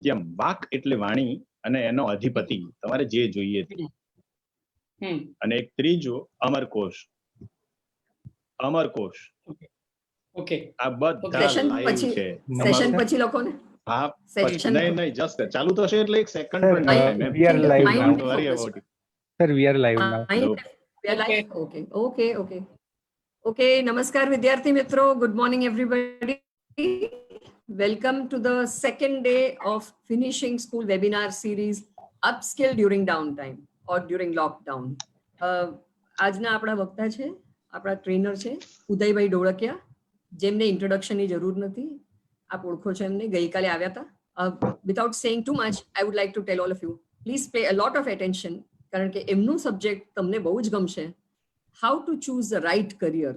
જેમ વાક એટલે વાણી અને એનો અધિપતિ, તમારે જે જોઈએ તે. અને એક ત્રીજું અમરકોશ. અમરકોશ ઓકે, આ બધા લાઈવ છે. સેશન પછી લોકોને હા, Session નહીં જસ્ટ ચાલુ થશે એટલે એક સેકન્ડ Sir, પણ નહીં થાય. we are live now. Don't worry about it. Sir, we are live now. Okay. નમસ્કાર વિદ્યાર્થી મિત્રો. Good morning everybody. Welcome to the second day of finishing school webinar series upskill during downtime or during lockdown. આજના આપણા વક્તા છે, આપણા trainer છે ઉદયભાઈ ઢોળકિયા, જેમને ઇન્ટ્રોડક્શનની જરૂર નથી. આપ ઓળખો છો એમને, ગઈકાલે આવ્યા હતા. Without saying too much, I would like to tell all of you, please pay a lot of attention, કારણ કે એમનું સબ્જેક્ટ તમને બહુ જ ગમશે. How to choose the right career.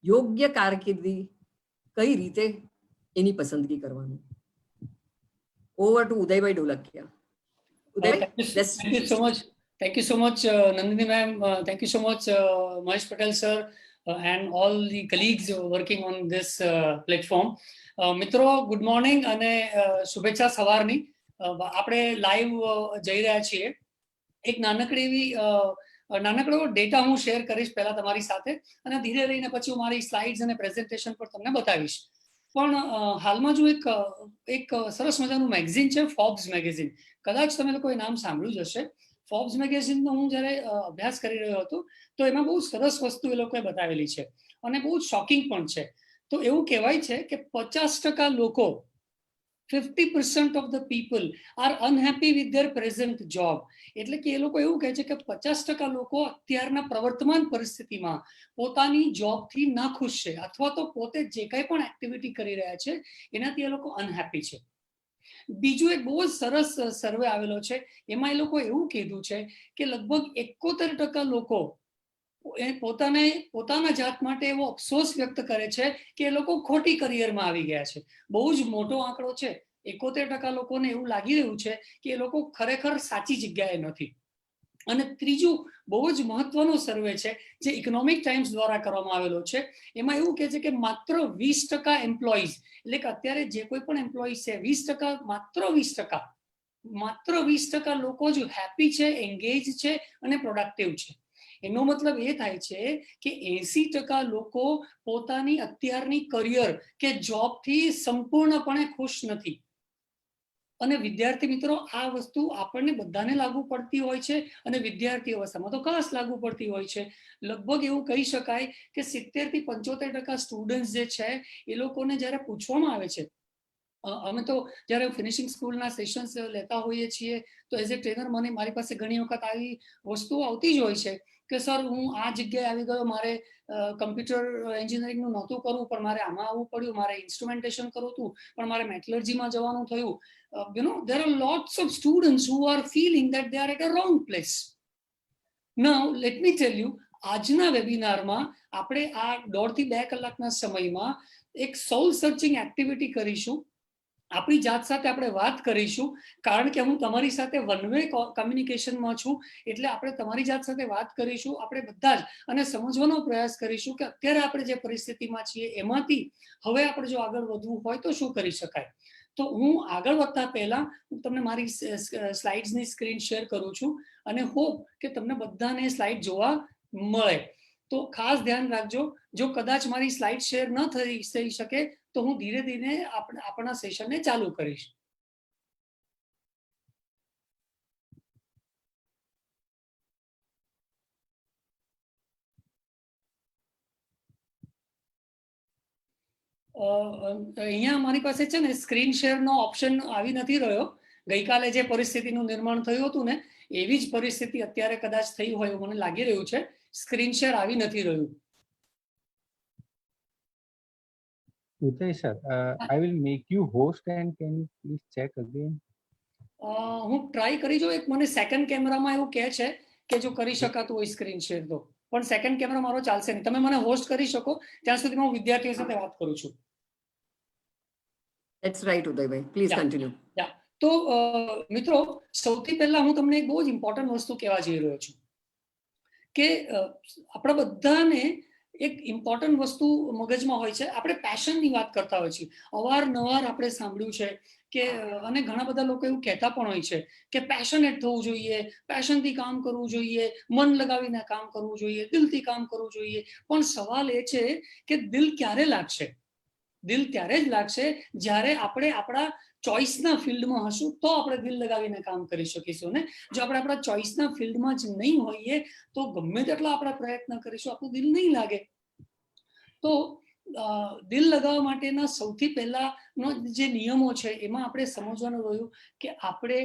યોગ્ય કારકિર્દી કઈ રીતે એની પસંદગી કરવાનું. Over to Udaybhai Dholakia. Thank you so much, Nandini ma'am. Thank you so much, Mahesh Patel sir, and all the colleagues working on this platform. મિત્રો, ગુડ મોર્નિંગ અને શુભેચ્છા સવારની. આપણે લાઈવ જઈ રહ્યા છીએ. એક નાનકડો ડેટા હું શેર કરીશ પહેલા તમારી સાથે, અને ધીરે રહીને પછી હું મારી સ્લાઇડ્સ અને પ્રેઝન્ટેશન પર તમને બતાવીશ. પણ હાલમાં જો એક સરસ મજાનું મેગઝીન છે, ફોર્બ્સ મેગેઝિન. કદાચ તમે લોકોએ નામ સાંભળ્યું જ હશે. ફોર્બ્સ મેગેઝિનનો હું જ્યારે અભ્યાસ કરી રહ્યો હતો તો એમાં બહુ સરસ વસ્તુ એ લોકોએ બતાવેલી છે અને બહુ શોકિંગ પણ છે. તો એવું કહેવાય છે કે 50% લોકો, 50% of the people are unhappy with their present job. એટલે કે એ લોકો એવું કહે છે કે 50% લોકો અત્યારના પ્રવર્તમાન પરિસ્થિતિમાં પોતાની જોબથી નાખુશ છે, અથવા તો પોતે જે કંઈ પણ એક્ટિવિટી કરી રહ્યા છે એનાથી એ લોકો અનહેપી છે. બીજું એક બહુ જ સરસ સર્વે આવેલો છે, એમાં એ લોકો એવું કીધું છે કે લગભગ 71% લોકો પોતાના જાત માટે એવો અફસોસ વ્યક્ત કરે છે કે એ લોકો ખોટી કરિયરમાં આવી ગયા છે. બહુ જ મોટો આંકડો છે. 71% લોકોને એવું લાગી રહ્યું છે કે એ લોકો ખરેખર સાચી જગ્યાએ નથી. અને ત્રીજું બહુ જ મહત્વનો સર્વે છે જે ઇકોનોમિક ટાઈમ્સ દ્વારા કરવામાં આવેલો છે. એમાં એવું કહે છે કે માત્ર 20% એમ્પ્લોઈઝ, એટલે કે અત્યારે જે કોઈ પણ એમ્પ્લોઈઝ છે 20%, માત્ર 20% લોકો જ હેપી છે, એન્ગેજ છે અને પ્રોડક્ટિવ છે. એનો મતલબ એ થાય છે કે 80% લોકો પોતાની અત્યારની કરિયર કે જોબથી સંપૂર્ણપણે ખુશ નથી. અને વિદ્યાર્થી મિત્રો, આ વસ્તુ આપણને બધાને લાગુ પડતી હોય છે અને વિદ્યાર્થી અવસ્થામાં તો ખાસ લાગુ પડતી હોય છે. લગભગ એવું કહી શકાય કે 70 થી 75% સ્ટુડન્ટ્સ જે છે એ લોકોને જ્યારે પૂછવામાં આવે છે, અમે તો જ્યારે ફિનિશિંગ સ્કૂલના સેશન્સ લેતા હોઈએ છીએ તો એઝ એ ટ્રેનર મારી પાસે ઘણી વખત આવી વસ્તુઓ આવતી જ હોય છે કે સર, હું આ જગ્યાએ આવી ગયો, મારે કમ્પ્યુટર એન્જિનિયરિંગનું નહોતું કરવું પણ મારે આમાં આવવું પડ્યું, મારે ઇન્સ્ટ્રુમેન્ટેશન કરવું હતું પણ મારે મેટલર્જીમાં જવાનું થયું. There are lots of students who are feeling that they are at a wrong place. Now, let me tell you, આજના વેબિનારમાં આપણે આ 1.5 થી 2 કલાકના સમયમાં એક સોલ સર્ચિંગ એક્ટિવિટી કરીશું. આપણી જાત સાથે આપણે વાત કરીશું, કારણ કે હું તમારી સાથે વન વે કમ્યુનિકેશનમાં છું, એટલે આપણે તમારી જાત સાથે વાત કરીશું. આપણે બધા જ અને સમજવાનો પ્રયાસ કરીશું કે અત્યારે આપણે જે પરિસ્થિતિમાં છીએ એમાંથી હવે આપણે જો આગળ વધવું હોય તો શું કરી શકાય. તો હું આગળ વધતા પહેલા હું તમને મારી સ્લાઇડ્સની સ્ક્રીન શેર કરું છું અને હોપ કે તમને બધાને સ્લાઇડ જોવા મળે. તો ખાસ ધ્યાન રાખજો, જો કદાચ મારી સ્લાઇડ શેર ન થઈ શકે તો હું ધીરે ધીરે આપણા સેશનને ચાલુ કરીશ. અહીંયા મારી પાસે છે ને સ્ક્રીન શેરનો ઓપ્શન આવી નથી રહ્યો. ગઈકાલે જે પરિસ્થિતિનું નિર્માણ થયું હતું ને એવી જ પરિસ્થિતિ અત્યારે કદાચ થઈ હોય એવું મને લાગી રહ્યું છે. સ્ક્રીન શેર આવી નથી રહ્યું. Uday sir, I will make you host and can you please check again? હું ટ્રાય કરી જો. એક મને સેકન્ડ કેમેરામાં એવું કહે છે કે જો કરી શકાતું હોય સ્ક્રીન શેર તો, પણ સેકન્ડ કેમેરા મારો ચાલશે નહીં. તમે મને હોસ્ટ કરી શકો ત્યાં સુધીમાં હું વિદ્યાર્થીઓ સાથે વાત કરું છું. That's right, Udaybhai. Please continue. તો મિત્રો, સૌથી પહેલા હું તમને એક બહુ જ ઇમ્પોર્ટન્ટ વસ્તુ કહેવા જઈ રહ્યો છું કે આપણા બધાને એક ઇમ્પોર્ટન્ટ વસ્તુ મગજમાં હોય છે, આપણે પેશનની વાત કરતા હોય છીએ. અવારનવાર આપણે સાંભળ્યું છે કે અને ઘણા બધા લોકો એવું કહેતા પણ હોય છે કે પેશનેટ થવું જોઈએ, પેશનથી કામ કરવું જોઈએ, મન લગાવીને કામ કરવું જોઈએ, દિલથી કામ કરવું જોઈએ. પણ સવાલ એ છે કે દિલ ક્યારે લાગશે? દિલ ત્યારે જ લાગશે જ્યારે આપણે આપણા ચોઇસના ફિલ્ડમાં હશું, તો આપણે દિલ લગાવીને કામ કરી શકીશું ને. જો આપણે આપણા ચોઇસના ફિલ્ડમાં જ નહીં હોઈએ તો ગમે તેટલા આપણે પ્રયત્ન કરીશું, આપણું દિલ નહીં લાગે. તો દિલ લગાવવા માટેના સૌથી પહેલાનો જે નિયમો છે એમાં આપણે સમજવાનું રહ્યું કે આપણે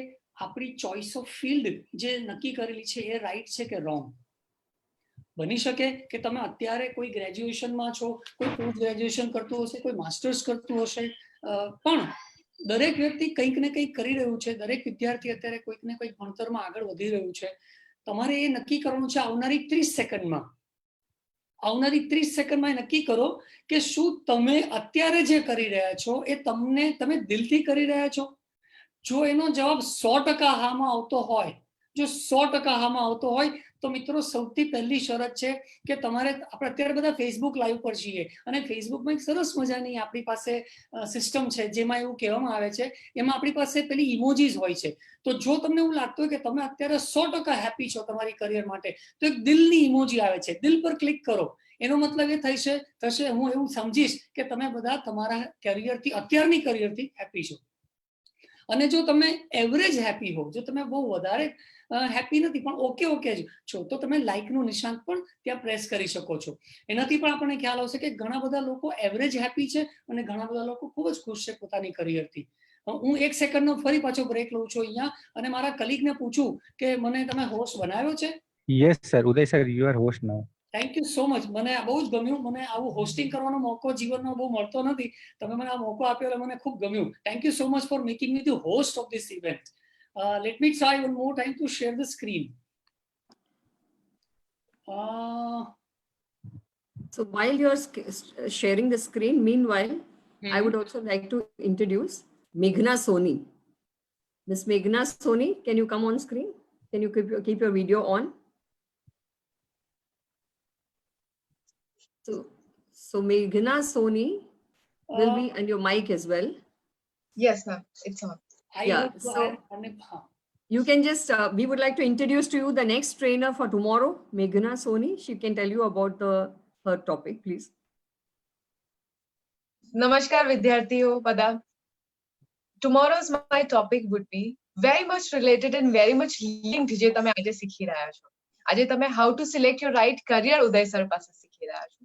આપણી ચોઇસ ઓફ ફિલ્ડ જે નક્કી કરેલી છે એ રાઈટ છે કે રોંગ. બની શકે કે તમે અત્યારે કોઈ ગ્રેજ્યુએશનમાં છો, કોઈ પોસ્ટ ગ્રેજ્યુએશન કરતું હશે, કોઈ માસ્ટર્સ કરતું હશે, પણ દરેક વ્યક્તિ કંઈક ને કંઈક કરી રહ્યું છે. દરેક વિદ્યાર્થી અત્યારે કોઈક ને કોઈક ભણતરમાં આગળ વધી રહ્યું છે. તમારે એ નક્કી કરવાનું છે આવનારી 30 સેકન્ડમાં. આવનારી 30 સેકન્ડમાં નક્કી કરો કે શું તમે અત્યારે જે કરી રહ્યા છો એ તમે દિલથી કરી રહ્યા છો. જો એનો જવાબ 100% હામાં આવતો હોય, જો 100% હામાં આવતો હોય તો મિત્રો સૌથી પહેલી શરત છે કે તમારે, આપણે અત્યારે બધા ફેસબુક લાઈવ પર છીએ અને ફેસબુકમાં એક સરસ મજાની આપણી પાસે સિસ્ટમ છે જેમાં એવું કહેવામાં આવે છે, એમાં આપણી પાસે પેલી ઇમોજીસ હોય છે. તો જો તમને એવું લાગતું હોય કે તમે અત્યારે 100% હેપી છો તમારી કરિયર માટે, તો એક દિલની ઇમોજી આવે છે, દિલ પર ક્લિક કરો. એનો મતલબ એ થશે હું એવું સમજીશ કે તમે બધા તમારા કરિયરથી, અત્યારની કરિયરથી હેપી છો. અને જો તમે એવરેજ હેપી હો, જો તમે બહુ વધારે હેપી નથી પણ ઓકે જ છો, તો તમે લાઇકનું નિશાન પણ ત્યાં પ્રેસ કરી શકો છો. એનાથી પણ આપણને ખ્યાલ આવશે કે ઘણા બધા લોકો એવરેજ હેપી છે અને ઘણા બધા લોકો ખૂબ જ ખુશ છે પોતાની કરિયરથી. હું 1 સેકન્ડનો ફરી પાછો બ્રેક લઉં છું અહીંયા અને મારા કલીગને પૂછું કે મને તમે હોસ્ટ બનાવ્યો છે? Yes, sir. Uday sir, you are host now. Thank you so much. મને આ બહુ જ ગમ્યું. મને આવું હોસ્ટિંગ કરવાનો મોકો જીવનમાં બહુ મળતો નથી. તમે મને આ મોકો આપ્યો એટલે મને ખૂબ ગમ્યું. Thank you so much four making me the host of this event. Let me try one more time to share the screen. So while you're sharing the screen, meanwhile, I would also like to introduce Meghna Soni. Miss Meghna Soni, can you come on screen? Can you keep your video on? So Meghna Soni will be on your mic as well. Yes, ma'am. It's on. You can just, we would like to introduce to you the next trainer for tomorrow, Meghna Soni. She can tell you about her topic, please. Namaskar, Vidyarthiyo Pada. Tomorrow's my topic would be very much related and very much linked je tame aje sikhi raya છો. આજે તમે how to select your right career Uday sir પાસે શીખી રહ્યા છો.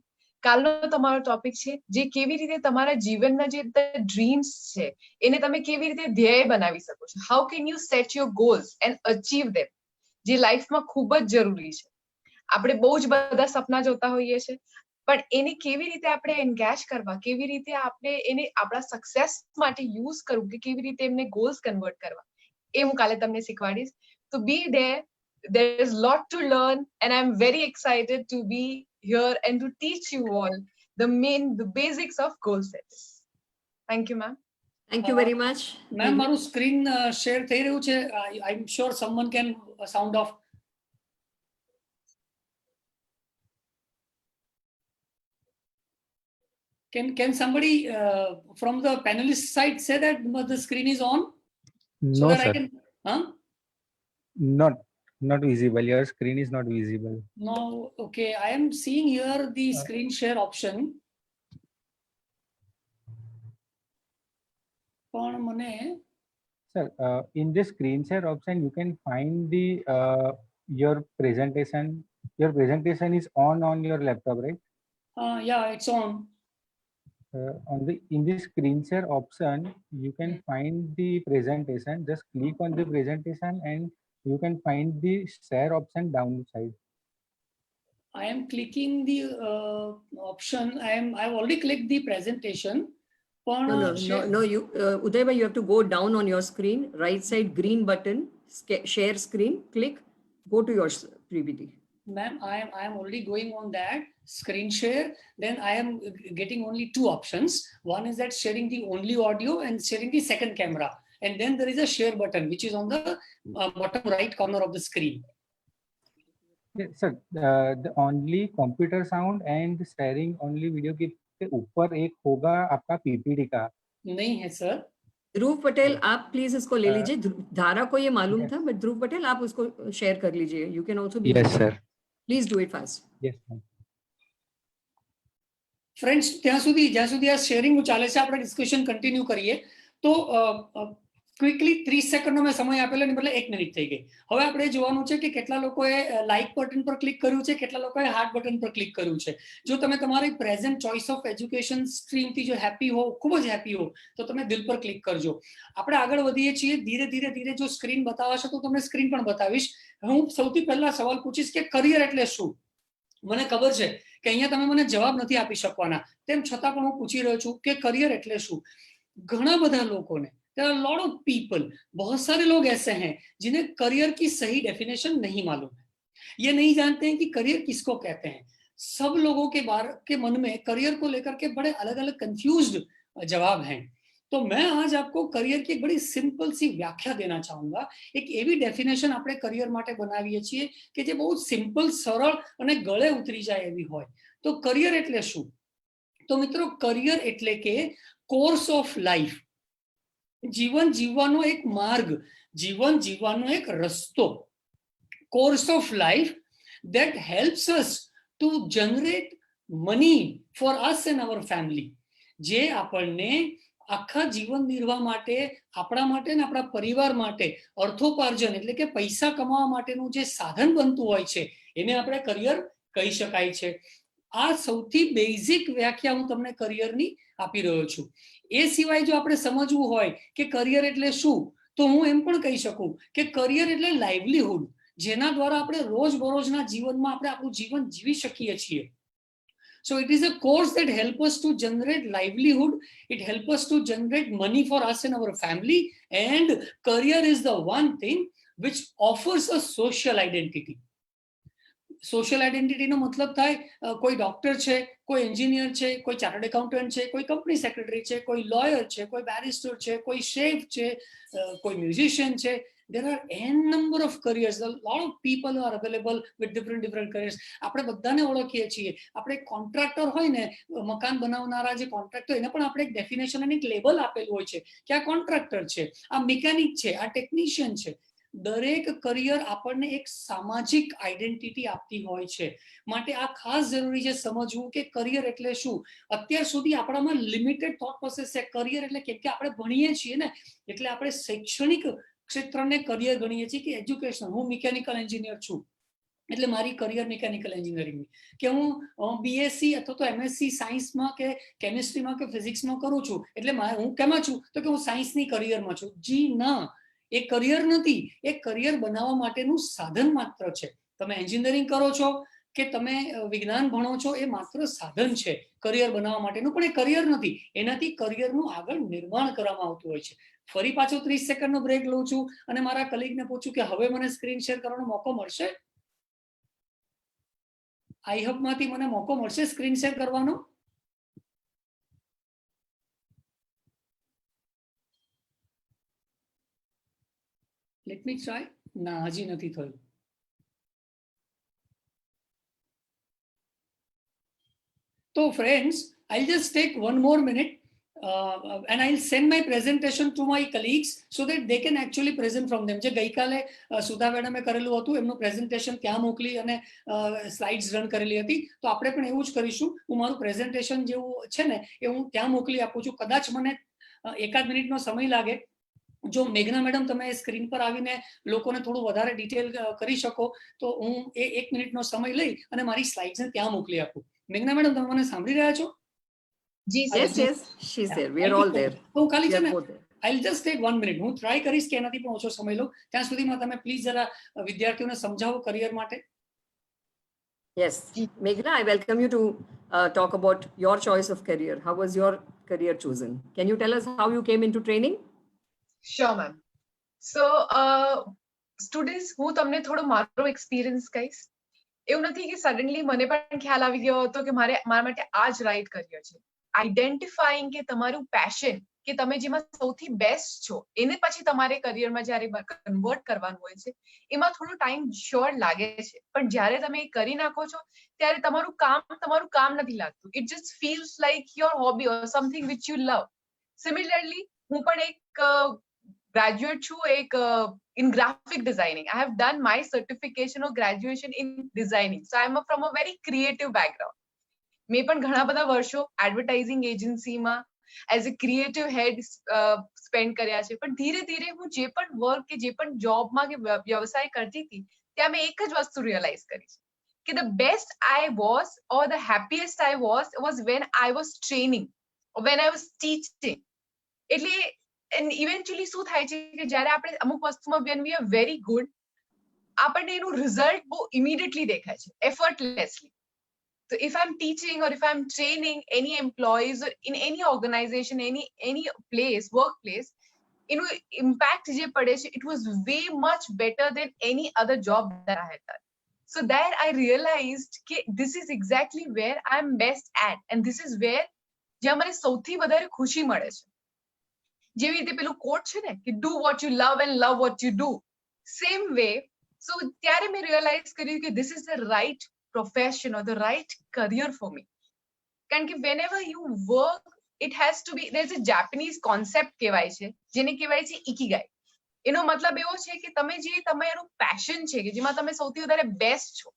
કાલનો તમારો topic છે જે કેવી રીતે તમારા જીવનના જે ડ્રીમ્સ છે એને તમે કેવી રીતે ધ્યેય બનાવી શકો છો. How can you set your goals and achieve them? જે લાઈફમાં ખૂબ જ જરૂરી છે. આપણે બહુ જ બધા સપના જોતા હોઈએ છે પણ એને કેવી રીતે આપણે એન્ગેજ કરવા, કેવી રીતે આપણે એને આપણા સક્સેસ માટે યુઝ કરવું, કે કેવી રીતે એમને ગોલ્સ કન્વર્ટ કરવા, એ હું કાલે તમને શીખવાડીશ. તો બી there is lot to learn and I'm very excited to be here and to teach you all the basics of goal setting. Thank you, ma'am. Thank you very much. Ma'am, મારું screen share થઈ રહ્યું છે. I'm sure someone can sound off. Can somebody from the panelist side say that the screen is on? So No, that sir. I can, huh? Not visible. Your screen is not visible. No, okay. I am seeing here the screen share option. Sir, in the screen share option, you can find the your presentation. Your presentation is on your laptop, right? Yeah, it's on. In the screen share option, you can find the presentation. Just click on the presentation and you can find the share option downside. I am clicking the option. I've already clicked the presentation. No, you, Uday bhai, you have to go down on your screen, right side green button, share screen, click, go to your PPT. Ma'am, I am already going on that screen share. Then I am getting only 2 options. One is that sharing the only audio and sharing the second camera. And then there is a share button, which is on the bottom right corner of the screen. Sir the only computer sound and sharing only video के ऊपर एक होगा आपका PPT का। नहीं है sir. ध्रुव पटेल, आप please इसको ले Uh, लीजिए। धारा को ये मालूम yes. था, बट ध्रुव पटेल आप उसको शेयर कर लीजिए। You can also be. Yes sir, please do it fast. Yes ma'am. Friends, જ્યાં સુધી આ શેરિંગ ચાલે છે, આપણે ડિસ્કશન કન્ટિન્યુ કરીએ. તો ક્વિકલી 30 સેકન્ડનો મેં સમય આપેલો ને બદલે 1 મિનિટ થઈ ગઈ. હવે આપણે જોવાનું છે કે કેટલા લોકોએ લાઇક બટન પર ક્લિક કર્યું છે, કેટલા લોકોએ હાર્ટ બટન પર ક્લિક કર્યું છે. જો તમે તમારી પ્રેઝન્ટ ચોઇસ ઓફ એજ્યુકેશન સ્ટ્રીમથી જો હેપી હો, ખૂબ જ હેપી હો, તો તમે દિલ પર ક્લિક કરજો. આપણે આગળ વધીએ છીએ. ધીરે ધીરે જો સ્ક્રીન બતાવશે તો તમને સ્ક્રીન પણ બતાવીશ. હું સૌથી પહેલા સવાલ પૂછીશ કે કરિયર એટલે શું. મને ખબર છે કે અહીંયા તમે મને જવાબ નથી આપી શકવાના, તેમ છતાં પણ હું પૂછી રહ્યો છું કે કરિयर એટલે શું. ઘણા બધા લોકોને, there are a lot of people, बहुत सारे लोग ऐसे हैं जिन्हें करियर की सही डेफिनेशन नहीं मालूम है. ये नहीं जानते हैं कि करियर किसको कहते हैं. सब लोगों के मन में करियर को लेकर के बड़े अलग अलग कंफ्यूज्ड जवाब हैं. तो मैं आज आपको करियर की एक बड़ी सिंपल सी व्याख्या देना चाहूंगा. एक एवी डेफिनेशन આપણે કરિયર માટે બનાવીએ છીએ કે જે બહુ સિમ્પલ, સરળ અને ગળે ઉતરી જાય એવી હોય. તો કરિયર એટલે શું? તો મિત્રો, કરિયર એટલે કે કોર્સ ઓફ લાઈફ, જીવન જીવવાનો એક માર્ગ, જીવન જીવવાનો એક રસ્તો. Course of life that helps us to generate money for us and our family. જે આપણને આખા જીવન નિર્વાહ માટે, આપણા માટે ને આપણા પરિવાર માટે અર્થોપાર્જન એટલે કે પૈસા કમાવા માટેનું જે સાધન બનતું હોય છે, એને આપણે કરિયર કહી શકાય છે. આ સૌથી બેઝિક વ્યાખ્યા હું તમને કરિયરની આપી રહ્યો છું. એ સિવાય જો આપણે સમજવું હોય કે કરિયર એટલે શું, તો હું એમ પણ કહી શકું કે કરિયર એટલે લાઇવલીહુડ, જેના દ્વારા આપણે રોજબરોજના જીવનમાં આપણે આપણું જીવન જીવી શકીએ છીએ. So it is a course that helps us to generate livelihood. It helps us to generate money for us and our family. And career is the one thing which offers a social identity. Social આઈડેન્ટિટીનો મતલબ થાય કોઈ doctor છે, કોઈ engineer છે, કોઈ chartered accountant છે, કોઈ કંપની સેક્રેટરી છે, કોઈ લોયર છે, કોઈ બેરિસ્ટર છે, કોઈ શેફ છે, કોઈ મ્યુઝિશિયન છે. There are n number of careers. A lot of people are available with different careers. આપણે બધાને ઓળખીએ છીએ. આપણે કોન્ટ્રાક્ટર હોય ને, મકાન બનાવનારા જે કોન્ટ્રાક્ટર, એને પણ આપણે એક ડેફિનેશન અને એક લેબલ આપેલું હોય છે કે આ કોન્ટ્રાક્ટર છે, આ મિકેનિક છે, આ ટેકનિશિયન છે. દરેક કરિયર આપણને એક સામાજિક આઈડેન્ટિટી આપતી હોય છે. માટે આ ખાસ જરૂરી છે સમજવું કે કરિયર એટલે શું. અત્યાર સુધી આપણામાં લિમિટેડ થોટ પ્રોસેસ છે. કરિયર એટલે કેમ કે આપણે ભણીએ છીએ ને, એટલે આપણે શૈક્ષણિક ક્ષેત્રને કરિયર ગણીએ છીએ કે એજ્યુકેશન. હું મિકેનિકલ એન્જિનિયર છું એટલે મારી કરિયર મિકેનિકલ એન્જિનિયરિંગની, કે હું બીએસસી અથવા તો એમએસસી સાયન્સમાં કે કેમિસ્ટ્રીમાં કે ફિઝિક્સમાં કરું છું એટલે હું કેમાં છું, તો કે હું સાયન્સની કરિયરમાં છું. જી ના, એ કરિયર નથી. એ કરિયર બનાવવા માટેનું સાધન માત્ર છે. તમે એન્જિનિયરિંગ કરો છો કે તમે વિજ્ઞાન ભણો છો, એ માત્ર સાધન છે કરિયર બનાવવા માટેનું, પણ એ કરિયર નથી. એનાથી કરિયરનું આગળ નિર્માણ કરવામાં આવતું હોય છે. ફરી પાછો 30 સેકન્ડનો બ્રેક લઉં છું અને મારા કલીગને પૂછું કે હવે મને સ્ક્રીન શેર કરવાનો મોકો મળશે. આઈ હબમાંથી મને મોકો મળશે સ્ક્રીન શેર કરવાનો? Let me try. ના, હજી નથી થયું. So friends, I'll just take one more minute and I'll send my presentation to my colleagues so that they can actually present from them. જે ગઈકાલે સુધા મેડમે કરેલું હતું એમનું પ્રેઝન્ટેશન ત્યાં મોકલી અને સ્લાઇડ્સ રન કરેલી હતી, તો આપણે પણ એવું જ કરીશું. હું મારું પ્રેઝન્ટેશન જેવું છે ને એ હું ત્યાં મોકલી આપું છું. કદાચ મને એકાદ મિનિટનો સમય લાગે. જો મેઘના મેડમ તમે સ્ક્રીન પર આવીને લોકોને થોડું વધારે ડિટેલ કરી શકો તો હું એ 1 મિનિટનો સમય લઈ અને મારી સ્લાઇડ્સને ત્યાં મોકલી આપું. મેઘના મેડમ, તમે મને સાંભળી રહ્યા છો? જી Yes, yes, she's there. We are all there. તો ખાલી We છે are ને, both there. I'll just take 1 minute. હું ટ્રાય કરીશ કે એનાથી પણ ઓછો સમય લઉં. ત્યાં સુધીમાં તમે પ્લીઝ જરા વિદ્યાર્થીઓને સમજાવો કરિયર માટે. Yes, Meghna, I welcome you to talk about your choice of career. How was your career chosen? Can you tell us how you came into training? Sure, ma'am. So, students, હું તમને થોડો મારો experience કહીશ. એવું નથી કે suddenly મને પણ ખ્યાલ આવી ગયો હતો કે મારા માટે આ જ રાઈટ કરિયર છે. આઈડેન્ટિફાઈંગ કે તમારું પેશન કે તમે જેમાં સૌથી બેસ્ટ છો એને પછી તમારે કરિયરમાં જ્યારે કન્વર્ટ કરવાનું હોય છે એમાં થોડો ટાઈમ શ્યોર લાગે છે, પણ જ્યારે તમે એ કરી નાખો છો ત્યારે તમારું કામ નથી લાગતું. It just feels like your hobby or something which you love. Similarly હું પણ એક ગ્રેજ્યુએટ છું in graphic designing. I have done my certification or graduation in designing. So I am from a very creative background. મેં પણ ઘણા બધા વર્ષો advertising એજન્સીમાં as a creative head spend કર્યા છે, પણ ધીરે ધીરે હું જે પણ વર્ક કે જે પણ જોબમાં કે વ્યવસાય કરતી હતી ત્યાં મેં એક જ વસ્તુ રિયલાઇઝ કરી છે કે the best I was or the happiest I was when I was training, when I was teaching. એટલે ઇવેન્ચ્યુઅલી શું થાય છે કે જ્યારે આપણે અમુક વસ્તુમાં when we are very good આપણને એનું રિઝલ્ટ બહુ ઇમિડિયેટલી દેખાય છે, એફર્ટલેસલી. So if I'm teaching or if I'm training any employees or in any organization, any place, workplace, એનું impact જે પડે છે, it was way much better than any other job that I had done. So there I realized કે this is exactly where I'm best at and this is where જ્યાં મને સૌથી વધારે ખુશી મળે છે. જેવી રીતે પેલું કોટ છે ને કે do what you love and love what you do. Same way, so ત્યારે મેં realize કર્યું કે this is the right profession or the right career for me. કારણ કે whenever you work, it has to be, there's a Japanese concept કહેવાય છે જેને કહેવાય છે ikigai. એનો મતલબ એવો છે કે તમે જે તમારું પેશન છે કે જેમાં તમે સૌથી વધારે બેસ્ટ છો,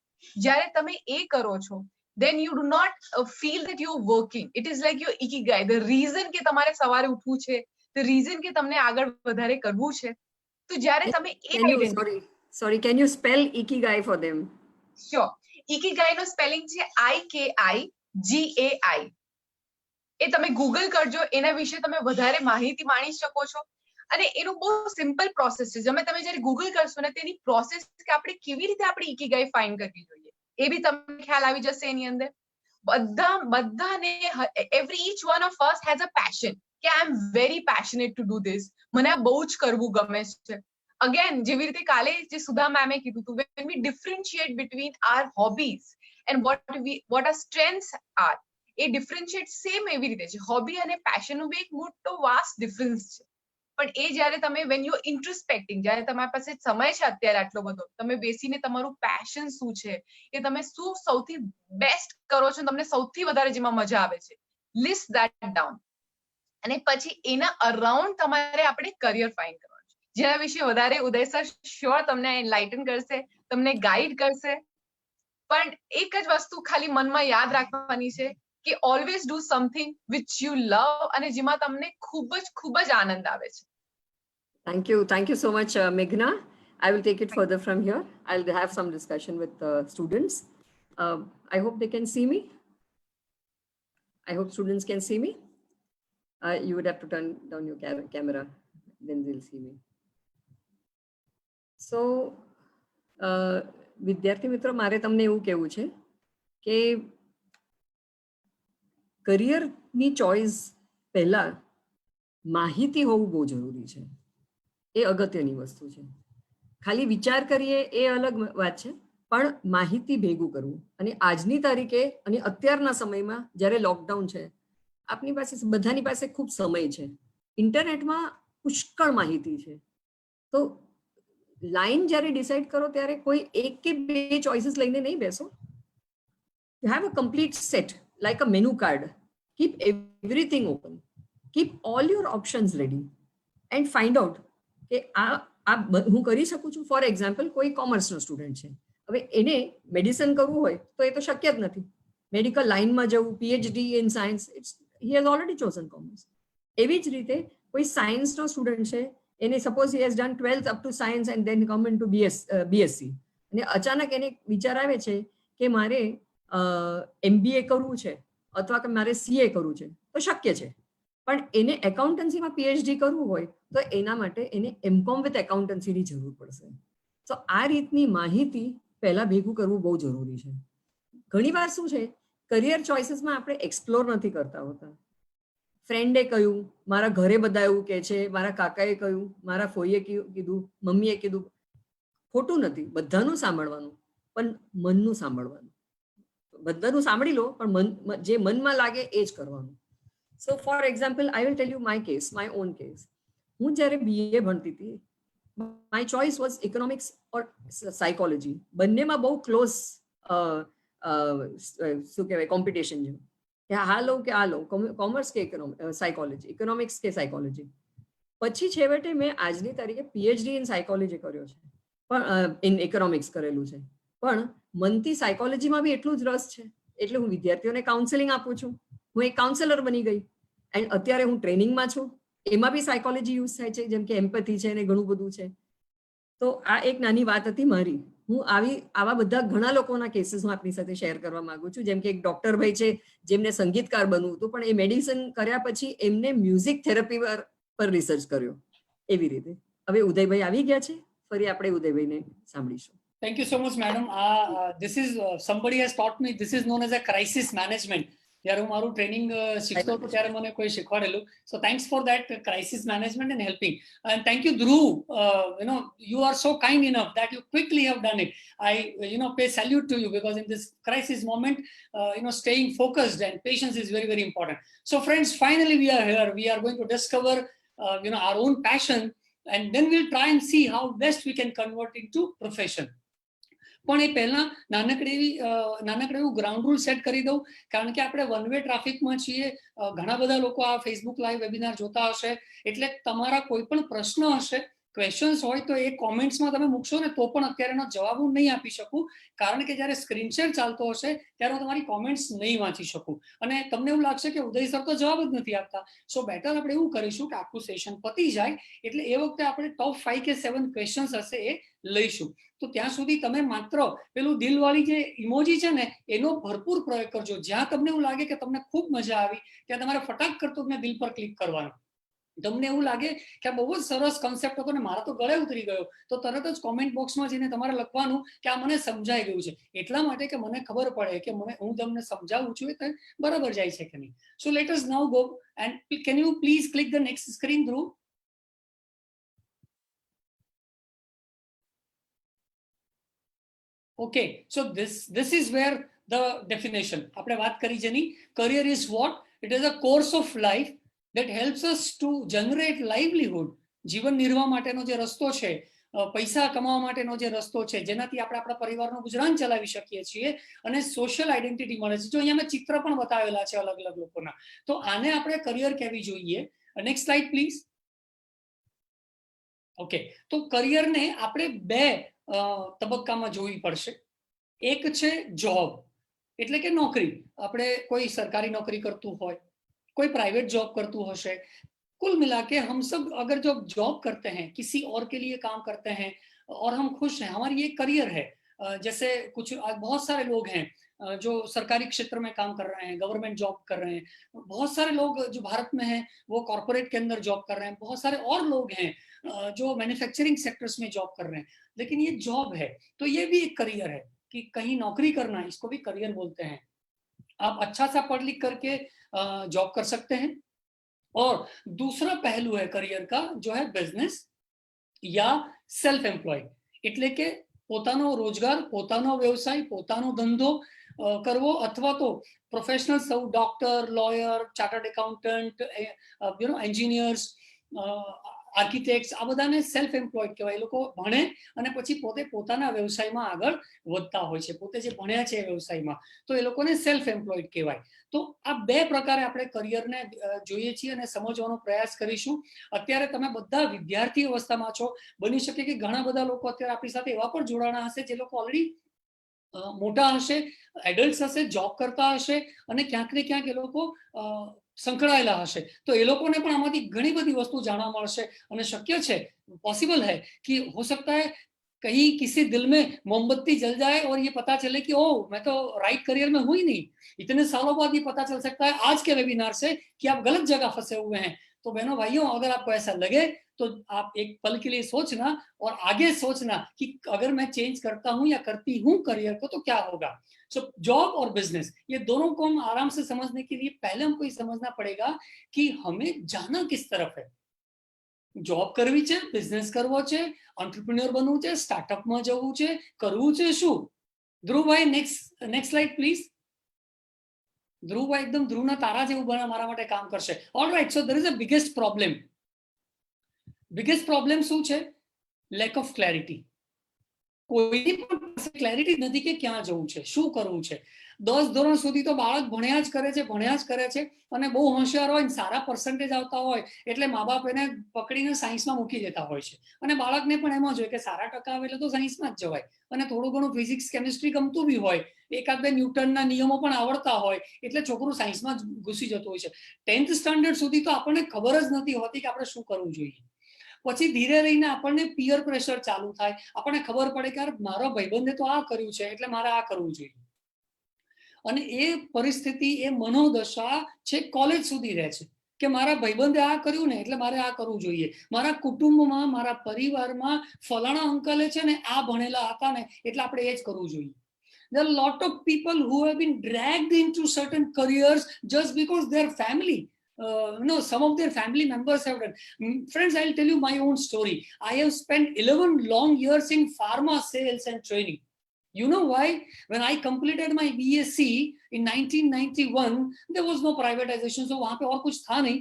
જ્યારે તમે એ કરો છો then you do not feel that you're working. It is like your ikigai, the reason કે તમારે સવારે ઉઠવું છે, the reason કે તમને આગળ વધારે કરવું છે. તો જ્યારે તમે sorry, can you spell ikigai for them? Sure. Ikigai નો સ્પેલિંગ છે IKIGAI. એ તમે ગૂગલ કરજો, એના વિશે તમે વધારે માહિતી માણી શકો છો. અને એનું બહુ સિમ્પલ પ્રોસેસ છે. તમે જ્યારે ગૂગલ કરશો ને તેની પ્રોસેસ કે આપણે કેવી રીતે આપણી ઇકીગાઈ ફાઇન્ડ કરવી જોઈએ એ બી તમને ખ્યાલ આવી જશે એની અંદર. બધાને each one of us has a passion કે I am very passionate to do this. મને આ બહુ જ કરવું ગમે છે. Again, જેવી રીતે કાલે જે સુધા મેમે કીધું હતું, when we differentiate between our hobbies and what our strengths are, A differentiate same એવી રીતે છે. હોબી અને પેશન નું બી એક મોટો વાસ્ટ ડિફરન્સ છે. પણ એ જ્યારે તમે when you are introspecting, જ્યારે તમારી પાસે સમય છે અત્યારે આટલો બધો, તમે બેસીને તમારું પેશન શું છે, એ તમે શું સૌથી બેસ્ટ કરો છો, તમને સૌથી વધારે જેમાં મજા આવે છે, લિસ્ટ ધેટ ડાઉન. અને પછી એના અરાઉન્ડ તમારે આપણે કરિયર ફાઇન્ડ કરવાનું. જેના વિશે વધારે ઉદય સર શ્યોર તમને એનલાઇટન કરશે, તમને ગાઈડ કરશે. પણ એક જ વસ્તુ ખાલી મનમાં યાદ રાખવાની છે કે always do something which you લવ અને જેમાં તમને ખૂબ જ આનંદ આવે છે. Thank you so much, Meghna. I will take it further from here. I'll have some discussion with the students. I hope they can see me. I hope students can see me. You would have to turn down your camera, then they'll see me. So, વિદ્યાર્થી મિત્રો, મારે તમને એવું કહેવું છે કે કરિયરની choice પહેલા માહિતી હોવું બહુ જરૂરી છે. એ અગત્યની વસ્તુ છે. ખાલી વિચાર કરીએ એ અલગ વાત છે, પણ માહિતી ભેગું કરવું. અને આજની તારીખે અને અત્યારના સમયમાં જ્યારે લોકડાઉન છે, આપની પાસે બધાની પાસે ખૂબ સમય છે, ઇન્ટરનેટમાં પુષ્કળ માહિતી છે. તો લાઈન જ્યારે ડિસાઇડ કરો ત્યારે કોઈ એક કે બે ચોઇસીસ લઈને નહીં બેસો. You have a complete set like a menu card. Keep everything open, keep all your options ready and find out કે આ હું કરી શકું છું. ફોર એક્ઝામ્પલ, કોઈ કોમર્સનો સ્ટુડન્ટ છે, હવે એને મેડિસિન કરવું હોય તો એ તો શક્ય જ નથી. મેડિકલ લાઇનમાં જવું, PhD in science, he has already chosen commerce. એવી જ રીતે કોઈ સાયન્સનો સ્ટુડન્ટ છે, એને suppose he has done 12th up to science and then come in to BSc, અને અચાનક એને વિચાર આવે છે કે મારે MBA કરવું છે અથવા કે મારે CA કરવું છે, તો શક્ય છે. પણ એને એકાઉન્ટન્સીમાં PhD કરવું હોય તો એના માટે એને MCOM વિથ એકાઉન્ટન્સીની જરૂર પડશે. તો આ રીતની માહિતી પહેલા ભેગું કરવું બહુ જરૂરી છે. ઘણીવાર શું છે, કરિયર ચોઇસીસમાં આપણે એક્સપ્લોર નથી કરતા હોતા. ફ્રેન્ડે કહ્યું, મારા ઘરે બધા એવું કહે છે, મારા કાકાએ કહ્યું, મારા ફોઈએ કીધું, મમ્મીએ કીધું. ખોટું નથી, બધાનું સાંભળવાનું, પણ મનનું સાંભળવાનું. બધાનું સાંભળી લો, પણ જે મનમાં લાગે એ જ કરવાનું. So for example I will tell you my case, my own case. હું જ્યારે BA ભણતી હતી, my choice was economics or psychology. બંનેમાં બહુ ક્લોઝ શું કહેવાય કોમ્પિટિશન છે કે આ લઉં કે આ લઉં, કોમર્સ કે સાયકોલોજી, ઇકોનોમિક્સ કે સાયકોલોજી. પછી છેવટે મેં આજની તારીખે PhD ઇન સાયકોલોજી કર્યો છે, પણ ઇન ઇકોનોમિક્સ કરેલું છે. પણ મનથી સાયકોલોજીમાં બી એટલું જ રસ છે, એટલે હું વિદ્યાર્થીઓને કાઉન્સેલિંગ આપું છું. હું એક કાઉન્સેલર બની ગઈ. એન્ડ અત્યારે હું ટ્રેનિંગમાં છું, એમાં બી સાયકોલોજી યુઝ થાય છે, જેમ કે એમ્પથી છે ને ઘણું બધું છે. તો આ એક નાની વાત હતી મારી. હું આવા બધા ઘણા લોકોના કેસીસ હું આપની સાથે શેર કરવા માંગુ છું. જેમ કે એક ડોક્ટર ભાઈ છે જેમને સંગીતકાર બનવું હતું, પણ એ મેડિસિન કર્યા પછી એમને મ્યુઝિક થેરપી પર રિસર્ચ કર્યો. એવી રીતે હવે ઉદયભાઈ આવી ગયા છે, ફરી આપણે ઉદયભાઈને સાંભળીશું. Thank you so much, madam. This is somebody has taught me. This is known as a crisis management. જ્યારે હું મારું ટ્રેનિંગ શીખતો હતો ત્યારે મને કોઈ શીખવાડેલું. So thanks for that crisis management and helping. And thank you, Dhruv. You are so kind enough that you quickly have done it. I pay salute to you, because in this crisis moment, staying focused and patience is very, very important. So friends, finally we are here. We are going to discover our own passion, and then we'll try and see how best we can convert into profession. પણ એ પહેલા નાનકડે એવું ground rule set કરી દઉં, કારણ કે આપણે one way ટ્રાફિકમાં છીએ. ઘણા બધા લોકો આ ફેસબુક લાઈવ વેબિનાર જોતા હશે, એટલે તમારા કોઈ પણ પ્રશ્ન હશે, ક્વેશ્ચન્સ હોય તો એ કોમેન્ટ્સમાં તમે મૂકશો ને તો પણ અત્યારે એનો જવાબ હું નહીં આપી શકું, કારણ કે જ્યારે સ્ક્રીન શેર ચાલતો હશે ત્યારે હું તમારી કોમેન્ટ્સ નહીં વાંચી શકું, અને તમને એવું લાગશે કે ઉદય સર તો જવાબ જ નથી આપતા. સો બેટર આપણે એવું કરીશું કે આખું સેશન પતી જાય એટલે એ વખતે આપણે ટોપ 5 કે 7 ક્વેશ્ચન્સ હશે એ લઈશું. તો ત્યાં સુધી તમે માત્ર પેલું દિલવાળી જે ઇમોજી છે ને એનો ભરપૂર પ્રયોગ કરજો. જ્યાં તમને એવું લાગે કે તમને ખૂબ મજા આવી ત્યાં તમારે ફટાક કરતો દિલ પર ક્લિક કરવાનું. તમને એવું લાગે કે આ બહુ જ સરસ કોન્સેપ્ટ હતો ને મારા તો ગળે ઉતરી ગયો, તો તરત જ કોમેન્ટ બોક્સમાં જઈને તમારે લખવાનું કે આ મને સમજાઈ ગયું છે, એટલા માટે કે મને ખબર પડે કે હું તમને સમજાવું છું એ બરાબર જાય છે કે નહીં. So let us now go and can you please click the next screen through. Okay, so this is where the definition આપણે વાત કરી જેની, career is what? It is a course of life that helps us to generate livelihood. જીવન નિર્વાહ માટેનો જે રસ્તો છે, પૈસા કમાવા માટેનો જે રસ્તો છે, જેનાથી આપણે આપણા પરિવારનું ગુજરાન ચલાવી શકીએ છીએ અને સોશિયલ આઈડેન્ટિટી મળે છે. જો અહીંયા મેં ચિત્ર પણ બતાવેલા છે અલગ અલગ લોકોના, તો આને આપણે કરિયર કહેવી જોઈએ. Next slide please. ઓકે, તો કરિયરને આપણે બે તબક્કામાં જોવી પડશે. એક છે જોબ, એટલે કે નોકરી. આપણે કોઈ સરકારી નોકરી કરતું હોય, कोई प्राइवेट जॉब करतू हशे. कुल मिला के हम सब अगर जो जॉब करते हैं, किसी और के लिए काम करते हैं और हम खुश हैं, हमारी ये करियर है. जैसे कुछ बहुत सारे लोग हैं जो सरकारी क्षेत्र में काम कर रहे हैं, गवर्नमेंट जॉब कर रहे हैं. बहुत सारे लोग जो भारत में हैं वो कॉर्पोरेट के अंदर जॉब कर रहे हैं. बहुत सारे और लोग हैं जो मैन्युफैक्चरिंग सेक्टर्स में जॉब कर रहे हैं. लेकिन ये जॉब है तो ये भी एक करियर है कि कहीं नौकरी करना, इसको भी करियर बोलते हैं. आप अच्छा सा पढ़ लिख करके जॉब कर सकते हैं. और दूसरा पहलू है करियर का जो है बिजनेस या सेल्फ एम्प्लॉय, એટલે કે પોતાનો રોજગાર, પોતાનો વ્યવસાય, પોતાનો ધંધો કરવો, અથવા તો પ્રોફેશનલ સૌ doctor, lawyer, chartered accountant, engineers, architects, આ બધાને સેલ્ફ એમ્પ્લોયડ કહેવાય. એ લોકો ભણે અને પછી પોતે પોતાના વ્યવસાયમાં આગળ વધતા હોય છે, પોતે જે ભણ્યા છે એ વ્યવસાયમાં, તો એ લોકોને સેલ્ફ એમ્પ્લોયડ કહેવાય. તો આ બે પ્રકારે આપણે કરિયરને જોઈએ છીએ અને સમજવાનો પ્રયાસ કરીશું. અત્યારે તમે બધા વિદ્યાર્થી અવસ્થામાં છો, બની શકે કે ઘણા બધા લોકો અત્યારે આપણી સાથે એવા પણ જોડાણા હશે જે લોકો ઓલરેડી મોટા હશે, એડલ્ટ્સ હશે, જોબ કરતા હશે અને ક્યાંક ને ક્યાંક એ લોકો સંકળાયેલા હશે. તો એ લોકોને પણ આમાંથી ઘણી બધી વસ્તુ જાણવા મળશે અને શક્ય છે, पॉसिबल है कि हो सकता है कहीं किसी दिल में मोमबत्ती जल जाए और ये पता चले कि ओह मैं तो राइट करियर में हूं ही नहीं. इतने सालों बाद ये पता चल सकता है आज के वेबिनार से कि आप गलत जगह फंसे हुए हैं. तो बहनों भाइयों, अगर आपको ऐसा लगे तो आप एक पल के लिए सोचना और आगे सोचना कि अगर मैं चेंज करता हूं या करती हूं करियर को तो क्या होगा. सो जॉब और बिजनेस, ये दोनों को हम आराम से समझने के लिए पहले हमको ये समझना पड़ेगा कि हमें जाना किस तरफ है. જોબ કરવી છે, બિઝનેસ કરવો છે, એન્ટરપ્રેન્યોર બનવું છે, સ્ટાર્ટઅપમાં જવું છે, કરવું છે શું? ધ્રુવભાઈ નેક્સ્ટ સ્લાઇડ પ્લીઝ. ધ્રુવભાઈ એકદમ ધ્રુવના તારા જેવું મારા માટે કામ કરશે. Alright, so there is a biggest problem. Biggest problem શું છે? Lack of clarity. કોઈની પણ પાસે ક્લેરિટી નથી કે ક્યાં જવું છે, શું કરવું છે. 10 ધોરણ સુધી તો બાળક ભણ્યા જ કરે છે અને બહુ હોશિયાર હોય ને સારા પર્સન્ટેજ આવતા હોય એટલે મા બાપ એને પકડીને સાયન્સમાં મૂકી દેતા હોય છે. અને બાળકને પણ એમ જ હોય કે સારા ટકા આવે એટલે તો સાયન્સમાં જ જવાય, અને થોડું ઘણું ફિઝિક્સ કેમિસ્ટ્રી ગમતું બી હોય, એકાદ બે ન્યૂટનના નિયમો પણ આવડતા હોય એટલે છોકરું સાયન્સમાં જ ઘૂસી જતું હોય છે. 10th સ્ટાન્ડર્ડ સુધી તો આપણને ખબર જ નથી હોતી કે આપણે શું કરવું જોઈએ. પછી ધીરે રહીને આપણને પિયર પ્રેશર ચાલુ થાય, આપણને ખબર પડે કે યાર મારો ભાઈબંધે તો આ કર્યું છે એટલે મારે આ કરવું જોઈએ. અને એ પરિસ્થિતિ, એ મનોદશા છે કોલેજ સુધી રહે છે કે મારા ભાઈબંધે આ કર્યું ને એટલે મારે આ કરવું જોઈએ. મારા કુટુંબમાં, મારા પરિવારમાં ફલાણા અંકલે છે ને આ ભણેલા હતા ને એટલે આપણે એ જ કરવું જોઈએ. There are a lot of people who have been dragged into certain careers just because their family, some of their family members have done. Friends, I'll tell you my own story. I have spent 11 long years in pharma sales and training. You know why? When I completed my BSc in 1991, there was no privatization, so वहाँ पे और कुछ था नहीं.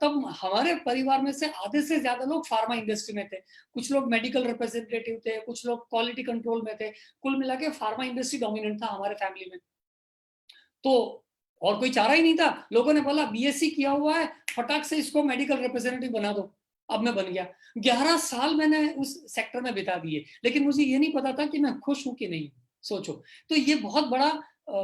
तब हमारे परिवार में से आधे से ज्यादा लोग फार्मा इंडस्ट्री में थे, कुछ लोग मेडिकल रिप्रेजेंटेटिव थे, कुछ लोग क्वालिटी कंट्रोल में थे. कुल मिला के फार्मा इंडस्ट्री डोमिनेंट था हमारे फैमिली में. तो और कोई चारा ही नहीं था. लोगों ने बोला बीएससी किया हुआ है, फटाक से इसको मेडिकल रिप्रेजेंटेटिव बना दो. अब मैं बन गया. 11 साल मैंने उस सेक्टर में बिता दिए, लेकिन मुझे ये नहीं पता था कि मैं खुश हूं कि नहीं. सोचो, तो ये बहुत बड़ा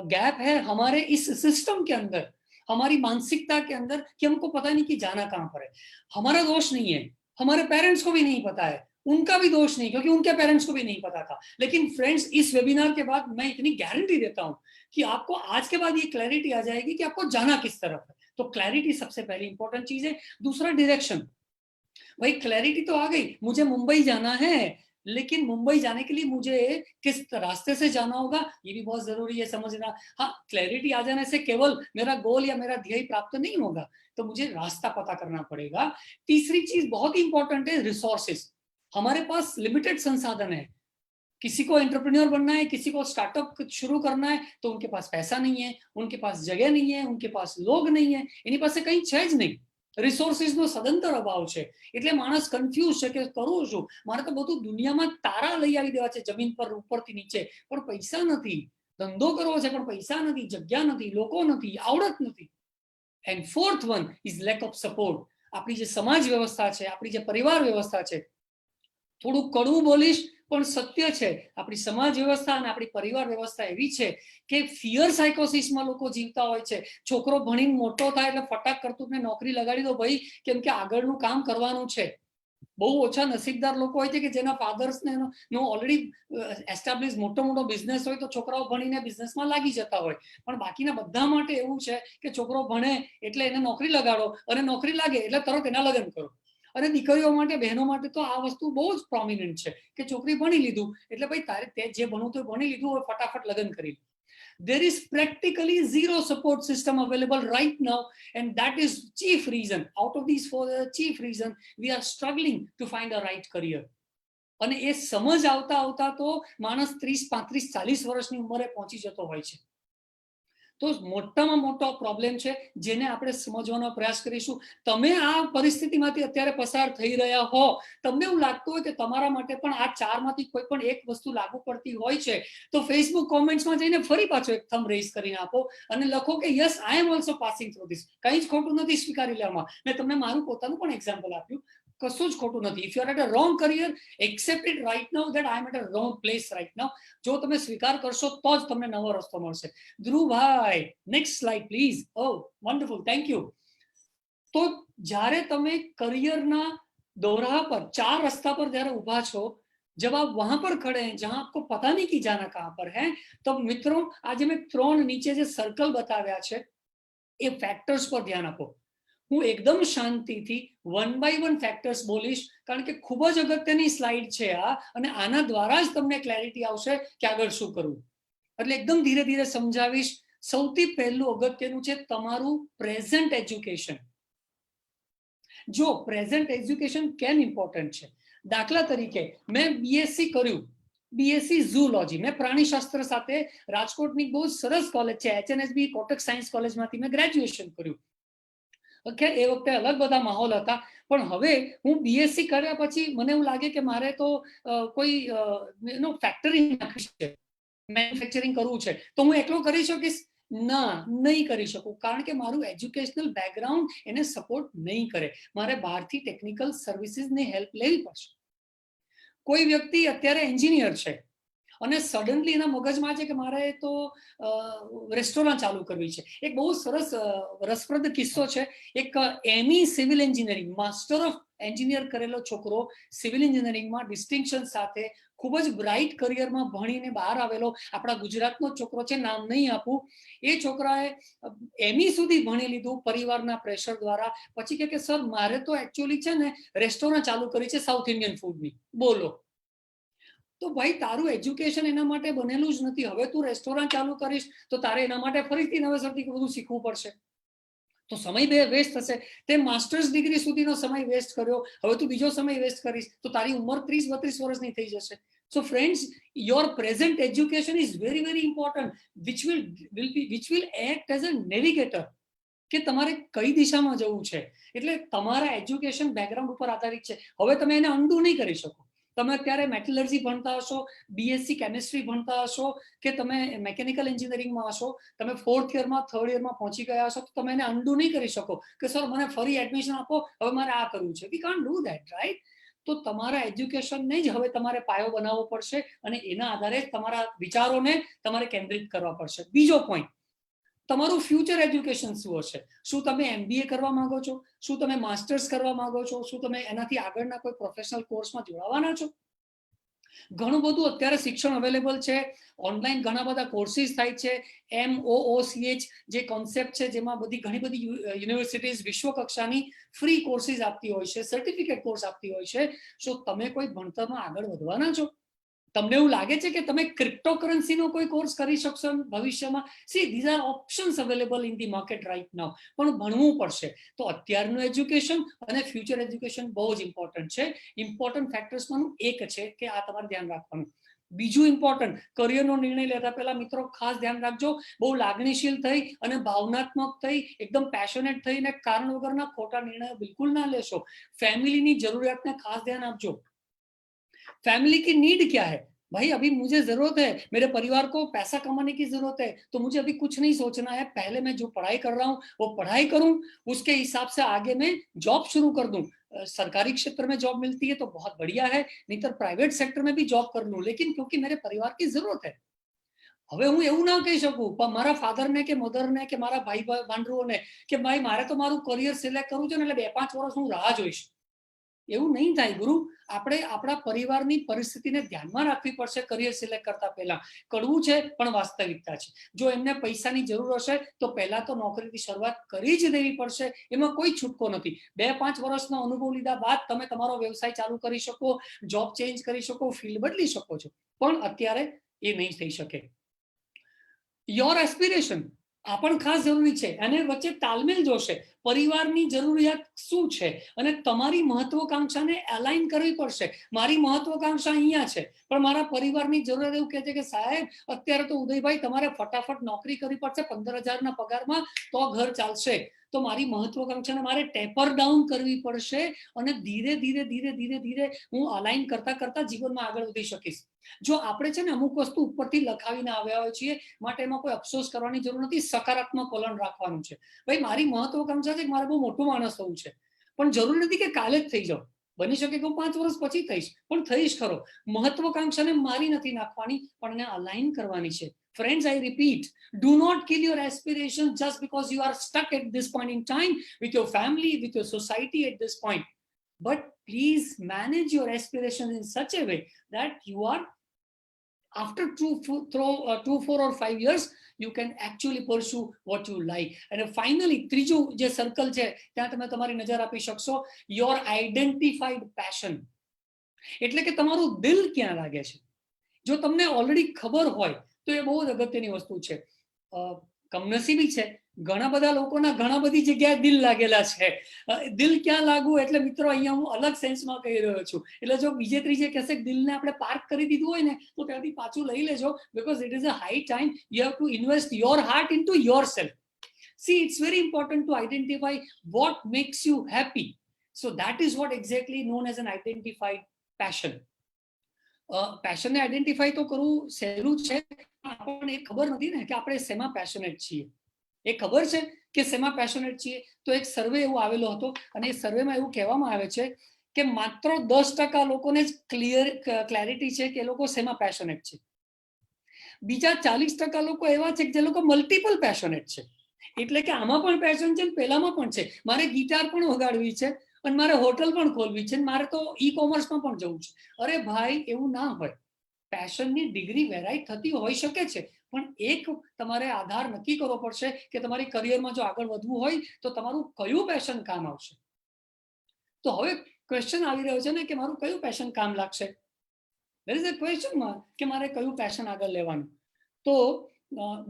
गैप है हमारे इस सिस्टम के अंदर, हमारी मानसिकता के अंदर, कि हमको पता नहीं कि जाना कहां पर है. हमारा दोष नहीं है, हमारे पेरेंट्स को भी नहीं पता है, उनका भी दोष नहीं, क्योंकि उनके पेरेंट्स को भी नहीं पता था. लेकिन फ्रेंड्स, इस वेबिनार के बाद मैं इतनी गारंटी देता हूं कि आपको आज के बाद ये क्लैरिटी आ जाएगी कि आपको जाना किस तरफ है. तो क्लैरिटी सबसे पहली इंपॉर्टेंट चीज है. दूसरा, डायरेक्शन. भाई क्लैरिटी तो आ गई, मुझे मुंबई जाना है, लेकिन मुंबई जाने के लिए मुझे किस रास्ते से जाना होगा ये भी बहुत जरूरी है समझना. हाँ, क्लैरिटी आ जाने से केवल मेरा गोल या मेरा ध्येय प्राप्त नहीं होगा, तो मुझे रास्ता पता करना पड़ेगा. तीसरी चीज बहुत ही इंपॉर्टेंट है, रिसोर्सेस. हमारे पास लिमिटेड संसाधन है. किसी को एंटरप्रेन्योर बनना है, किसी को स्टार्टअप शुरू करना है, तो उनके पास पैसा नहीं है, उनके पास जगह नहीं है, उनके पास लोग नहीं है, એની પાસે કંઈ છે જ નહીં. રિસોર્સિસનો સદંતર અભાવ છે. એટલે માણસ કન્ફ્યુઝ છે કે કરું શું, મારે તો બધું દુનિયામાં તારા લઈ આવી દેવા છે જમીન પર ઉપરથી નીચે, પણ પૈસા નથી. ધંધો કરવો છે પણ પૈસા નથી, જગ્યા નથી, લોકો નથી, આવડત નથી. And fourth one is lack of support. આપણી જે સમાજ વ્યવસ્થા છે, આપણી જે પરિવાર વ્યવસ્થા છે, થોડું કડવું બોલીશ પણ સત્ય છે, આપણી સમાજ વ્યવસ્થા અને આપણી પરિવાર વ્યવસ્થા એવી છે કે ફિયર સાયકોસિસમાં લોકો જીવતા હોય છે. છોકરો ભણીને મોટો થાય એટલે ફટાક કરતું ને નોકરી લગાડી દો ભાઈ, કેમ કે આગળનું કામ કરવાનું છે. બહુ ઓછા નસીબદાર લોકો હોય છે કે જેના ફાધર્સને ઓલરેડી એસ્ટાબ્લિશ મોટો બિઝનેસ હોય તો છોકરાઓ ભણીને બિઝનેસમાં લાગી જતા હોય. પણ બાકીના બધા માટે એવું છે કે છોકરો ભણે એટલે એને નોકરી લગાડો, અને નોકરી લાગે એટલે તરત એના લગ્ન કરો. અને દીકરીઓ માટે, બહેનો માટે તો આ વસ્તુ બહુ જ પ્રોમિનન્ટ છે કે છોકરી ભણી લીધું એટલે ભાઈ તારે તે જે ભણવું તો ભણી લીધું, હવે ફટાફટ લગ્ન કરી લે. There is practically zero support system available right now, and that is chief reason. Out of these four, chief reason we are struggling to find a right career. અને એ સમજ આવતા આવતા તો માણસ 30, 35, 40 વર્ષની ઉંમરે પહોંચી જતો હોય છે. તો મોટામાં મોટો પ્રોબ્લેમ છે જેને આપણે સમજવાનો પ્રયાસ કરીશું. તમે આ પરિસ્થિતિમાંથી અત્યારે પસાર થઈ રહ્યા હો, તમને એવું લાગતું હોય કે તમારા માટે પણ આ ચારમાંથી કોઈ પણ એક વસ્તુ લાગુ પડતી હોય છે, તો ફેસબુક કોમેન્ટ્સમાં જઈને ફરી પાછો એક થંબ રેઝ કરીને આપો અને લખો કે yes, I am also passing through this. કંઈ જ ખોટું નથી સ્વીકારી લેવામાં. મેં તમને મારું પોતાનું પણ એક્ઝામ્પલ આપ્યું, કશું જ ખોટું નથી. If you are at a wrong career, accept it right now that I am at a wrong place right now. જો તમે સ્વીકાર કરશો તો જ તમને નવો રસ્તો મળશે. Dhruvbhai, next slide please. Oh wonderful, thank you. તો જ્યારે તમે કરિયરના દોરાહ પર, ચાર રસ્તા પર જ્યારે ઊભા છો, जब आप वहां पर खड़े हैं जहां आपको पता नहीं कि जाना कहां पर है, तो मित्रों आज मैं 3 नीचे જે સર્કલ બતાવ્યા છે એ ફેક્ટર્સ પર ધ્યાન આપો. હું એકદમ શાંતિથી 1 by 1 ફેક્ટર્સ બોલીશ, કારણ કે ખૂબ જ અગત્યની સ્લાઇડ છે આ, અને આના દ્વારા જ તમને ક્લેરિટી આવશે કે આગળ શું કરવું. એટલે એકદમ ધીરે ધીરે સમજાવીશ. સૌથી પહેલું અગત્યનું છે તમારું પ્રેઝન્ટ એજ્યુકેશન. જો પ્રેઝન્ટ એજ્યુકેશન કેમ ઇમ્પોર્ટન્ટ છે, દાખલા તરીકે મેં બીએસસી કર્યું, બીએસસી ઝૂલોજી. મેં પ્રાણીશાસ્ત્ર સાથે રાજકોટની બહુ સરસ કોલેજ છે HNSB કોટક સાયન્સ કોલેજમાંથી મેં ગ્રેજ્યુએશન કર્યું. ઓકે, એ વખતે અલગ બધા માહોલ હતા, પણ હવે હું બીએસસી કર્યા પછી મને એવું લાગે કે મારે તો કોઈ ફેક્ટરી નાખવી છે, મેન્યુફેક્ચરિંગ કરવું છે, તો હું એકલો કરી શકીશ? ના, નહીં કરી શકું, કારણ કે મારું એજ્યુકેશનલ બેકગ્રાઉન્ડ એને સપોર્ટ નહીં કરે. મારે બહારથી ટેકનિકલ સર્વિસીસની હેલ્પ લેવી પડશે. કોઈ વ્યક્તિ અત્યારે એન્જિનિયર છે અને સડનલી એના મગજમાં છે કે મારે તો રેસ્ટોરન્ટ ચાલુ કરવી છે. એક બહુ સરસ રસપ્રદ કિસ્સો છે. એક ME civil engineering master of engineer કરેલો છોકરો, સિવિલ એન્જિનિયરિંગમાં ડિસ્ટિંક્શન સાથે ખૂબ જ બ્રાઇટ કરિયરમાં ભણીને બહાર આવેલો આપણા ગુજરાતનો છોકરો છે, નામ નહીં આપું. એ છોકરાએ એમી સુધી ભણી લીધું પરિવારના પ્રેશર દ્વારા. પછી કે સર મારે તો એકચ્યુઅલી છે ને રેસ્ટોરન્ટ ચાલુ કરી છે સાઉથ ઇન્ડિયન ફૂડની. બોલો, તો ભાઈ તારું એજ્યુકેશન એના માટે બનેલું જ નથી. હવે તું રેસ્ટોરન્ટ ચાલુ કરીશ તો તારે એના માટે ફરીથી નવેસરથી બધું શીખવું પડશે, તો સમય વેસ્ટ થશે. તે માસ્ટર્સ ડિગ્રી સુધીનો સમય વેસ્ટ કર્યો, હવે તું બીજો સમય વેસ્ટ કરીશ તો તારી ઉંમર 30-32 વર્ષની થઈ જશે. So friends, your present education is very very important, which will act as a navigator કે તમારે કઈ દિશામાં જવું છે. એટલે તમારા એજ્યુકેશન બેકગ્રાઉન્ડ ઉપર આધારિત છે. હવે તમે એને અન્ડુ નહીં કરી શકો. તમે અત્યારે મેટલર્જી ભણતા હશો, બીએસસી કેમિસ્ટ્રી ભણતા હશો, કે તમે મેકેનિકલ એન્જિનિયરિંગમાં હશો, તમે 4th યરમાં 3rd યરમાં પહોંચી ગયા હશો, તો તમે એને અન્ડુ નહીં કરી શકો કે સર મને ફરી એડમિશન આપો, હવે મારે આ કરવું છે. We can't do that, right? તો તમારા એજ્યુકેશનને જ હવે તમારે પાયો બનાવવો પડશે અને એના આધારે તમારા વિચારોને તમારે કેન્દ્રિત કરવા પડશે. બીજો પોઈન્ટ, તમારું ફ્યુચર એજ્યુકેશન શું હશે? શું તમે MBA કરવા માંગો છો? શું તમે માસ્ટર્સ કરવા માંગો છો? શું તમે એનાથી આગળના કોઈ પ્રોફેશનલ કોર્સમાં જોડાવાના છો? ઘણું બધું અત્યારે શિક્ષણ અવેલેબલ છે. ઓનલાઈન ઘણા બધા કોર્સિસ થાય છે. MOOCH જે કોન્સેપ્ટ છે, જેમાં ઘણી બધી યુનિવર્સિટીઝ વિશ્વ કક્ષાની ફ્રી કોર્સિસ આપતી હોય છે, સર્ટિફિકેટ કોર્સ આપતી હોય છે. શું તમે કોઈ ભણતરમાં આગળ વધવાના છો? તમને એવું લાગે છે કે તમે ક્રિપ્ટોકરન્સીનો કોઈ કોર્સ કરી શકશો ભવિષ્યમાં? See, these are options available in the market right now. પણ ભણવું પડશે. તો અત્યારનું એજ્યુકેશન અને ફ્યુચર એજ્યુકેશન બહુ જ ઇમ્પોર્ટન્ટ છે. ઇમ્પોર્ટન્ટ ફેક્ટર્સમાંનું એક છે કે આ તમારે ધ્યાન રાખવાનું. બીજું ઇમ્પોર્ટન્ટ, કરિયરનો નિર્ણય લેતા પહેલા મિત્રો ખાસ ધ્યાન રાખજો, બહુ લાગણીશીલ થઈ અને ભાવનાત્મક થઈ, એકદમ પેશનેટ થઈને કારણ વગરના ખોટા નિર્ણયો બિલકુલ ના લેશો. ફેમિલીની જરૂરિયાતને ખાસ ધ્યાન આપજો. फैमिली की नीड क्या है? भाई अभी मुझे जरूरत है, मेरे परिवार को पैसा कमाने की जरूरत है, तो मुझे अभी कुछ नहीं सोचना है. पहले मैं जो पढ़ाई कर रहा हूँ वो पढ़ाई करूँ, उसके हिसाब से आगे मैं जॉब शुरू कर दूं. सरकारी क्षेत्र में जॉब मिलती है तो बहुत बढ़िया है, नहीं तो प्राइवेट सेक्टर में भी जॉब कर लूं, लेकिन क्योंकि मेरे परिवार की जरूरत है. હવે હું એવું ના કહી શકું મારા ફાધરને કે મધરને કે મારા ભાઈ ભાંડરુઓને કે ભાઈ મારે તો મારું કરિયર સિલેક્ટ કરવું છે ને એટલે 2-5 વર્ષ હું રાહ જોઈશ. એવું નહીં થાય ગુરુ. આપણે આપણા પરિવારની પરિસ્થિતિને ધ્યાનમાં રાખવી પડશે કરિયર સિલેક્ટ કરતા પહેલા. કડવું છે પણ વાસ્તવિકતા છે. જો એમને પૈસાની જરૂર હશે તો પહેલા તો નોકરીથી શરૂઆત કરી જ દેવી પડશે. એમાં કોઈ છૂટકો નથી. 2-5 વર્ષનો અનુભવ લીધા બાદ તમે તમારો વ્યવસાય ચાલુ કરી શકો, જોબ ચેન્જ કરી શકો, ફિલ્ડ બદલી શકો છો, પણ અત્યારે એ નહીં થઈ શકે. યોર એસ્પિરેશન આ પણ ખાસ જરૂરી છે. અને વચ્ચે તાલમેલ જોશે. પરિવારની જરૂરિયાત શું છે અને તમારી મહત્વકાંક્ષાને એલાઇન કરવી પડશે. મારી મહત્વકાંક્ષા અહીંયા છે પણ મારા પરિવારની જરૂરિયાત એવું કહે છે કે સાહેબ અત્યારે તો ઉદયભાઈ તમારે ફટાફટ નોકરી કરવી પડશે 15,000ના પગારમાં તો ઘર ચાલશે. તો મારી મહત્વકાંક્ષાને મારે ટેપર ડાઉન કરવી પડશે અને ધીરે ધીરે ધીરે ધીરે ધીરે હું અલાઇન કરતા કરતા જીવનમાં આગળ વધી શકીશ. જો આપણે છે ને અમુક વસ્તુ ઉપરથી લખાવીને આવ્યા હોય છીએ, માટે એમાં કોઈ અફસોસ કરવાની જરૂર નથી. સકારાત્મક વલણ રાખવાનું છે. ભાઈ મારી મહત્વકાંક્ષા છે કે મારે બહુ મોટું માણસ થવું છે, પણ જરૂર નથી કે કાલે જ થઈ જાઉં. બની શકે કે હું 5 વર્ષ પછી થઈશ, પણ થઈશ ખરો. મહત્વકાંક્ષાને મારી નથી નાખવાની, પણ એને અલાઇન કરવાની છે. Friends, I repeat, do not kill your aspirations just because you are stuck at this point in time with your family, with your society at this point. But please manage your aspirations in such a way that you are, after 2, 4 or 5 years, you can actually pursue what you like. And finally, ત્રીજું જે circle છે ત્યાં તમે તમારી નજર આપી શકશો. your identified passion. એટલે કે તમારું દિલ ક્યાં લાગે છે. જો તમને ઓલરેડી ખબર હોય તો એ બહુ જ અગત્યની વસ્તુ છે. કમનસીબી છે, ઘણા બધા લોકોના ઘણા બધી જગ્યાએ દિલ લાગેલા છે. દિલ ક્યાં લાગવું એટલે મિત્રો અહીંયા હું અલગ સેન્સમાં કહી રહ્યો છું. એટલે જો બીજે ત્રીજે કહેશે કે દિલને આપણે પાર્ક કરી દીધું હોય ને તો ત્યાંથી પાછું લઈ લેજો, because it is a high time you have to invest your heart into yourself. See, it's very important to identify what makes you happy. So that is what exactly known as an identified passion. Passion ને identify તો કરવું સહેલું છે, આપણને એ ખબર નથી ને કે આપણે શેમાં પેશનેટ છીએ. એ ખબર છે કે શેમાં પેશનેટ છીએ તો એક સર્વે એવો આવેલો હતો અને એ સર્વેમાં એવું કહેવામાં આવે છે કે માત્ર 10% લોકોને જ ક્લેરિટી છે કે એ લોકો શેમાં પેશનેટ છે. બીજા 40% લોકો એવા છે કે જે લોકો મલ્ટિપલ પેશનેટ છે. એટલે કે આમાં પણ પેશન છે, પેલામાં પણ છે. મારે ગિટાર પણ વગાડવી છે અને મારે હોટલ પણ ખોલવી છે, મારે તો ઈ-કોમર્સમાં પણ જવું છે. અરે ભાઈ, એવું ના હોય. પેશનની ડિગ્રી વેરાઈ થતી હોઈ શકે છે, પણ એક તમારે આધાર નક્કી કરવો પડશે કે તમારી કરિયરમાં જો આગળ વધવું હોય તો તમારું કયું પેશન કામ આવશે. તો હવે ક્વેશ્ચન આવી રહ્યો છે ને કે મારું કયું પેશન કામ લાગશે. there is a question mark કે મારે કયું પેશન આગળ લેવાનું. તો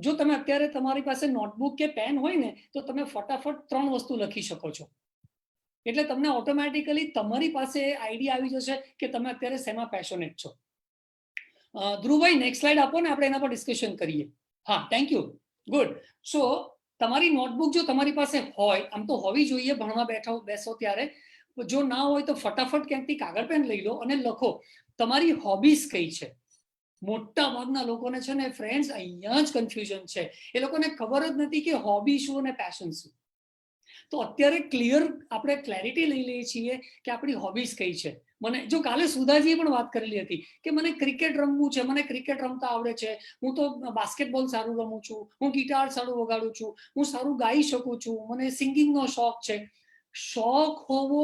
જો તમે અત્યારે તમારી પાસે નોટબુક કે પેન હોય ને તો તમે ફટાફટ 3 વસ્તુ લખી શકો છો. એટલે તમને ઓટોમેટિકલી તમારી પાસે આઈડિયા આવી જશે કે તમે અત્યારે શેમાં પેશનેટ છો. ધ્રુવભાઈ નેક્સ્ટ સ્લાઇડ આપો ને, આપણે એના પર ડિસ્કશન કરીએ. હા, થેન્ક યુ, ગુડ. સો તમારી નોટબુક જો તમારી પાસે હોય, આમ તો હોવી જોઈએ ભણવા બેસો ત્યારે, જો ના હોય તો ફટાફટ ક્યાંકથી કાગળ પેન લઈ લો અને લખો તમારી હોબીઝ કઈ છે. મોટા ભાગના લોકોને છે ને ફ્રેન્ડ્સ અહીંયા જ કન્ફ્યુઝન છે. એ લોકોને ખબર જ નથી કે હોબી શું અને પેશન શું. તો અત્યારે ક્લિયર આપણે ક્લેરિટી લઈ લઈએ છીએ કે આપણી હોબીઝ કઈ છે. મને જો કાલે સુધાજીએ પણ વાત કરેલી હતી કે મને ક્રિકેટ રમવું છે, મને ક્રિકેટ રમતા આવડે છે, હું તો બાસ્કેટબોલ સારું રમું છું, હું ગિટાર સારું વગાડું છું, હું સારું ગાઈ શકું છું, મને સિંગિંગનો શોખ છે. શોખ હોવો,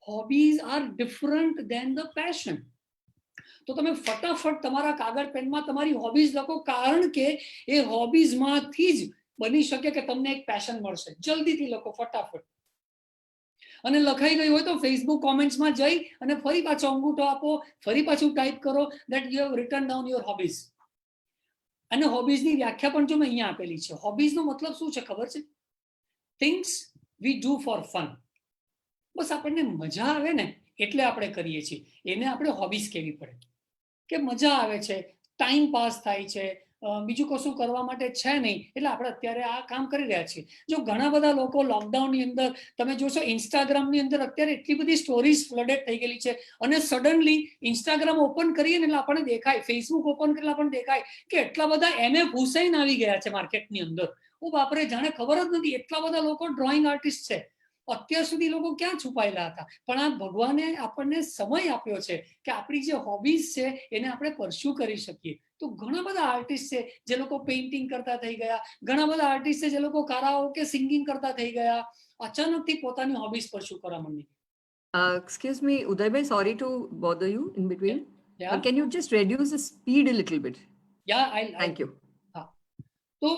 hobbies are different than the passion. તો તમે ફટાફટ તમારા કાગળ પેનમાં તમારી હોબીઝ લખો, કારણ કે એ હોબીઝમાંથી જ બની શકે કે તમને એક પેશન મળશે. જલ્દીથી લખો ફટાફટ. અને લખાઈ ગયું હોય તો ફેસબુક કોમેન્ટ્સમાં જઈ અને ફરી પાછો અંગૂઠો આપો, ફરી પાછું ટાઈપ કરો that you have written down your hobbies. અને હોબીઝની વ્યાખ્યા પણ જો મેં અહીંયા આપેલી છે. હોબીઝનો મતલબ શું છે ખબર છે? Things we do for fun. બસ આપણને મજા આવે ને એટલે આપણે કરીએ છીએ, એને આપણે હોબીઝ કહેવી પડે. કે મજા આવે છે, ટાઈમ પાસ થાય છે, બીજું કશું કરવા માટે છે નહીં, એટલે આપણે અત્યારે આ કામ કરી રહ્યા છીએ. જો ઘણા બધા લોકો લોકડાઉનની અંદર તમે જોશો ઇન્સ્ટાગ્રામની અંદર અત્યારે એટલી બધી સ્ટોરીઝ ફ્લડેડ થઈ ગયેલી છે અને સડનલી ઇન્સ્ટાગ્રામ ઓપન કરીએ ને એટલે આપણને દેખાય, ફેસબુક ઓપન કરેલા આપણને દેખાય કે એટલા બધા MF હુસૈન આવી ગયા છે માર્કેટની અંદર. ઓ બાપરે, જાણે ખબર જ નથી એટલા બધા લોકો ડ્રોઈંગ આર્ટિસ્ટ છે. અત્યાર સુધી લોકો ક્યાં છુપાયેલા હતા, પણ આ ભગવાને આપણને સમય આપ્યો છે કે આપણી જે હોબીઝ છે એને આપણે પરસ્યુ કરી શકીએ. તો ઘણા બધા આર્ટિસ્ટ છે જે લોકો પેઇન્ટિંગ કરતા થઈ ગયા, ઘણા બધા આર્ટિસ્ટ છે જે લોકો કારાઓકે સિંગિંગ કરતા થઈ ગયા, અચાનકથી પોતાની હોબીઝ પરસ્યુ કરવા માંડી. Excuse me, Udaybhai, sorry to bother you in between. Yeah. Can you just reduce the speed a little bit? Yeah, Thank you. હા, તો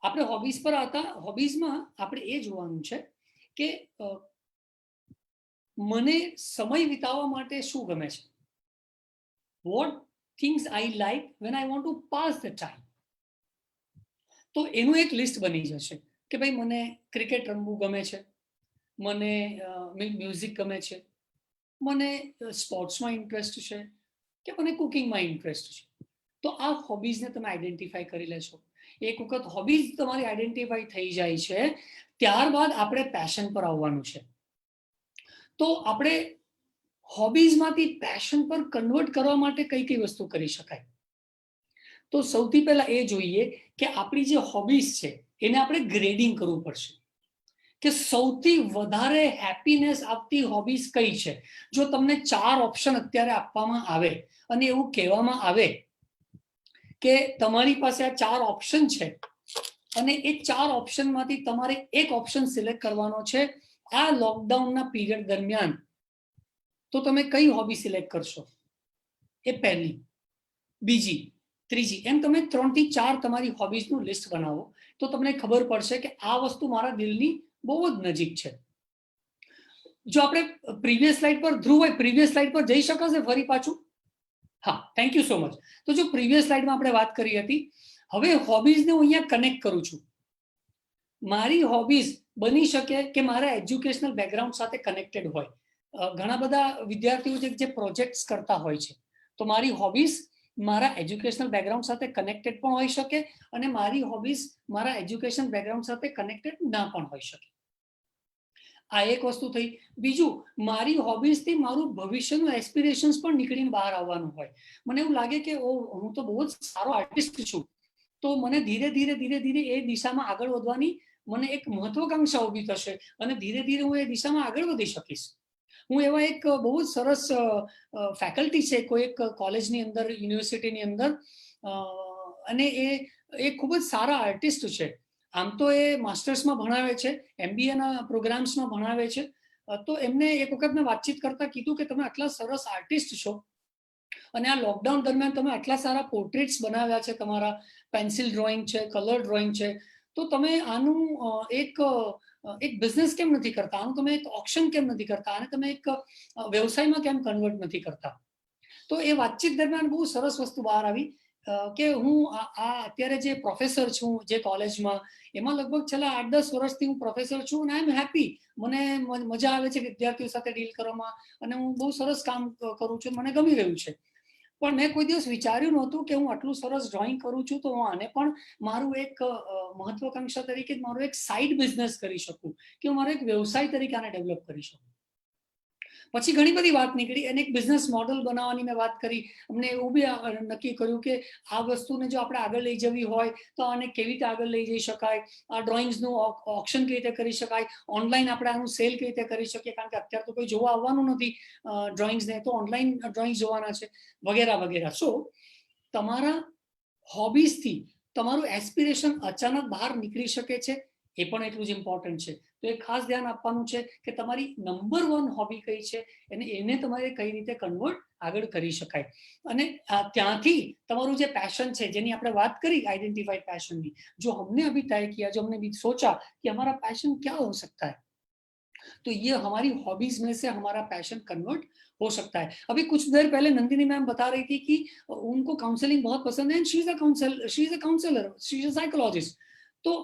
આપણે હોબીઝ પર હતા. હોબીઝમાં આપણે એ જોવાનું છે કે મને સમય વિતાવવા માટે શું ગમે છે. What things I like when I want to pass the time. તો એનું એક લિસ્ટ બની જશે કે ભાઈ મને ક્રિકેટ રમવું ગમે છે, મને મ્યુઝિક ગમે છે, મને સ્પોર્ટ્સમાં ઇન્ટરેસ્ટ છે, કે મને કુકિંગમાં ઇન્ટરેસ્ટ છે. તો આ હોબીઝને તમે આઈડેન્ટિફાઈ કરી લેશો. એક વખત હોબીઝ તમારી આઈડેન્ટિફાઈ થઈ જાય છે, ત્યારબાદ આપણે પેશન પર આવવાનું છે. તો આપણે હોબીઝમાંથી પેશન પર કન્વર્ટ કરવા માટે કઈ કઈ વસ્તુ કરી શકાય. તો સૌથી પહેલા એ જોઈએ કે આપણી જે હોબીઝ છે એને આપણે ગ્રેડિંગ કરવું પડશે કે સૌથી વધારે હેપીનેસ આપતી હોબીઝ કઈ છે. જો તમને 4 ઓપ્શન અત્યારે આપવામાં આવે અને એવું કહેવામાં આવે કે તમારી પાસે આ 4 ઓપ્શન છે અને એ 4 ઓપ્શનમાંથી તમારે એક ઓપ્શન સિલેક્ટ કરવાનો છે આ લોકડાઉનના પીરિયડ દરમિયાન, તો તમે કઈ હોબી સિલેક્ટ કરશો? એ પહેલી, બીજી, ત્રીજી, એમ તમે 3 થી 4 તમારી હોબીઝનું લિસ્ટ બનાવો તો તમને ખબર પડશે કે આ વસ્તુ મારા દિલની બહુ જ નજીક છે. જો આપણે પ્રીવિયસ સ્લાઇડ પર, ધ્રુવ પ્રીવિયસ સ્લાઇડ પર જઈ શકાશે ફરી પાછું? હા, થેન્ક યુ સો મચ. તો જો પ્રીવિયસ સ્લાઇડમાં આપણે વાત કરી હતી હવે હોબીઝને હું અહીંયા કનેક્ટ કરું છું. મારી હોબીઝ બની શકે કે મારા એજ્યુકેશનલ બેકગ્રાઉન્ડ સાથે કનેક્ટેડ હોય. ઘણા બધા વિદ્યાર્થીઓ જે પ્રોજેક્ટ્સ કરતા હોય છે, તો મારી હોબીઝ મારા એજ્યુકેશનલ બેકગ્રાઉન્ડ સાથે કનેક્ટેડ પણ હોઈ શકે અને મારી હોબીઝ મારા એજ્યુકેશન બેકગ્રાઉન્ડ સાથે કનેક્ટેડ ના પણ હોઈ શકે. આ એક વસ્તુ થઈ. બીજું, મારી હોબીઝથી મારું ભવિષ્યનું એસ્પિરેશન્સ પણ નીકળીને બહાર આવવાનું હોય. મને એવું લાગે કે હું તો બહુ જ સારો આર્ટિસ્ટ છું, તો મને ધીરે ધીરે એ દિશામાં આગળ વધવાની મને એક મહત્વાકાંક્ષા ઊભી થશે અને ધીરે ધીરે હું એ દિશામાં આગળ વધી શકીશ. હું એવા એક બહુ જ સરસ ફેકલ્ટી છે કોઈ એક કોલેજની અંદર, યુનિવર્સિટીની અંદર, અને એ ખૂબ જ સારા આર્ટિસ્ટ છે. આમ તો એ માસ્ટર્સમાં ભણાવે છે, MBA ના પ્રોગ્રામ્સમાં ભણાવે છે. તો એમને એક વખત મેં વાતચીત કરતા કીધું કે તમે આટલા સરસ આર્ટિસ્ટ છો અને આ લોકડાઉન દરમિયાન તમે આટલા સારા પોર્ટ્રેટ્સ બનાવ્યા છે, તમારા પેન્સિલ ડ્રોઈંગ છે, કલર ડ્રોઈંગ છે, તો તમે આનું એક બિઝનેસ કેમ નથી કરતા, આનું તમે એક ઓક્શન કેમ નથી કરતા, આને તમે એક વ્યવસાયમાં કેમ કન્વર્ટ નથી કરતા. તો એ વાતચીત દરમિયાન બહુ સરસ વસ્તુ બહાર આવી કે હું અત્યારે જે પ્રોફેસર છું જે કોલેજમાં, એમાં લગભગ છેલ્લા 8-10 વર્ષથી હું પ્રોફેસર છું અને આઈ એમ હેપી. મને મજા આવે છે વિદ્યાર્થીઓ સાથે ડીલ કરવામાં અને હું બહુ સરસ કામ કરું છું, મને ગમી રહ્યું છે. પણ મેં કોઈ દિવસ વિચાર્યું નહોતું કે હું આટલું સરસ ડ્રોઈંગ કરું છું તો હું આને પણ મારું એક મહત્વાકાંક્ષા તરીકે મારું એક સાઇડ બિઝનેસ કરી શકું, કે હું મારો એક વ્યવસાય તરીકે આને ડેવલપ કરી શકું. પછી ઘણી બધી વાત નીકળી અને એક બિઝનેસ મોડલ બનાવવાની મેં વાત કરી. અમને એવું બી નક્કી કર્યું કે આ વસ્તુને જો આપણે આગળ લઈ જવી હોય તો આને કેવી રીતે આગળ લઈ જઈ શકાય, આ ડ્રોઈંગ્સનું ઓક્શન કેવી રીતે કરી શકાય, ઓનલાઈન આપણે આનું સેલ કેવી રીતે કરી શકીએ, કારણ કે અત્યારે તો કોઈ જોવા આવવાનું નથી ડ્રોઈંગ્સને, તો ઓનલાઈન ડ્રોઈંગ્સ જોવાના છે, વગેરે વગેરે. સો તમારા હોબીઝથી તમારું એસ્પિરેશન અચાનક બહાર નીકળી શકે છે, એ પણ એટલું જ ઇમ્પોર્ટન્ટ છે. તો એ ખાસ ધ્યાન આપવાનું છે કે તમારી નંબર 1 હોબી કઈ છે અને એને તમારે કઈ રીતે કન્વર્ટ આગળ કરી શકાય. અને ત્યાંથી તમારું જે પેશન છે, જેની આપણે વાત કરી आइडेंटिफाइड पैशन की, जो हमने अभी तय किया, जो हमने भी सोचा कि हमारा पैशन क्या हो सकता है, तो ये हमारी हॉबीज में से हमारा पैशन कन्वर्ट हो सकता है. अभी कुछ देर पहले नंदिनी मैम बता रही थी कि उनको काउंसलिंग बहुत पसंद है, she is a counsellor, she is a psychologist. तो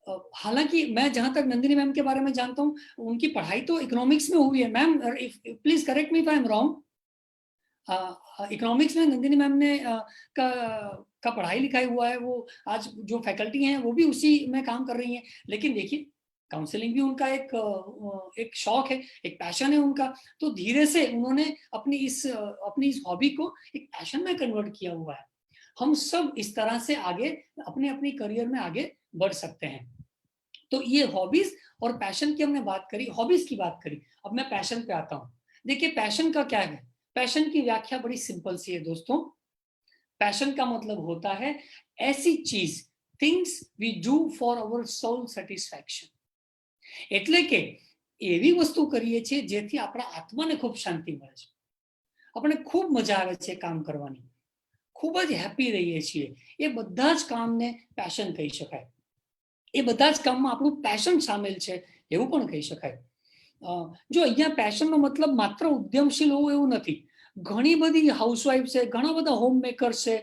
हालांकि मैं जहां तक नंदिनी मैम के बारे में जानता हूँ, उनकी पढ़ाई तो इकोनॉमिक्स में हुई है. Ma'am please correct me if I am wrong. Economics में नंदिनी मैम ने का पढ़ाई लिखाई हुआ है, वो आज जो फैकल्टी हैं वो भी उसी में काम कर रही हैं. लेकिन देखिए, काउंसलिंग भी उनका एक शौक है, एक पैशन है उनका. तो धीरे से उन्होंने अपनी इस हॉबी को एक पैशन में कन्वर्ट किया हुआ है. हम सब इस तरह से आगे अपने करियर में आगे बढ़ सकते हैं. तो ये हॉबीज और पैशन की हमने बात करी, हॉबीज की बात करी. अब मैं पैशन पे आता हूँ. देखिए, पैशन का क्या है? पैशन की व्याख्या बड़ी सिंपल सी है दोस्तों. पैशन का मतलब होता है ऐसी चीज, things we do for our soul satisfaction. એટલે કે એવી વસ્તુ કરીએ છીએ જેથી આપણા આત્માને ખૂબ શાંતિ મળે છે, આપણને ખૂબ મજા આવે છે કામ કરવાની, ખૂબ જ હેપી રહીએ છીએ. એ બધા જ કામને પેશન કહી શકાય. એ બધા જ કામમાં આપણું પેશન સામેલ છે એવું પણ કહી શકાય. જો અહીંયા પેશનનો મતલબ માત્ર ઉદ્યમશીલ હોવું એવું નથી. ઘણી બધી હાઉસવાઈફ છે, ઘણા બધા હોમ મેકર્સ છે,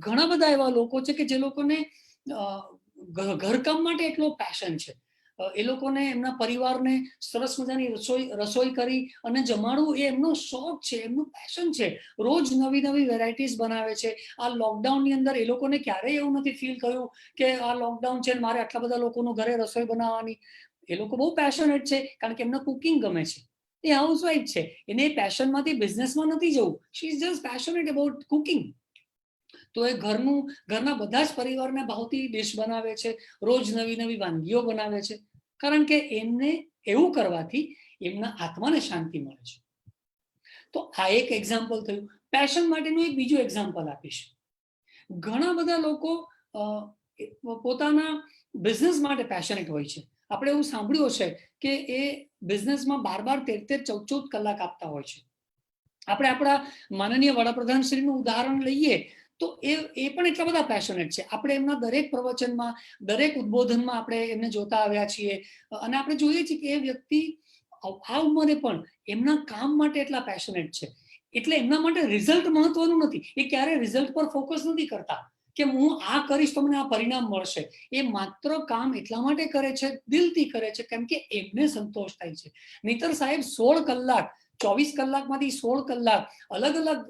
ઘણા બધા એવા લોકો છે કે જે લોકોને ઘરકામ માટે એટલો પેશન છે. એ લોકોને એમના પરિવારને સરસ મજાની રસોઈ કરી અને જમાડવું એ એમનો શોખ છે, એમનું પેશન છે. રોજ નવી નવી વેરાયટીઝ બનાવે છે. આ લોકડાઉનની અંદર એ લોકોને ક્યારેય એવું નથી ફીલ કર્યું કે આ લોકડાઉન છે મારે આટલા બધા લોકોનું ઘરે રસોઈ બનાવવાની. એ લોકો બહુ પેશનેટ છે કારણ કે એમને કુકિંગ ગમે છે. એ હાઉસવાઈફ છે, એને પેશનમાંથી બિઝનેસમાં નથી જવું. She is just passionate about cooking. તો એ ઘરના બધા જ પરિવારને ભાવતી ડિશ બનાવે છે, રોજ નવી નવી વાનગીઓ બનાવે છે, કારણ કે એમને એવું કરવાથી એમના આત્માને શાંતિ મળે છે. તો આ એક એક્ઝામ્પલ થયું. પેશન માટેનું એક બીજું એક્ઝામ્પલ આપીશ. ઘણા બધા લોકો પોતાના બિઝનેસ માટે પેશનેટ હોય છે. આપણે એવું સાંભળ્યું હશે કે એ બિઝનેસમાં 12-13, 14 કલાક આપતા હોય છે. આપણે આપણા માનનીય વડાપ્રધાન શ્રીનું ઉદાહરણ લઈએ તો એ પણ એટલા બધા પેશનેટ છે. આપણે એમના દરેક પ્રવચનમાં, દરેક ઉદ્બોધનમાં આપણે એમને જોતા આવ્યા છીએ અને આપણે જોઈએ છીએ કે એ વ્યક્તિ આ ઉંમરે પણ એમના કામ માટે એટલા પેશનેટ છે. એટલે એમના માટે રિઝલ્ટ મહત્વનું નથી. એ ક્યારે રિઝલ્ટ પર ફોકસ નથી કરતા કે હું આ કરીશ તો મને આ પરિણામ મળશે. એ માત્ર કામ એટલા માટે કરે છે, દિલથી કરે છે, કેમ કે એમને સંતોષ થાય છે. નહીતર સાહેબ 16 કલાક 24 કલાકમાંથી 16 કલાક અલગ અલગ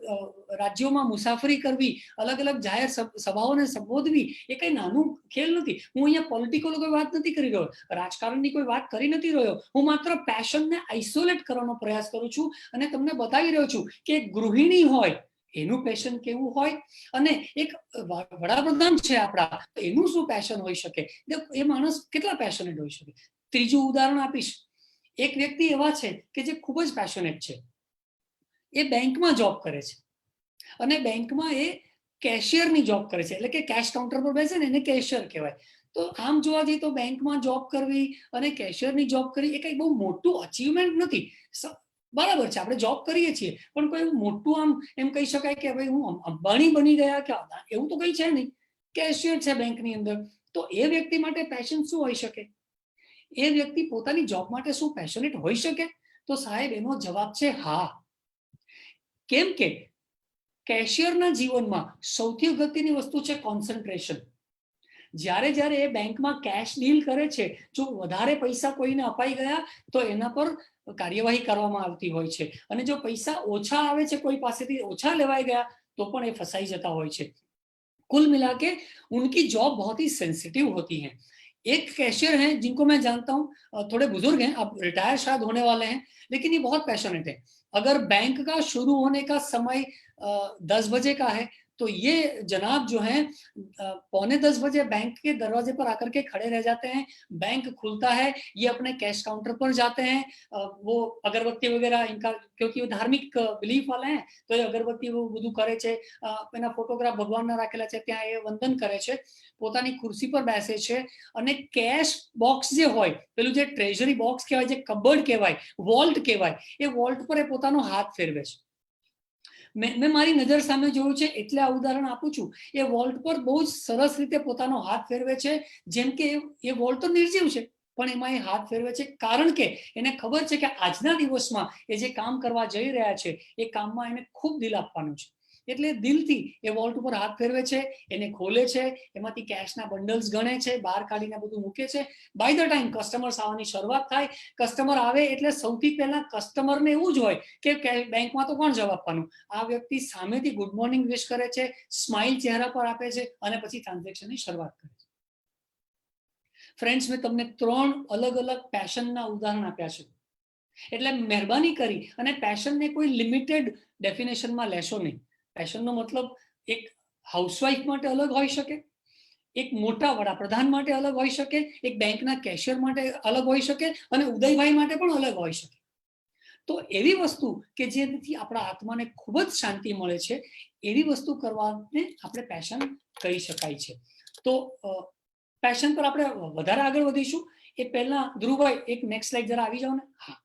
રાજ્યોમાં મુસાફરી કરવી, અલગ અલગ જાહેર સભાઓને સંબોધવી એ કઈ નાનું ખેલ નથી. હું અહીંયા પોલિટિકલ કોઈ વાત નથી કરી રહ્યો, રાજકારણની કોઈ વાત કરી નથી રહ્યો. હું માત્ર પેશનને આઇસોલેટ કરવાનો પ્રયાસ કરું છું અને તમને બતાવી રહ્યો છું કે ગૃહિણી હોય એનું પેશન કેવું હોય અને એક વડાપ્રધાન છે આપણા, એનું શું પેશન હોઈ શકે, એ માણસ કેટલા પેશનેટ હોઈ શકે. ત્રીજું ઉદાહરણ આપીશ. એક વ્યક્તિ એવા છે કે જે ખૂબ જ પેશનેટ છે. એ બેંકમાં જોબ કરે છે અને બેંકમાં એ કેશિયરની જોબ કરે છે, એટલે કે કેશ કાઉન્ટર પર બેસે ને એને કેશિયર કહેવાય. તો આમ જોવા જઈએ તો બેંકમાં જોબ કરવી અને કેશિયરની જોબ કરવી એ કંઈ બહુ મોટું અચીવમેન્ટ નથી. બરાબર છે, આપણે જોબ કરીએ છીએ, પણ કોઈ મોટું આમ એમ કહી શકાય કે ભાઈ હું અંબાણી બની ગયા કે એવું તો કંઈ છે નહીં. કેશિયર છે બેંકની અંદર. તો એ વ્યક્તિ માટે પેશન શું હોઈ શકે? એ વ્યક્તિ પોતાની જોબ માટે શું પેશનેટ હોઈ શકે? તો સાહેબ એનો જવાબ છે હા. કેમ કે કેશિયરના જીવનમાં સૌથી અગત્યની વસ્તુ છે કોન્સન્ટ્રેશન. જ્યારે જ્યારે એ બેંકમાં કેશ ડીલ કરે છે, જો વધારે પૈસા કોઈને અપાઈ ગયા તો એના પર કાર્યવાહી કરવામાં આવતી હોય છે, અને જો પૈસા ઓછા આવે છે, કોઈ પાસેથી ઓછા લેવાઈ ગયા તો પણ એ ફસાઈ જતા હોય છે. कुल मिला के उनकी जॉब बहुत ही सेंसिटिव होती है. एक कैशियर हैं जिनको मैं जानता हूँ, थोड़े बुजुर्ग हैं, अब रिटायर शायद होने वाले हैं, लेकिन ये बहुत पैशनेट है. अगर बैंक का शुरू होने का समय 10 बजे का है तो ये जनाब जो हैं 9:45 बजे बैंक के दरवाजे पर आकर के खड़े रह जाते हैं. बैंक खुलता है, ये अपने कैश काउंटर पर जाते हैं. वो अगरबत्ती वगैरह इनका, क्योंकि वो धार्मिक बिलीफ वाले हैं, तो ये अगरबत्ती वो બધું કરે છે, એના ફોટોગ્રાફ ભગવાનના રાખેલા છે, ત્યાં એ વંદન કરે છે, પોતાની ખુરશી પર બેસે છે અને કેશ બોક્સ જે હોય, પેલું જે ટ્રેઝરી બોક્સ કહેવાય, જે કબર્ડ કહેવાય, વોલ્ટ કહેવાય, એ વોલ્ટ પર એ પોતાનો હાથ ફેરવે છે. મેં મારી નજર સામે જોયું છે એટલે આ ઉદાહરણ આપું છું. એ વોલ્ટ પર બહુ જ સરસ રીતે પોતાનો હાથ ફેરવે છે, જેમ કે એ વોલ્ટ તો નિર્જીવ છે પણ એમાં એ હાથ ફેરવે છે, કારણ કે એને ખબર છે કે આજના દિવસમાં એ જે કામ કરવા જઈ રહ્યા છે એ કામમાં એને ખૂબ દિલ આપવાનું છે. એટલે દિલથી એ વોલ્ટ ઉપર હાથ ફેરવે છે, એને ખોલે છે, એમાંથી કેશના બંડલ્સ ગણે છે, બહાર કાઢીને બધું મૂકે છે. બાય ધ ટાઈમ કસ્ટમર્સ આવવાની શરૂઆત થાય, કસ્ટમર આવે એટલે સૌથી પહેલા કસ્ટમરને એવું જ હોય કે બેંકમાં તો કોણ જવાબ આપવાનું. આ વ્યક્તિ સામેથી ગુડ મોર્નિંગ વિશ કરે છે, સ્માઇલ ચહેરા પર આપે છે અને પછી ટ્રાન્ઝેક્શનની શરૂઆત કરે છે. ફ્રેન્ડ્સ, મેં તમને 3 અલગ અલગ પેશનના ઉદાહરણ આપ્યા છે. એટલે મહેરબાની કરી અને પેશનને કોઈ લિમિટેડ ડેફિનેશનમાં લેશો નહીં. પેશનનો મતલબ એક હાઉસવાઈફ માટે અલગ હોઈ શકે, એક મોટા વડાપ્રધાન માટે અલગ હોઈ શકે, એક બેંકના કેશિયર માટે અલગ હોઈ શકે અને ઉદયભાઈ માટે પણ અલગ હોઈ શકે. તો એવી વસ્તુ કે જેથી આપણા આત્માને ખૂબ જ શાંતિ મળે છે, એવી વસ્તુ કરવાને આપણે પેશન કહી શકાય છે. તો પેશન પર આપણે વધારે આગળ વધીશું એ પહેલા ધ્રુવભાઈ એક નેક્સ્ટ સ્લાઇડ જરા આવી જાઓ ને. હા,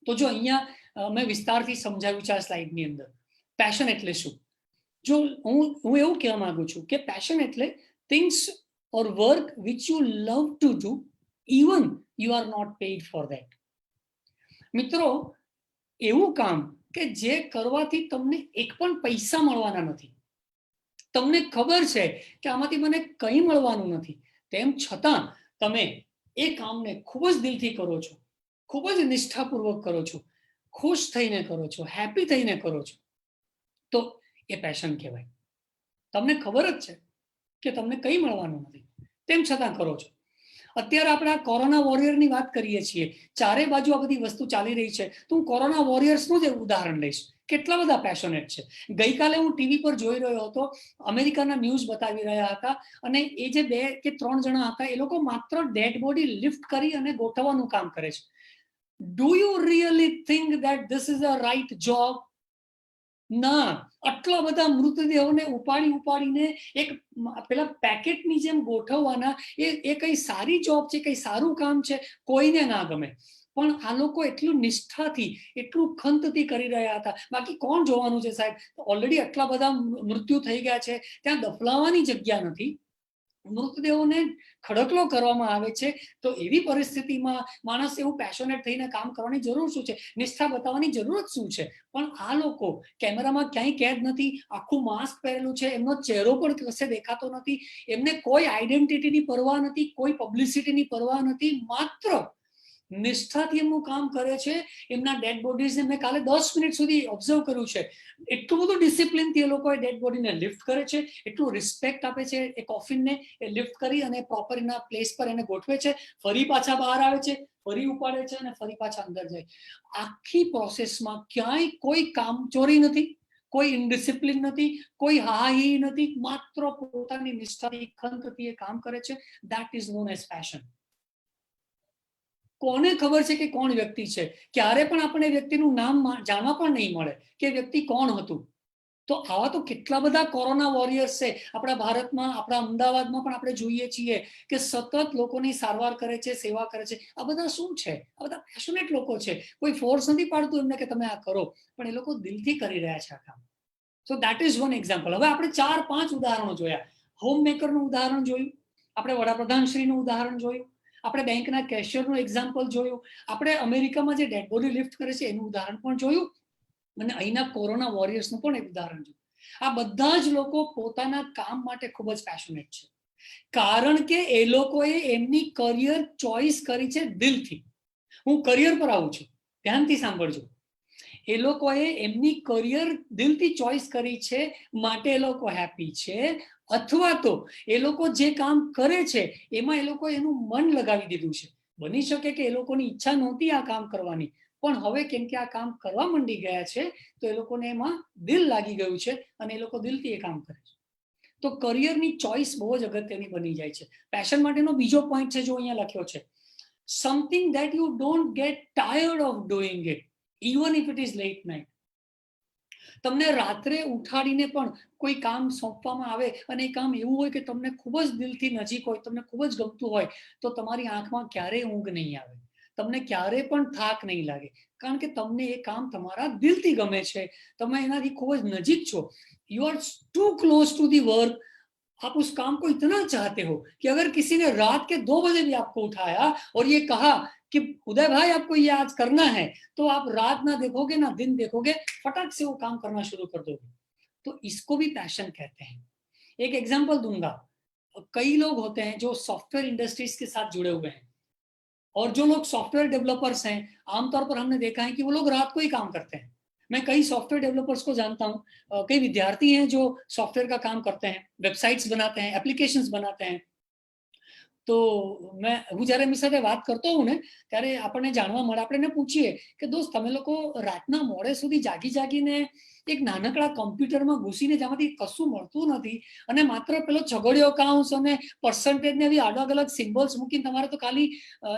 તો જો અહીંયા મેં વિસ્તારથી સમજાવ્યું છે આ સ્લાઇડની અંદર. પેશન એટલે શું? જો હું એવું કહેવા માંગુ છું કે પેશન એટલે things or work which you love to do even you are not paid for that. મિત્રો, એવું કામ કે જે કરવાથી તમને એક પણ પૈસા મળવાના નથી, તમને ખબર છે કે આમાંથી મને કંઈ મળવાનું નથી, તેમ છતાં તમે એ કામને ખૂબ જ દિલથી કરો છો, ખૂબ જ નિષ્ઠાપૂર્વક કરો છો, ખુશ થઈને કરો છો, હેપી થઈને કરો છો, તો એ પેશન કહેવાય. તમને ખબર જ છે કે તમને કંઈ મળવાનું નથી, તેમ છતાં કરો છો. અત્યારે આપણે આ કોરોના વોરિયરની વાત કરીએ છીએ, ચારે બાજુ આ બધી વસ્તુ ચાલી રહી છે, તો હું કોરોના વોરિયર્સનું જ ઉદાહરણ લઈશ. કેટલા બધા પેશનેટ છે. ગઈકાલે હું ટીવી પર જોઈ રહ્યો હતો, અમેરિકાના ન્યૂઝ બતાવી રહ્યા હતા અને એ જે 2 કે 3 જણા હતા એ લોકો માત્ર ડેડ બોડી લિફ્ટ કરી અને ગોઠવવાનું કામ કરે છે. Do you really think that this is a right job? ના, આટલા બધા મૃતદેહોને ઉપાડીને એક પેલા પેકેટની જેમ ગોઠવવાના એ કઈ સારી જોબ છે, કઈ સારું કામ છે? કોઈને ના ગમે. પણ આ લોકો એટલું નિષ્ઠાથી, એટલું ખંતથી કરી રહ્યા હતા. બાકી કોણ જોવાનું છે સાહેબ? ઓલરેડી આટલા બધા મૃત્યુ થઈ ગયા છે, ત્યાં દફલાવાની જગ્યા નથી. મૃતદેહોને ખડકલો કરવામાં આવે છે. તો એવી પરિસ્થિતિમાં માણસ એવું પેશનેટ થઈને કામ કરવાની જરૂર શું છે, નિષ્ઠા બતાવવાની જરૂરત શું છે? પણ આ લોકો કેમેરામાં ક્યાંય કેદ નથી, આખું માસ્ક પહેરેલું છે, એમનો ચહેરો પણ કશે દેખાતો નથી, એમને કોઈ આઈડેન્ટિટીની પરવા નથી, કોઈ પબ્લિસિટીની પરવા નથી, માત્ર નિષ્ઠાથી એમનું કામ કરે છે. એમના ડેડ બોડીઝને મેં કાલે 10 મિનિટ સુધી ઓબ્ઝર્વ કર્યું છે. એટલું બધું ડિસિપ્લિનથી એ લોકો ડેડ બોડીને લિફ્ટ કરે છે, એટલું રિસ્પેક્ટ આપે છે એ કોફિનને, એ લિફ્ટ કરી અને પ્રોપર એના પ્લેસ પર એને ગોઠવે છે, ફરી પાછા બહાર આવે છે, ફરી ઉપાડે છે અને ફરી પાછા અંદર જાય. આખી પ્રોસેસમાં ક્યાંય કોઈ કામચોરી નથી, કોઈ ઇનડિસિપ્લિન નથી, કોઈ હાહી નથી, માત્ર પોતાની નિષ્ઠાથી ખંતથી એ કામ કરે છે. That is known as passion. કોને ખબર છે કે કોણ વ્યક્તિ છે? ક્યારે પણ આપણે વ્યક્તિનું નામ જાણવા પણ નહીં મળે કે વ્યક્તિ કોણ હતું. તો આવા તો કેટલા બધા કોરોના વોરિયર્સ છે આપણા ભારતમાં, આપણા અમદાવાદમાં પણ આપણે જોઈએ છીએ કે સતત લોકોની સારવાર કરે છે, સેવા કરે છે. આ બધા શું છે? આ બધા પેશનેટ લોકો છે. કોઈ ફોર્સ નથી પાડતું એમને કે તમે આ કરો, પણ એ લોકો દિલથી કરી રહ્યા છે આ કામ. So that is one example. હવે આપણે 4-5 ઉદાહરણો જોયા. હોમ મેકરનું ઉદાહરણ જોયું, આપણે વડાપ્રધાનશ્રીનું ઉદાહરણ જોયું, આપણે બેંકના કેશિયરનું એક્ઝામ્પલ જોયું, આપણે અમેરિકામાં જે ડેડ બોડી લિફ્ટ કરે છે એનું ઉદાહરણ પણ જોયું, અને અહીંના કોરોના વોરિયર્સનું પણ એક ઉદાહરણ જોયું. આ બધા જ લોકો પોતાના કામ માટે ખૂબ જ પેશનેટ છે, કારણ કે એ લોકોએ એમની કરિયર ચોઇસ કરી છે દિલથી. હું કરિયર પર આવું છું, ધ્યાનથી સાંભળજો. એ લોકોએ એમની કરિયર દિલથી ચોઇસ કરી છે, માટે એ લોકો હેપી છે. અથવા તો એ લોકો જે કામ કરે છે એમાં એ લોકો એનું મન લગાવી દીધું છે. બની શકે કે એ લોકોની ઈચ્છા નહોતી આ કામ કરવાની, પણ હવે કેમ કે આ કામ કરવા માંડી ગયા છે તો એ લોકોને એમાં દિલ લાગી ગયું છે અને એ લોકો દિલથી એ કામ કરે છે. તો કરિયરની ચોઇસ બહુ જ અગત્યની બની જાય છે. પેશન માટેનો બીજો પોઈન્ટ છે જો અહીંયા લખ્યો છે, something that you don't get tired of doing it even if it is late night. તમને રાત્રે ઉઠાડીને પણ કોઈ કામ સોંપવામાં આવે અને એ કામ એવું હોય કે તમને ખૂબ જ દિલથી નજીક હોય, તમને ખૂબ જ ગમતું હોય, તો તમારી આંખમાં ક્યારેય ઊંઘ નહીં આવે, તમને ક્યારેય પણ થાક નહીં લાગે, કારણ કે તમને એ કામ તમારા દિલથી ગમે છે, તમે એનાથી ખૂબ જ નજીક છો. You are too close to the work. आप उस काम को इतना चाहते हो कि अगर किसी ने रात के 2 बजे भी आपको उठाया और ये कहा कि उदय भाई आपको ये आज करना है, तो आप रात ना देखोगे ना दिन देखोगे, फटाक से वो काम करना शुरू कर दोगे. तो इसको भी पैशन कहते हैं. एक एग्जांपल दूंगा. कई लोग होते हैं जो सॉफ्टवेयर इंडस्ट्रीज के साथ जुड़े हुए हैं, और जो लोग सॉफ्टवेयर डेवलपर्स हैं, आमतौर पर हमने देखा है कि वो लोग रात को ही काम करते हैं. मैं कई सॉफ्टवेयर डेवलपर्स को जानता हूँ, कई विद्यार्थी हैं जो सॉफ्टवेयर का काम करते हैं, वेबसाइट्स बनाते हैं, एप्लीकेशंस बनाते हैं. તો હું જ્યારે એમની સાથે વાત કરતો હોઉં ને ત્યારે આપણને જાણવા મળે, આપણે એને પૂછીએ કે દોસ્ત તમે લોકો રાતના મોડે સુધી જાગીને એક નાનકડા કોમ્પ્યુટરમાં ઘૂસીને જેમાંથી કશું મળતું નથી અને માત્ર પેલો છગડીયો કાઉન્સ અને પર્સન્ટેજ ને એવી અલગ અલગ સિમ્બોલ્સ મૂકીને તમારે તો ખાલી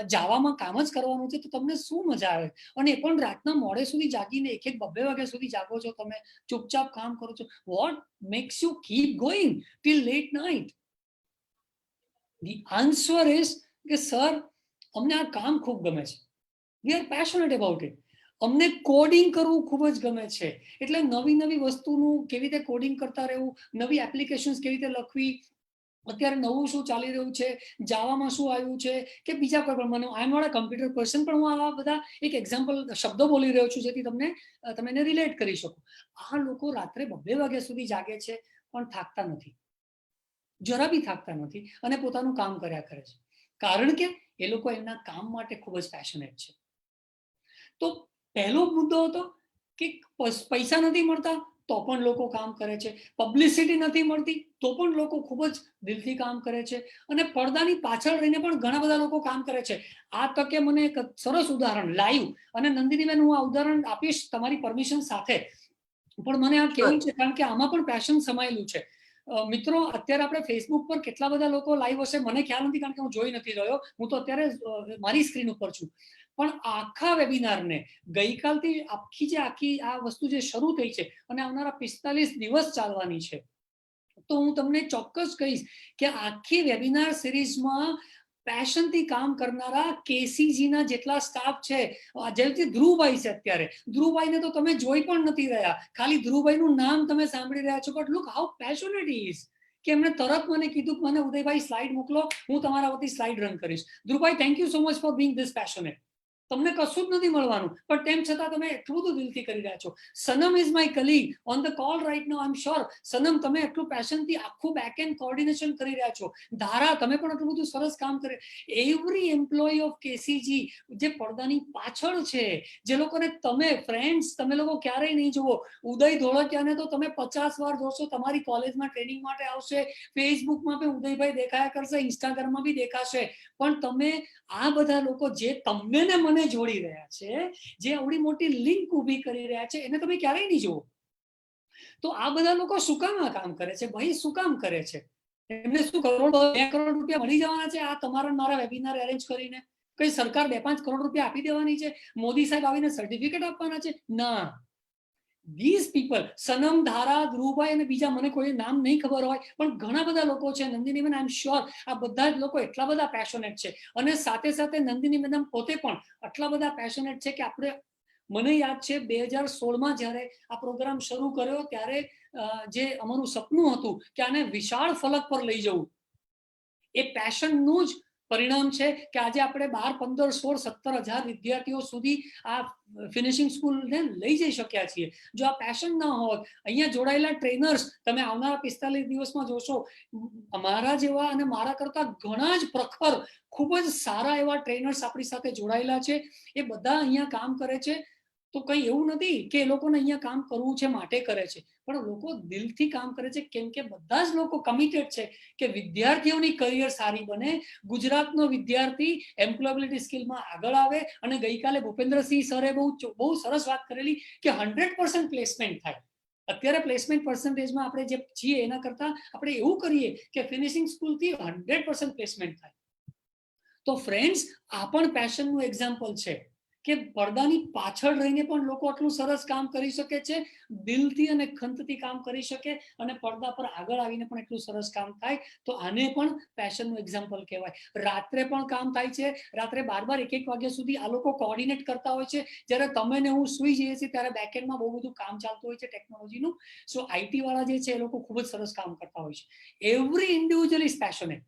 જાવામાં કામ જ કરવાનું છે, તો તમને શું મજા આવે? અને એ પણ રાતના મોડે સુધી જાગીને 1-2 વાગ્યા સુધી જાગો છો, તમે ચૂપચાપ કામ કરો છો. What makes you keep going till late night? The answer is કે સર અમને આ કામ ખૂબ ગમે છે. We are passionate about it. અમને કોડિંગ કરવું ખૂબ જ ગમે છે, એટલે નવી વસ્તુનું કેવી રીતે કોડિંગ કરતા રહેવું, નવી એપ્લિકેશન્સ કેવી રીતે લખવી, અત્યારે નવું શું ચાલી રહ્યું છે, જાવામાં શું આવ્યું છે કે બીજા કોઈ પણ, મને I am not a computer person, પણ હું આવા બધા એક એક્ઝામ્પલ શબ્દો બોલી રહ્યો છું જેથી તમે એને રિલેટ કરી શકો. આ લોકો રાત્રે 2 વાગ્યા સુધી જાગે છે પણ થાકતા નથી, જરા બી થાકતા નથી અને પોતાનું કામ કર્યા કરે છે, કારણ કે એ લોકો એમના કામ માટે ખૂબ જ પેશનેટ છે. તો પહેલો મુદ્દો હતો કે પૈસા નથી મળતા તો પણ લોકો કામ કરે છે, પબ્લિસિટી નથી મળતી તો પણ લોકો ખૂબ જ દિલથી કામ કરે છે, અને પડદાની પાછળ રહીને પણ ઘણા બધા લોકો કામ કરે છે. આ તકે મને એક સરસ ઉદાહરણ લાઈવ, અને નંદિનીબેન હું આ ઉદાહરણ આપીશ તમારી પરમિશન સાથે, પણ મને આ કેવું છે કારણ કે આમાં પણ પેશન સમાયેલું છે. મિત્રો અત્યારે આપણે ફેસબુક પર કેટલા બધા લોકો લાઈવ હશે મને ખ્યાલ નથી, કારણ કે હું જોઈ નથી રહ્યો, હું તો અત્યારે મારી સ્ક્રીન ઉપર છું. પણ આખા વેબિનારને ગઈકાલથી આખી આ વસ્તુ જે શરૂ થઈ છે અને આવનારા 45 દિવસ ચાલવાની છે, તો હું તમને ચોક્કસ કહીશ કે આખી વેબિનાર સિરીઝમાં પેશનથી કામ કરનારા કેસીજીના જેટલા સ્ટાફ છે, જેમથી ધ્રુવભાઈ છે, અત્યારે ધ્રુવભાઈને તો તમે જોઈ પણ નથી રહ્યા, ખાલી ધ્રુવભાઈનું નામ તમે સાંભળી રહ્યા છો, but look how passionate he is. કે એમણે તરત મને કીધું કે મને ઉદયભાઈ સ્લાઇડ મોકલો, હું તમારા વતી સ્લાઇડ રન કરીશ. Dhruvbhai, thank you so much for being this passionate. તમને કશું જ નથી મળવાનું, પણ તેમ છતાં તમે એટલું બધું દિલથી કરી રહ્યા છો. Sanam is my colleague on the call right now. I am sure Sanam, તમે એટલું પેશનથી આખું બેક એન્ડ કોર્ડિનેશન કરી રહ્યા છો. ધારા, તમે પણ એટલું બધું સરસ કામ કરે. એવરી એમ્પ્લોય ઓફ કેસીજી જે પડદાની પાછળ છે, જે લોકોને તમે ફ્રેન્ડ્સ તમે લોકો ક્યારેય નહીં જુઓ. ઉદય ધોળકિયાને તો તમે 50 વાર જોશો, તમારી કોલેજમાં ટ્રેનિંગ માટે આવશે, ફેસબુકમાં પણ ઉદયભાઈ દેખાયા કરશે, ઇન્સ્ટાગ્રામમાં બી દેખાશે. પણ તમે આ બધા લોકો જે તમને ને મને જોડી રહ્યા છે, જે આવડી મોટી લિંક ઊભી કરી રહ્યા છે, એને તમે ક્યારેય નહીં જુઓ. તો આ બધા લોકો શું કામ આ કામ કરે છે ભાઈ? શું કામ કરે છે? એમને શું કરોડ 2 કરોડ રૂપિયા મળી જવાના છે આ તમારા મારા વેબિનાર અરેન્જ કરીને? કઈ સરકાર 2-5 કરોડ રૂપિયા આપી દેવાની છે? મોદી સાહેબ આવીને સર્ટિફિકેટ આપવાના છે? ના. These people, સનમ, ધારા, ધ્રુવભાઈ અને બીજા મને કોઈ નામ નહીં ખબર હોય, પણ ઘણા બધા લોકો છે. Nandini madam, I am sure આ બધા જ લોકો એટલા બધા પેશનેટ છે. અને સાથે સાથે નંદિની મેડમ પોતે પણ આટલા બધા પેશનેટ છે કે આપણે, મને યાદ છે 2016માં જ્યારે આ પ્રોગ્રામ શરૂ કર્યો ત્યારે જે અમારું સપનું હતું કે આને વિશાળ ફલક પર લઈ જવું, એ પેશનનું જ પરિણામ છે કે આજે આપણે 12, 15, 16, 17 હજાર વિદ્યાર્થીઓ સુધી આ ફિનિશિંગ સ્કૂલને લઈ જઈ શક્યા છીએ. જો આ પેશન ના હોત, અહીંયા જોડાયેલા ટ્રેનર્સ તમે આવનારા 45 દિવસમાં જોશો, અમારા જેવા અને મારા કરતા ઘણા જ પ્રખર, ખૂબ જ સારા એવા ટ્રેનર્સ આપણી સાથે જોડાયેલા છે. એ બધા અહીંયા કામ કરે છે. તો કઈ એવું નથી કે એ લોકોને અહીંયા કામ કરવું છે માટે કરે છે, પણ લોકો દિલથી કામ કરે છે, કેમ કે બધા જ લોકો કમિટેડ છે કે વિદ્યાર્થીઓની કરિયર સારી બને, ગુજરાતનો વિદ્યાર્થી એમ્પ્લોયેબિલિટી સ્કિલમાં આગળ આવે. અને ગઈકાલે ભૂપેન્દ્રસિંહ સરે બહુ સરસ વાત કરેલી કે 100% પ્લેસમેન્ટ થાય. અત્યારે પ્લેસમેન્ટ પર્સન્ટેજમાં આપણે જે છીએ એના કરતા આપણે એવું કરીએ કે ફિનિશિંગ સ્કૂલથી 100% પ્લેસમેન્ટ થાય. તો ફ્રેન્ડ્સ, આ પણ પેશનનું એક્ઝામ્પલ છે કે પડદાની પાછળ રહીને પણ લોકો આટલું સરસ કામ કરી શકે છે, દિલથી અને ખંતથી કામ કરી શકે, અને પડદા પર આગળ આવીને પણ એટલું સરસ કામ થાય. તો આને પણ પેશનનું એક્ઝામ્પલ કહેવાય. રાત્રે પણ કામ થાય છે. રાત્રે 12, 1 વાગ્યા સુધી આ લોકો કોર્ડિનેટ કરતા હોય છે. જ્યારે તમે ને હું સુઈ જઈએ છીએ ત્યારે બેકએન્ડમાં બહુ બધું કામ ચાલતું હોય છે ટેકનોલોજીનું. સો આઈટી વાળા જે છે એ લોકો ખૂબ જ સરસ કામ કરતા હોય છે. Every individual is passionate.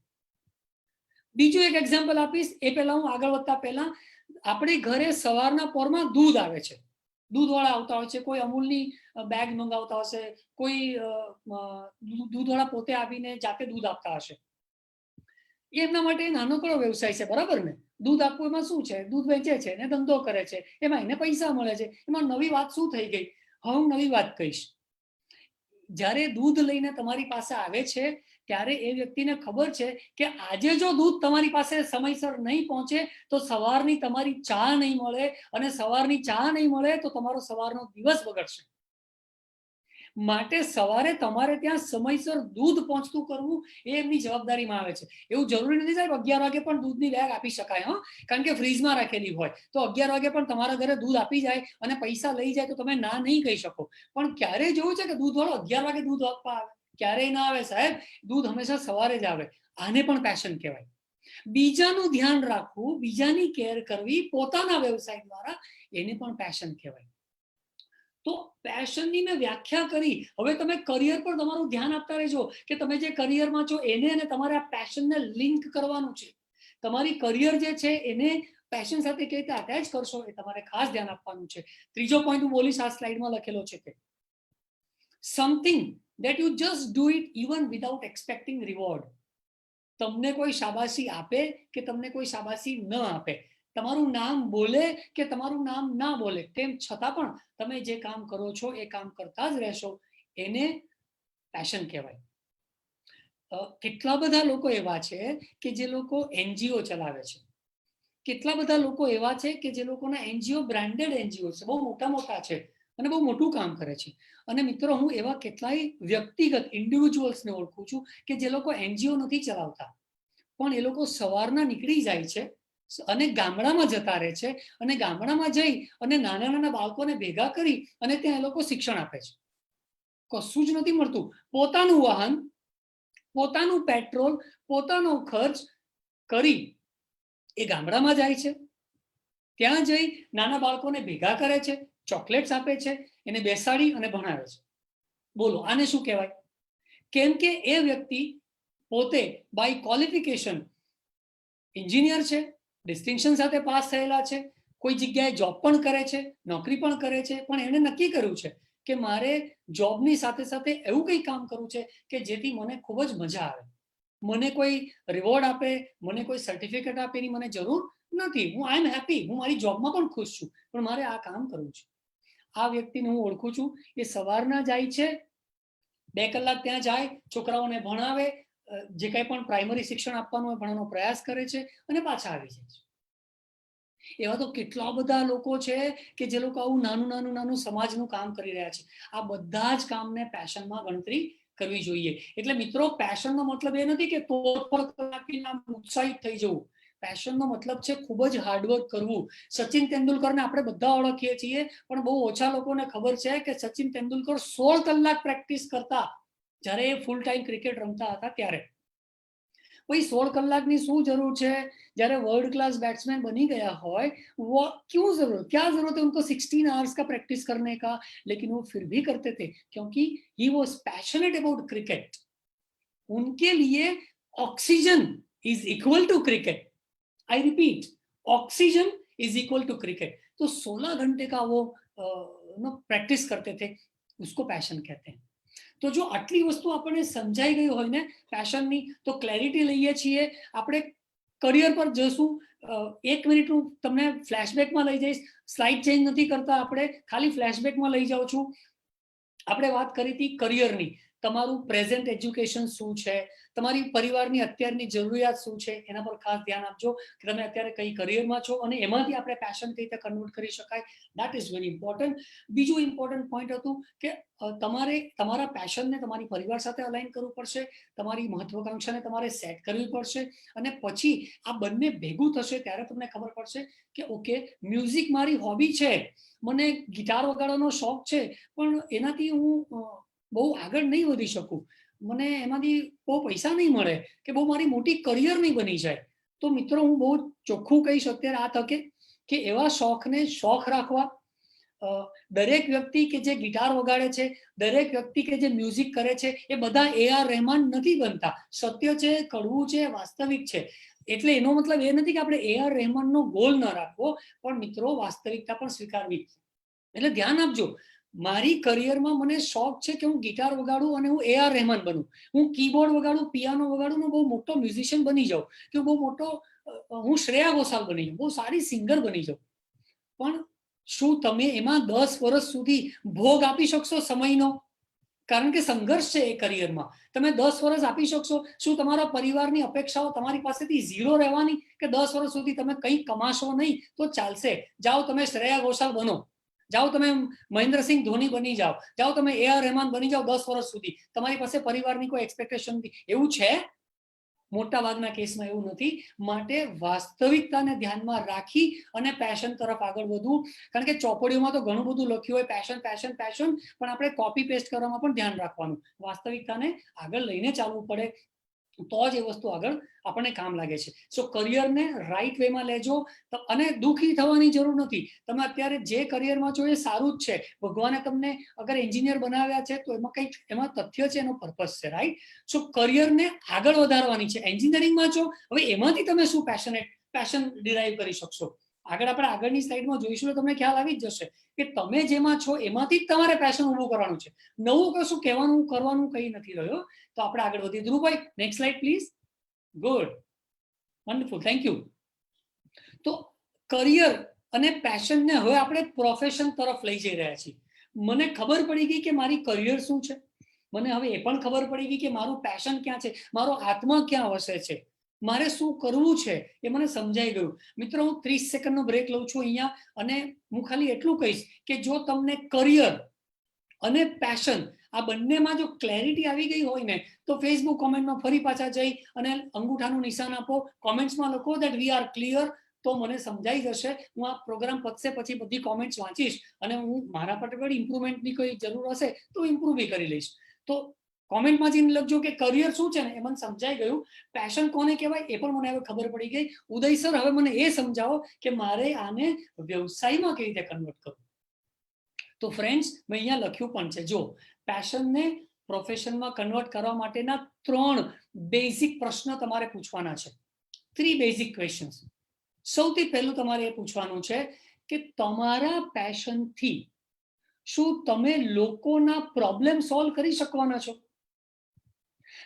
બીજું એક એક્ઝામ્પલ આપીશ એ પહેલા હું આગળ વધતા પહેલા, આપણી ઘરે સવારના પોરમાં દૂધ આવે છે. દૂધવાળા આવતા હોય છે. કોઈ અમૂલની બેગ મંગાવતા હશે, કોઈ દૂધવાળા પોતે આવીને જાતે દૂધ આપતા હશે. એ એમના માટે નાનકડો વ્યવસાય છે, બરાબર ને? દૂધ આપવું એમાં શું છે? દૂધ વેચે છે ને ધંધો કરે છે, એમાં એને પૈસા મળે છે. એમાં નવી વાત શું થઈ ગઈ? હવે હું નવી વાત કહીશ. જ્યારે દૂધ લઈને તમારી પાસે આવે છે ત્યારે એ વ્યક્તિને ખબર છે કે આજે જો દૂધ તમારી પાસે સમયસર નહીં પહોંચે તો સવારની તમારી ચા નહીં મળે, અને સવારની ચા નહીં મળે તો તમારો સવારનો દિવસ બગડશે. માટે સવારે તમારે ત્યાં સમયસર દૂધ પહોંચતું કરવું એ એમની જવાબદારીમાં આવે છે. એવું જરૂરી નથી સાહેબ 11 વાગે પણ દૂધની બેગ આપી શકાય, હા, કારણ કે ફ્રીજમાં રાખેલી હોય તો 11 વાગે પણ તમારા ઘરે દૂધ આપી જાય અને પૈસા લઈ જાય તો તમે ના નહીં કહી શકો. પણ ક્યારે જોયું છે કે દૂધ વાળો 11 વાગે દૂધ આપવા આવે? ક્યારેય ના આવે સાહેબ. દૂધ હંમેશા સવારે જ આવે. આને પણ પેશન કહેવાય. બીજાનું ધ્યાન રાખવું, બીજાની કેર કરવી પોતાના વ્યવસાય દ્વારા, એને પણ પેશન કહેવાય. તો પેશનની મેં વ્યાખ્યા કરી. હવે તમે કરિયર પર તમારું ધ્યાન આપતા રહેજો કે તમે જે કરિયરમાં છો એને અને તમારે આ પેશનને લિંક કરવાનું છે. તમારી કરિયર જે છે એને પેશન સાથે કેવી રીતે અટેચ કરશો એ તમારે ખાસ ધ્યાન આપવાનું છે. ત્રીજો પોઈન્ટ હું બોલીશ, આ સ્લાઇડમાં લખેલો છે કે something that you just do it even without expecting reward. તમને કોઈ શાબાશી આપે કે તમને કોઈ શાબાશી ન આપે, તમારું નામ બોલે કે તમારું નામ ના બોલે, તેમ છતાં પણ તમે જે કામ કરો છો એ કામ કરતા જ રહેશો, એને પેશન કહેવાય. કેટલા બધા લોકો એવા છે કે જે લોકો એનજીઓ ચલાવે છે. કેટલા બધા લોકો એવા છે કે જે લોકોના એનજીઓ બ્રાન્ડેડ એનજીઓ છે, બહુ મોટા મોટા છે અને બહુ મોટું કામ કરે છે. અને મિત્રો, હું એવા કેટલાય વ્યક્તિગત ઇન્ડિવિજ્યુઅલ્સને ઓળખું છું કે જે લોકો એનજીઓ નથી ચલાવતા, પણ એ લોકો સવારના નીકળી જાય છે અને ગામડામાં જતા રહે છે, અને ગામડામાં જઈ અને નાના નાના બાળકોને ભેગા કરી અને ત્યાં એ લોકો શિક્ષણ આપે છે. કશું જ નથી મળતું. પોતાનું વાહન, પોતાનું પેટ્રોલ, પોતાનો ખર્ચ કરી એ ગામડામાં જાય છે, ત્યાં જઈ નાના બાળકોને ભેગા કરે છે, ચોકલેટ્સ આપે છે, એને બેસાડી અને ભણાવે છે. બોલો, આને શું કહેવાય? કેમ કે એ વ્યક્તિ પોતે બાય ક્વોલિફિકેશન એન્જિનિયર છે, ડિસ્ટિંક્શન સાથે પાસ થયેલા છે, કોઈ જગ્યાએ જોબ પણ કરે છે, નોકરી પણ કરે છે, પણ એણે નક્કી કર્યું છે કે મારે જોબની સાથે સાથે એવું કંઈ કામ કરવું છે કે જેથી મને ખૂબ જ મજા આવે, મને કોઈ રિવોર્ડ આપે, મને કોઈ સર્ટિફિકેટ આપે એની મને જરૂર નથી, હું આઈ એમ હેપી, હું મારી જોબમાં પણ ખુશ છું, પણ મારે આ કામ કરવું છે. આ વ્યક્તિને હું ઓળખું છું. એ સવારના જાય છે, 2 કલાક ત્યાં જાય, છોકરાઓને ભણાવે, જે કંઈ પણ પ્રાઇમરી શિક્ષણ આપવાનું હોય ભણવાનો પ્રયાસ કરે છે અને પાછા આવી જાય છે. એવા તો કેટલા બધા લોકો છે કે જે લોકો આવું નાનું સમાજનું કામ કરી રહ્યા છે. આ બધા જ કામને પેશનમાં ગણતરી કરવી જોઈએ. એટલે મિત્રો, પેશનનો મતલબ એ નથી કે તોડફોડ કલાકીને ઉત્સાહિત થઈ જવું. પેશનનો મતલબ છે ખૂબ જ હાર્ડવર્ક કરવું. સચિન તેંડુલકરને આપણે બધા ઓળખીએ છીએ, પણ બહુ ઓછા લોકોને ખબર છે કે સચિન તેંડુલકર 16 કલાક પ્રેક્ટિસ કરતા જ્યારે એ ફૂલ ટાઈમ ક્રિકેટ રમતા હતા ત્યારે. भाई 16 કલાકની શું જરૂર છે? જ્યારે વર્લ્ડ क्लास बैट्समैन बनी गया હોય, वो क्यों जरूरत, क्या जरूरत है उनको 16 आवर्स का प्रैक्टिस करने का? लेकिन वो फिर भी करते थे क्योंकि he was passionate about cricket. उनके लिए oxygen is equal to cricket. I repeat, oxygen is equal to cricket. तो 16 घंटे का वो प्रैक्टिस करते थे, उसको पैशन कहते हैं. તો જો આટલી વસ્તુ આપણને સમજાઈ ગઈ હોય ને પેશનની, તો ક્લેરિટી લઈએ છીએ. આપણે કરિયર પર જશું. 1 મિનિટ હું તમને ફ્લેશબેકમાં લઈ જઈશ. સ્લાઇડ ચેન્જ નથી કરતા આપણે, ખાલી ફ્લેશબેકમાં લઈ જાઉં છું. આપણે વાત કરી હતી કરિયરની. તમારું પ્રેઝન્ટ એજ્યુકેશન શું છે, તમારી પરિવારની અત્યારની જરૂરિયાત શું છે, એના પર ખાસ ધ્યાન આપજો કે તમે અત્યારે કઈ કરિયરમાં છો અને એમાંથી આપણે પેશન કઈ રીતે કન્વર્ટ કરી શકાય. That is very important. બીજું ઇમ્પોર્ટન્ટ પોઈન્ટ હતું કે તમારે તમારા પેશનને તમારી પરિવાર સાથે અલાઇન કરવું પડશે, તમારી મહત્વાકાંક્ષાને તમારે સેટ કરવી પડશે, અને પછી આ બંને ભેગું થશે ત્યારે તમને ખબર પડશે કે ઓકે, મ્યુઝિક મારી હોબી છે, મને ગિટાર વગાડવાનો શોખ છે, પણ એનાથી હું બહુ આગળ નહીં વધી શકું, મને એમાંથી બહુ પૈસા નહીં મળે કે બહુ મારી મોટી કરિયર નહીં બની જાય. તો મિત્રો, હું બહુ ચોખ્ખું કહીશ અત્યારે આ તકે કે એવા શોખને શોખ રાખવા. દરેક વ્યક્તિ કે જે ગિટાર વગાડે છે, દરેક વ્યક્તિ કે જે મ્યુઝિક કરે છે, એ બધા AR રહેમાન નથી બનતા. સત્ય છે, કડવું છે, વાસ્તવિક છે. એટલે એનો મતલબ એ નથી કે આપણે AR રહેમાનનો ગોલ ન રાખવો, પણ મિત્રો વાસ્તવિકતા પણ સ્વીકારવી. એટલે ધ્યાન આપજો, મારી કરિયરમાં મને શોખ છે કે હું ગિટાર વગાડું અને હું AR રહેમાન બનું, હું કીબોર્ડ વગાડું, પિયાનો વગાડું, બહુ મોટો મ્યુઝિશિયન બની જાઉં, કે બહુ મોટો હું શ્રેયા ઘોષાલ બની જાઉં, બહુ સારી સિંગર બની જાઉં. પણ શું તમે એમાં 10 વર્ષ સુધી ભોગ આપી શકશો સમયનો? કારણ કે સંઘર્ષ છે એ કરિયરમાં. તમે 10 વર્ષ આપી શકશો? શું તમારા પરિવારની અપેક્ષાઓ તમારી પાસેથી 0 રહેવાની કે 10 વર્ષ સુધી તમે કંઈ કમાશો નહીં તો ચાલશે? જાઓ તમે શ્રેયા ઘોષાલ બનો, જાઓ તમે મહેન્દ્રસિંહ ધોની બની જાઓ, જાઓ તમે AR રહેમાન બની જાઓ 10 વર્ષ સુધી. તમારી પાસે પરિવારની કોઈ એક્સપેક્ટેશન નથી. એવું છે? મોટા ભાગના કેસમાં એવું નથી. માટે વાસ્તવિકતાને ધ્યાનમાં રાખી અને પેશન તરફ આગળ વધવું. કારણ કે ચોપડીઓમાં તો ઘણું બધું લખ્યું હોય પેશન પેશન પેશન, પણ આપણે કોપી પેસ્ટ કરવામાં પણ ધ્યાન રાખવાનું. વાસ્તવિકતાને આગળ લઈને ચાલવું પડે, તો જ એ વસ્તુ આગળ આપણને કામ લાગે છે. સો કરિયરને રાઈટ વેમાં લેજો અને દુઃખી થવાની જરૂર નથી. તમે અત્યારે જે કરિયરમાં છો એ સારું જ છે. ભગવાને તમને અગર એન્જિનિયર બનાવ્યા છે તો એમાં કંઈક એમાં તથ્ય છે, એનો પર્પસ છે, રાઈટ? સો કરિયરને આગળ વધારવાની છે. એન્જિનિયરિંગમાં છો, હવે એમાંથી તમે શું પેશન ડિરાઈવ કરી શકશો? આગળ આપણે આગળની સ્લાઇડમાં જોઈશું તો તમને ખ્યાલ આવી જ જશે કે તમે જેમાં છો એમાંથી જ તમારે પેશન ઊભું કરવાનું છે. નવું કશું કહેવાનું કરવાનું કંઈ નથી રહ્યો. તો આપણે આગળ વધીએ. Dhruvbhai, next slide please. Good, wonderful, thank you. તો કરિયર અને પેશનને હવે આપણે પ્રોફેશન તરફ લઈ જઈ રહ્યા છીએ. મને ખબર પડી ગઈ કે મારી કરિયર શું છે, મને હવે એ પણ ખબર પડી ગઈ કે મારું પેશન ક્યાં છે, મારો આત્મા ક્યાં વસે છે, મારે શું કરવું છે એ મને સમજાઈ ગયું. મિત્રો, હું 30 સેકન્ડનો બ્રેક લઉં છું અહીંયા, અને હું ખાલી એટલું કહીશ કે જો તમને કરિયર અને પેશન આ બંનેમાં જો ક્લેરિટી આવી ગઈ હોય ને, તો ફેસબુક કોમેન્ટમાં ફરી પાછા જઈ અને અંગૂઠાનું નિશાન આપો, કોમેન્ટ્સમાં લખો દેટ વી આર ક્લિયર. તો મને સમજાઈ જશે. હું આ પ્રોગ્રામ પતશે પછી બધી કોમેન્ટ્સ વાંચીશ અને હું મારા પર ઇમ્પ્રુવમેન્ટની કોઈ જરૂર હશે તો ઇમ્પ્રુવ બી કરી લઈશ. તો કોમેન્ટમાં જઈને લખજો કે કરિયર શું છે ને એ મને સમજાઈ ગયું. પેશન કોને કહેવાય એ પણ મને હવે ખબર પડી ગઈ. ઉદય સર, હવે મને એ સમજાવો કે મારે આને વ્યવસાયમાં કેવી રીતે કન્વર્ટ કરવું. તો ફ્રેન્ડ્સ, મેં અહીંયા લખ્યું પણ છે, જો પેશનને પ્રોફેશનમાં કન્વર્ટ કરવા માટેના 3 બેઝિક પ્રશ્ન તમારે પૂછવાના છે. 3 બેઝિક ક્વેશ્ચન્સ. સૌથી પહેલું તમારે એ પૂછવાનું છે કે તમારા પેશનથી શું તમે લોકોના પ્રોબ્લેમ સોલ્વ કરી શકવાના છો?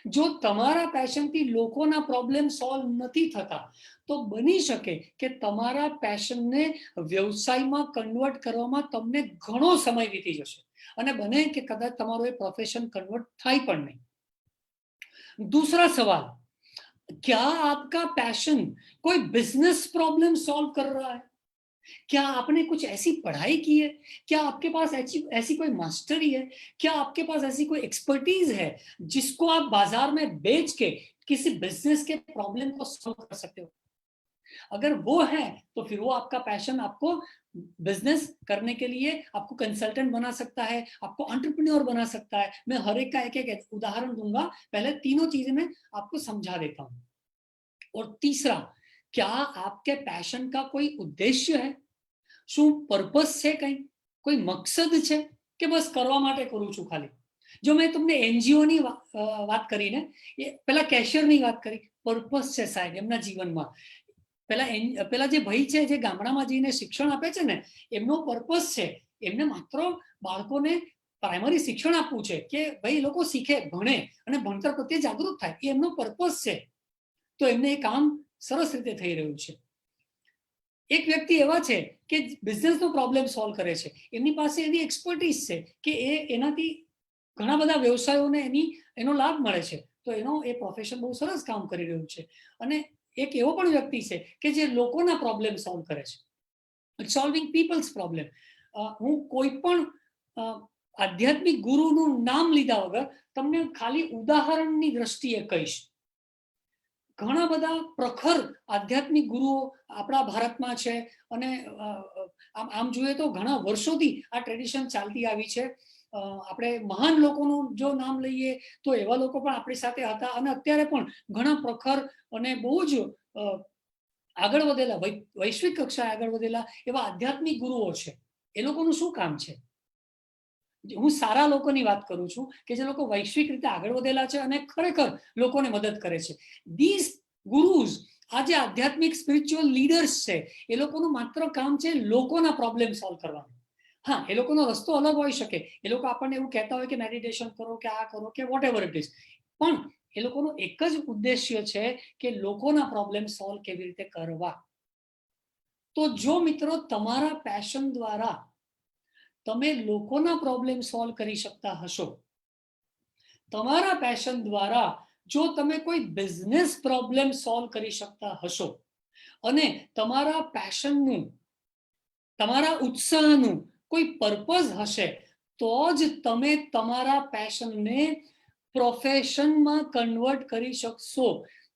જો તમારા પેશનથી લોકોના પ્રોબ્લેમ સોલ્વ નથી થતા તો બની શકે કે તમારા પેશનને વ્યવસાયમાં કન્વર્ટ કરવામાં તમને ઘણો સમય વીતી જશે અને બને કે કદાચ તમારું એ પ્રોફेशन कन्वर्ट થાય પણ નહીં. दूसरा सवाल, क्या आपका पैशन कोई बिजनेस प्रॉब्लम सॉल्व कर रहा है? क्या आपने कुछ ऐसी पढ़ाई की है? क्या आपके पास ऐसी कोई मास्टरी है? क्या आपके पास ऐसी कोई एक्सपर्टीज है जिसको आप बाजार में बेच के किसी बिजनेस के प्रॉब्लम को सॉल्व कर सकते हो? अगर वो है तो फिर वो आपका पैशन आपको बिजनेस करने के लिए आपको कंसल्टेंट बना सकता है, आपको एंटरप्रेन्योर बना सकता है. मैं हर एक का एक उदाहरण दूंगा. पहले तीनों चीजें मैं आपको समझा देता हूं. और तीसरा, क्या आपके पैशन का कोई उद्देश्य है? શું પર્પસ છે? કોઈ મકસદ છે કે બસ કરવા માટે કરું છું ખાલી? જો મેં તમને એનજીઓ ની વાત કરી ને, એ પેલા કેશિયર ની વાત કરી, પર્પસ છે સાહેબ એમના જીવનમાં. પેલા જે ભાઈ છે જે ગામડામાં જઈને શિક્ષણ આપે છે ને, એમનો પર્પસ છે એમને માત્ર બાળકોને પ્રાઇમરી શિક્ષણ આપવું છે કે ભાઈ લોકો શીખે, ભણે અને ભણતર પ્રત્યે જાગૃત થાય, એ એમનો પર્પસ છે. તો એમને એ કામ સરસ રીતે થઈ રહ્યું છે. એક વ્યક્તિ એવા છે કે બિઝનેસનો પ્રોબ્લેમ સોલ્વ કરે છે, એમની પાસે એવી એક્સપર્ટીઝ છે કે એનાથી ઘણા બધા વ્યવસાયોને એનો લાભ મળે છે. તો એનો એ પ્રોફેશન બહુ સરસ કામ કરી રહ્યું છે. અને એક એવો પણ વ્યક્તિ છે કે જે લોકોના પ્રોબ્લેમ સોલ્વ કરે છે, સોલ્વિંગ પીપલ્સ પ્રોબ્લેમ. હું કોઈ પણ આધ્યાત્મિક ગુરુનું નામ લીધા વગર તમને ખાલી ઉદાહરણની દ્રષ્ટિએ કહીશ. ઘણા બધા પ્રખર આધ્યાત્મિક ગુરુઓ આપણા ભારતમાં છે અને આમ જોઈએ તો ઘણા વર્ષોથી આ ટ્રેડિશન ચાલતી આવી છે. આપણે મહાન લોકોનું જો નામ લઈએ તો એવા લોકો પણ આપણી સાથે હતા અને અત્યારે પણ ઘણા પ્રખર અને બહુ જ આગળ વધેલા, વૈશ્વિક કક્ષાએ આગળ વધેલા એવા આધ્યાત્મિક ગુરુઓ છે. એ લોકોનું શું કામ છે? હું સારા લોકોની વાત કરું છું કે જે લોકો વૈશ્વિક રીતે આગળ વધેલા છે અને ખરેખર લોકોને મદદ કરે છે. ધીસ ગુરુઝ, આ જે આધ્યાત્મિક સ્પિરિચ્યુઅલ લીડર્સ છે, એ લોકોનું માત્ર કામ છે લોકોના પ્રોબ્લેમ સોલ્વ કરવાનું. હા, એ લોકોનો રસ્તો અલગ હોઈ શકે. એ લોકો આપણને એવું કહેતા હોય કે મેડિટેશન કરો કે આ કરો કે વોટ એવર ઇટ ઇઝ, પણ એ લોકોનો એક જ ઉદ્દેશ્ય છે કે લોકોના પ્રોબ્લેમ સોલ્વ કેવી રીતે કરવા. તો જો મિત્રો તમારા પેશન દ્વારા તમે લોકોના પ્રોબ્લેમ સોલ્વ કરી શકતા હશો, તમારા પેશન દ્વારા જો તમે કોઈ બિઝનેસ પ્રોબ્લેમ સોલ્વ કરી શકતા હશો અને તમારા પેશનનું, તમારા ઉત્સાહનું કોઈ પર્પઝ હશે, તો જ તમે તમારા પેશનને પ્રોફેશનમાં કન્વર્ટ કરી શકશો.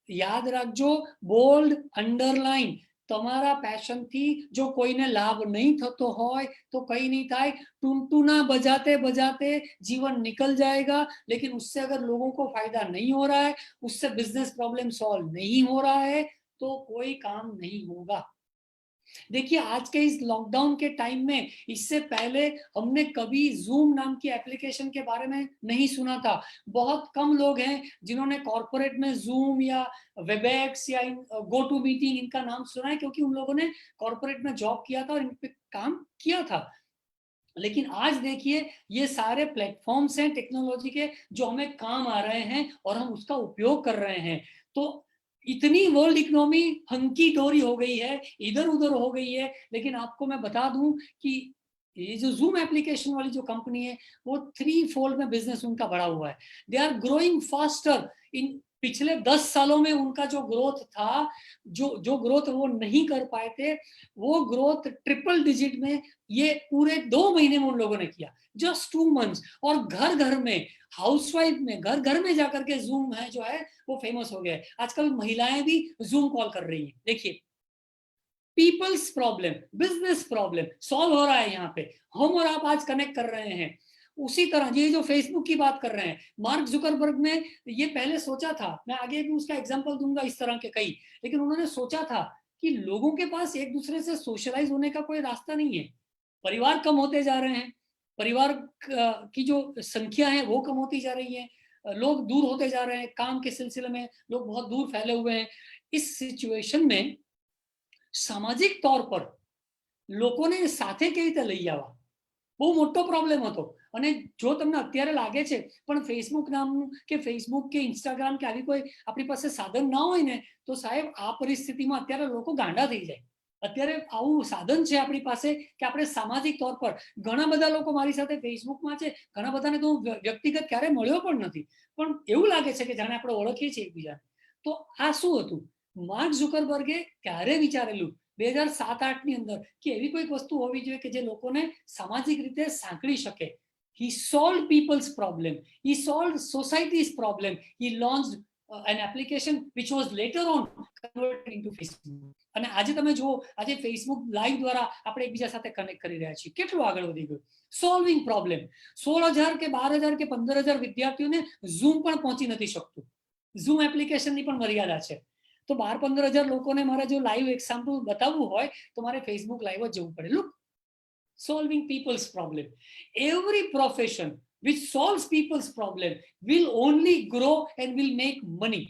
યાદ રાખજો, બોલ્ડ, અંડરલાઈન, તમારા पैशनથી જો કોઈને લાભ नहीं થતો હોય तो कहीं नहीं થાય. टुनटुना बजाते बजाते जीवन निकल जाएगा, लेकिन उससे अगर लोगों को फायदा नहीं हो रहा है, उससे बिजनेस प्रॉब्लम सॉल्व नहीं हो रहा है, तो कोई काम नहीं होगा. देखिए, आज के इस लॉकडाउन के टाइम में, इससे पहले हमने कभी जूम नाम की एप्लीकेशन के बारे में नहीं सुना था. बहुत कम लोग हैं जिन्होंने कॉर्पोरेट में जूम या वेबएक्स या गो टू मीटिंग इनका नाम सुना है, क्योंकि उन लोगों ने कॉर्पोरेट में जॉब किया था और इन पे काम किया था. लेकिन आज देखिए, ये सारे प्लेटफॉर्म्स हैं टेक्नोलॉजी के जो हमें काम आ रहे हैं और हम उसका उपयोग कर रहे हैं. तो इतनी वर्ल्ड इकोनॉमी हंकी डोरी हो गई है, इधर उधर हो गई है. लेकिन आपको मैं बता दूं कि ये जो जूम एप्लीकेशन वाली जो कंपनी है, वो 3-fold में बिजनेस उनका बढ़ा हुआ है. They are growing faster. इन पिछले 10 सालों में उनका जो ग्रोथ था, जो ग्रोथ वो नहीं कर पाए थे, वो ग्रोथ ट्रिपल डिजिट में ये पूरे 2 महीने में उन लोगों ने किया, जस्ट 2 months. और घर घर में, हाउसवाइफ में, घर घर में जाकर के जूम है जो है वो फेमस हो गया है. आजकल महिलाएं भी जूम कॉल कर रही हैं. देखिए, peoples problem, business problem solve हो रहा है यहाँ पे. हम और आप आज कनेक्ट कर रहे हैं. उसी तरह ये जो फेसबुक की बात कर रहे हैं, मार्क जुकरबर्ग ने ये पहले सोचा था, मैं आगे भी उसका एग्जांपल दूंगा इस तरह के कई, लेकिन उन्होंने सोचा था कि लोगों के पास एक दूसरे से सोशलाइज होने का कोई रास्ता नहीं है, परिवार कम होते जा रहे हैं, परिवार की जो संख्या है वो कम होती जा रही है, लोग दूर होते जा रहे हैं, काम के सिलसिले में लोग बहुत दूर फैले हुए हैं। इस सिचुएशन में સામાજિક તौर પર લોકોને સાથે કેવી રીતે લઈ આવવા, બહુ મોટો પ્રોબ્લેમ હતો. અને જો તમને અત્યારે લાગે છે પણ ફેસબુક નામનું કે ફેસબુક કે ઇન્સ્ટાગ્રામ કે આવી કોઈ આપણી પાસે સાધન ના હોય ને, તો સાહેબ આ પરિસ્થિતિમાં અત્યારે લોકો ગાંડા થઈ જાય. અત્યારે આવું સાધન છે આપણી પાસે કે આપણે સામાજિક તौर પર, ઘણા બધા લોકો મારી સાથે ફેસબુકમાં છે, ઘણા બધાને તો હું વ્યક્તિગત ક્યારે મળ્યો પણ નથી, પણ એવું લાગે છે કે જાણે આપણે ઓળખીએ છીએ એકબીજાને. તો આ શું હતું? માર્ક ઝુકરબર્ગે ક્યારે વિચારેલું 2007-8 ની અંદર કે એવી કોઈક વસ્તુ હોવી જોઈએ કે જે લોકોને સામાજિક રીતે સાંકળી શકે. He solved people's problem. He solved society's problem. He launched an application which was later on converted into Facebook. અને આજે તમે જુઓ, આજે ફેસબુક લાઈવ દ્વારા આપણે એકબીજા સાથે કનેક્ટ કરી રહ્યા છીએ. કેટલું આગળ વધી ગયું. Solving problem. 16,000 કે 12,000 કે 15,000 વિદ્યાર્થીઓને ઝૂમ પણ પહોંચી નથી શકતું. ઝૂમ એપ્લિકેશનની પણ મર્યાદા છે. તો 12-15,000 લોકોને મારે જો લાઈવ એક્ઝામ્પલ બતાવવું હોય તો મારે ફેસબુક લાઈવ જ જવું પડે. Look, solving people's problem. Every profession which solves people's problem will only grow and will make money.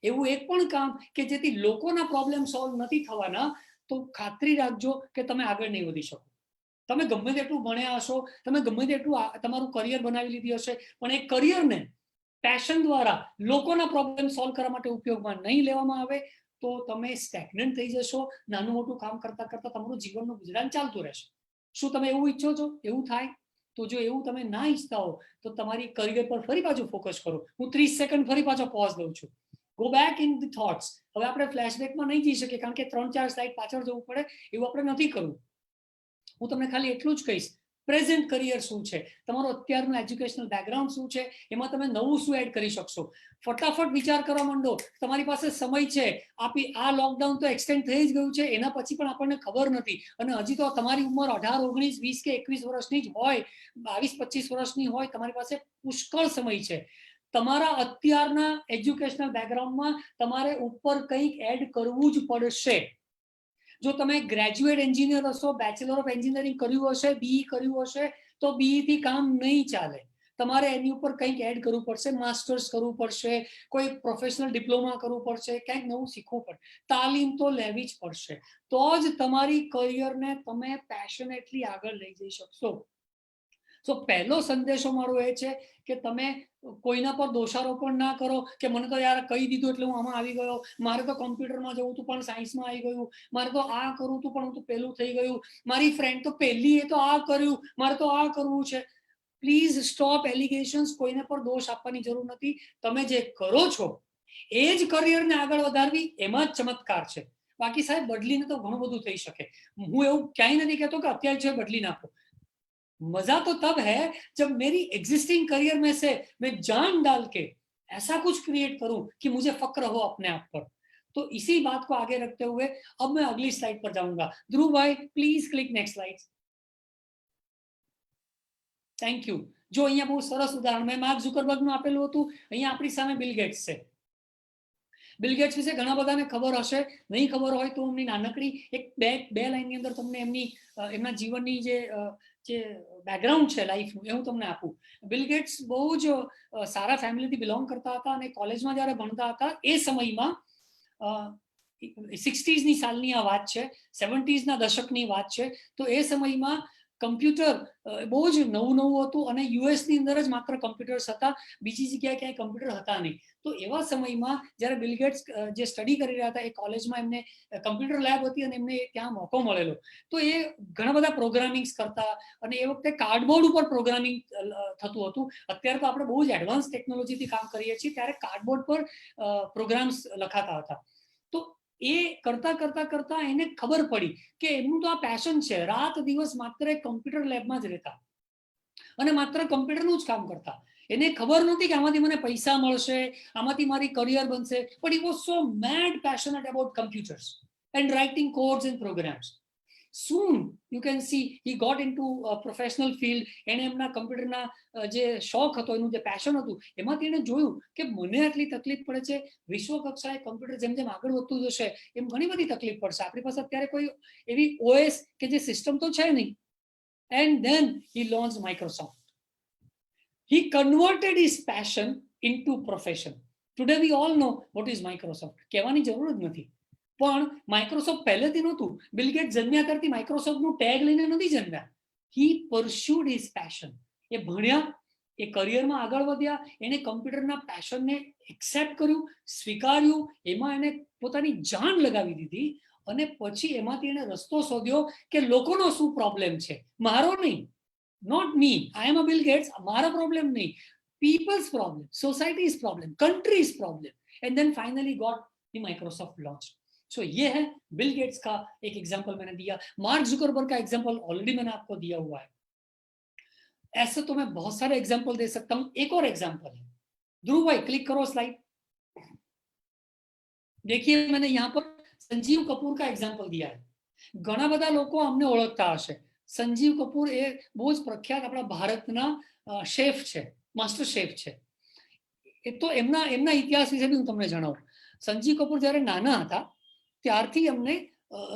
એવું એક પણ કામ કે જેથી લોકોના પ્રોબ્લેમ સોલ્વ નથી થવાના, તો ખાતરી રાખજો કે તમે આગળ નહીં વધી શકો. તમે ગમે તેટલું ભણ્યા હશો, તમે ગમે તેટલું તમારું કરિયર બનાવી લીધી હશે, પણ એ કરિયરને પેશન દ્વારા લોકોના પ્રોબ્લેમ સોલ્વ કરવા માટે ઉપયોગમાં નહીં લેવામાં આવે તો તમે સ્ટેગ્નન્ટ થઈ જશો. નાનું મોટું કામ કરતા કરતા તમારું જીવનનું ગુજરાન ચાલતું રહેશે. શું તમે એવું ઈચ્છો છો એવું થાય? તો જો એવું તમે ના ઈચ્છતા હો તો તમારી કરિયર પર ફરી પાછું ફોકસ કરો. હું 30 સેકન્ડ ફરી પાછો પોઝ દઉં છું. Go back in the thoughts. હવે આપણે ફ્લેશબેકમાં નહીં જઈ શકીએ કારણ કે 3-4 સ્લાઇડ પાછળ જવું પડે, એવું આપણે નથી કરવું. હું તમને ખાલી એટલું જ કહીશ, પ્રેઝન્ટ કરિયર શું છે, તમારું અત્યારનું એજ્યુકેશનલ બેકગ્રાઉન્ડ શું છે, એમાં તમે નવું શું એડ કરી શકશો. ફટાફટ વિચાર કરવા માંડો. તમારી પાસે સમય છે. આ લોકડાઉન તો એક્સટેન્ડ થઈ જ ગયું છે, એના પછી પણ આપણને ખબર નથી. અને હજી તો તમારી ઉંમર 18, 19, 20 કે 21 વર્ષની જ હોય, 22-25 વર્ષની હોય, તમારી પાસે પુષ્કળ સમય છે. તમારા અત્યારના એજ્યુકેશનલ બેકગ્રાઉન્ડમાં તમારે ઉપર કંઈક એડ કરવું જ પડશે. જો તમે ગ્રેજ્યુએટ એન્જિનિયર હશો, બેચલર ઓફ એન્જિનિયરિંગ કર્યું હશે, બીઈ કર્યું હશે, તો બીઈ થી કામ નહીં ચાલે. તમારે એની ઉપર કંઈક એડ કરવું પડશે. માસ્ટર્સ કરવું પડશે, કોઈ પ્રોફેશનલ ડિપ્લોમા કરવું પડશે, કંઈક નવું શીખવું પડશે. તાલીમ તો લેવી જ પડશે. તો જ તમારી કરિયરને તમે પેશનેટલી આગળ લઈ જઈ શકશો. તો પહેલો સંદેશો મારો એ છે કે તમે કોઈના પર દોષારોપણ ના કરો કે મને તો યાર કહી દીધું એટલે હું આમાં આવી ગયો, મારે તો કોમ્પ્યુટરમાં જવું હતું પણ સાયન્સમાં આવી ગયું, મારે તો આ કરવું હતું પણ હું તો પેલું થઈ ગયું, મારી ફ્રેન્ડ તો પહેલી એ તો આ કર્યું, મારે તો આ કરવું છે. Please stop allegations. કોઈને પર દોષ આપવાની જરૂર નથી. તમે જે કરો છો એ જ કરિયરને આગળ વધારવી, એમાં જ ચમત્કાર છે. બાકી સાહેબ બદલીને તો ઘણું બધું થઈ શકે. હું એવું ક્યાંય નથી કહેતો કે અત્યારે છે બદલી નાખો. मजा तो तब है जब मेरी एग्जिस्टिंग करियर में से मैं जान डाल के ऐसा कुछ क्रिएट करूं कि मुझे फक्र हो अपने आप पर. तो इसी बात को आगे रखते हुए अब मैं अगली स्लाइड पर जाऊंगा. ध्रुव भाई please click next slide. Thank you. जो અહીંયા બહુ સરસ ઉદાહરણ મેં માર્ક ઝુકરબર્ગનું આપેલું હતું, અહીંયા આપણી સામે બિલ ગેટ્સ છે. બિલ ગેટ્સ વિશે ઘણા બધાને ખબર હશે, નહીં ખબર હોય તો એમની નાનકડી એક બે લાઈનની અંદર તમને એમના જીવનની જે બેકગ્રાઉન્ડ છે લાઈફનું એ હું તમને આપું. બિલ ગેટ્સ બહુ જ સારા ફેમિલીથી બિલોંગ કરતા હતા અને કોલેજમાં જ્યારે ભણતા હતા એ સમયમાં 60s સાલની આ વાત છે, 70s દશકની વાત છે. તો એ સમયમાં કમ્પ્યુટર બહુ જ નવું હતું અને યુએસની અંદર જ માત્ર કમ્પ્યુટર્સ હતા, બીજી જગ્યાએ ક્યાંય કમ્પ્યુટર હતા નહીં. તો એવા સમયમાં જ્યારે બિલ ગેટ્સ જે સ્ટડી કરી રહ્યા હતા એ કોલેજમાં એમને કમ્પ્યુટર લેબ હતી અને એમને ત્યાં મોકો મળેલો. તો એ ઘણા બધા પ્રોગ્રામિંગ્સ કરતા અને એ વખતે કાર્ડબોર્ડ ઉપર પ્રોગ્રામિંગ થતું હતું. અત્યારે તો આપણે બહુ જ એડવાન્સ ટેકનોલોજીથી કામ કરીએ છીએ, ત્યારે કાર્ડબોર્ડ પર પ્રોગ્રામ્સ લખાતા હતા. તો એ કરતા એને ખબર પડી કે એમનું તો આ પેશન છે. રાત દિવસ માત્ર કમ્પ્યુટર લેબમાં જ રહેતા અને માત્ર કમ્પ્યુટરનું જ કામ કરતા. એને ખબર નહોતી કે આમાંથી મને પૈસા મળશે, આમાંથી મારી કરિયર બનશે. But he was so mad passionate about computers and writing codes and programs. Soon you can see he got into a professional field. એને એમના કમ્પ્યુટરના જે શોખ હતો, એનું જે પેશન હતું, એમાંથી એને જોયું કે મને આટલી તકલીફ પડે છે, વિશ્વ કક્ષાએ કમ્પ્યુટર જેમ જેમ આગળ વધતું જશે એમ ઘણી બધી તકલીફ પડશે. આપણી પાસે અત્યારે કોઈ એવી ઓએસ કે જે સિસ્ટમ તો છે નહીં, and then he launched Microsoft. He converted his passion into profession. Today we all know what is Microsoft. કહેવાની જરૂર જ નથી. પણ માઇક્રોસોફ્ટ પહેલેથી નહોતું. બિલ ગેટ જન્મ્યા ત્યારથી માઇક્રોસોફ્ટનું ટેગ લઈને નથી જન્મ્યા. He pursued his passion. એ ભણ્યા, એ કરિયરમાં આગળ વધ્યા, એને કમ્પ્યુટરના પેશનને એક્સેપ્ટ કર્યું, સ્વીકાર્યું, એમાં એને પોતાની જાન લગાવી દીધી અને પછી એમાંથી એને રસ્તો શોધ્યો કે લોકોનો શું પ્રોબ્લેમ છે, મારો નહીં. Not me. I am a Bill Gates. हमारा problem नहीं. People's problem, society's problem, country's problem. And then finally got the Microsoft launched. So ये है बिल गेट्स का एक एग्जांपल मैंने दिया. मार्क जुकरबर्ग का एग्जांपल ऑलरेडी मैंने आपको दिया हुआ है. ऐसे तो मैं बहुत सारे एग्जांपल दे सकता हूं. एक और एग्जांपल है. ध्रुव भाई क्लिक करो स्लाइड. देखिए मैंने यहाँ पर संजीव कपूर का एग्जांपल दिया है. ઘણા બધા લોકો અમને ઓળખતા હશે. સંજીવ કપૂર એ બહુ જ પ્રખ્યાત આપણા ભારતના શેફ છે, માસ્ટર શેફ છે. એ તો એમના ઇતિહાસ વિશે બી હું તમને જણાવું. સંજીવ કપૂર જ્યારે નાના હતા ત્યારથી એમને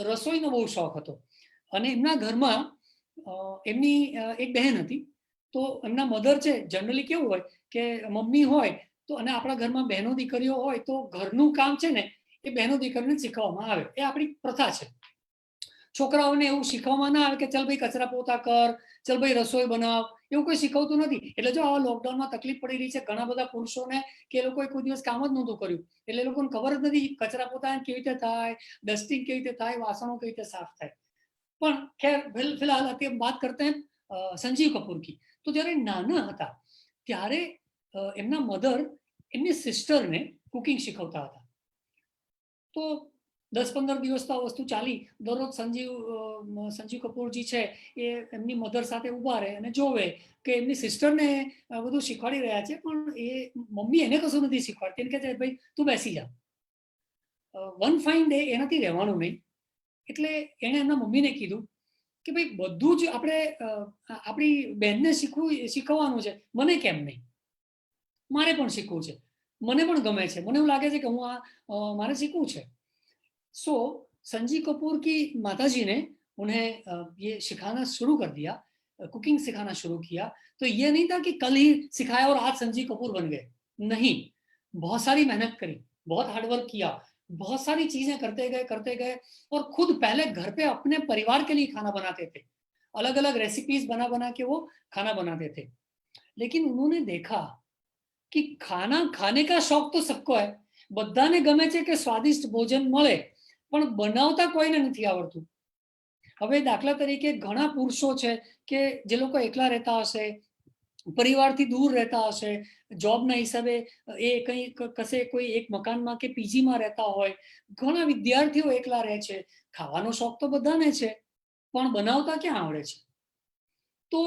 રસોઈનો બહુ શોખ હતો અને એમના ઘરમાં એમની એક બહેન હતી. તો એમના મધર છે, જનરલી કેવું હોય કે મમ્મી હોય તો અને આપણા ઘરમાં બહેનો દીકરીઓ હોય તો ઘરનું કામ છે ને એ બહેનો દીકરીને શીખવવામાં આવે. એ આપણી પ્રથા છે. છોકરાઓને એવું શીખવામાં ના આવે કે ચાલ ભાઈ કચરા પોતા કર, ચાલ ભાઈ રસોઈ બનાવ, એવું કોઈ શીખવતું નથી. એટલે જો આવા લોકડાઉનમાં તકલીફ પડી રહી છે ઘણા બધા પુરુષોને કે એ લોકોએ કોઈ દિવસ કામ જ નહોતું કર્યું એટલે એ લોકોને ખબર જ નથી કચરા પોતા કેવી રીતે થાય, ડસ્ટિંગ કેવી રીતે થાય, વાસણો કેવી રીતે સાફ થાય. પણ ખેર ફિલહાલ અત્યારે વાત કરતે સંજીવ કપૂર કી. તો જ્યારે નાના હતા ત્યારે એમના મધર એમની સિસ્ટરને કુકિંગ શીખવતા હતા. તો 10-15 દિવસ તો આ વસ્તુ ચાલી. દરરોજ સંજીવ કપૂરજી છે એ એમની મધર સાથે ઉભા રહે અને જોવે કે એમની સિસ્ટરને બધું શીખવાડી રહ્યા છે પણ એ મમ્મી એને કશું નથી શીખવાડતી. એને કહે છે ભાઈ તું બેસી જા. વન ફાઇન ડે એનાથી રહેવાનું નહીં એટલે એણે એમના મમ્મીને કીધું કે ભાઈ બધું જ આપણે આપણી બહેનને શીખવવાનું છે, મને કેમ નહીં? મારે પણ શીખવું છે, મને પણ ગમે છે, મને એવું લાગે છે કે હું મારે શીખવું છે. सो संजीव कपूर की माताजी ने उन्हें ये सिखाना शुरू कर दिया, कुकिंग सिखाना शुरू किया. तो ये नहीं था कि कल ही सिखाया और आज संजीव कपूर बन गए. नहीं, बहुत सारी मेहनत करी, बहुत हार्डवर्क किया, बहुत सारी चीजें करते गए और खुद पहले घर पे अपने परिवार के लिए खाना बनाते थे. अलग अलग रेसिपीज बना के वो खाना बनाते थे. लेकिन उन्होंने देखा कि खाना खाने का शौक तो सबको है, બધાને ગમે છે કે સ્વાદિષ્ટ ભોજન મળે પણ બનાવતા કોઈને નથી આવડતું. હવે દાખલા તરીકે ઘણા પુરુષો છે કે જે લોકો એકલા રહેતા હશે, પરિવારથી દૂર રહેતા હશે, જોબના હિસાબે એ કંઈ કશે કોઈ એક મકાનમાં કે પીજીમાં રહેતા હોય. ઘણા વિદ્યાર્થીઓ એકલા રહે છે. ખાવાનો શોખ તો બધાને છે પણ બનાવતા ક્યાં આવડે છે? તો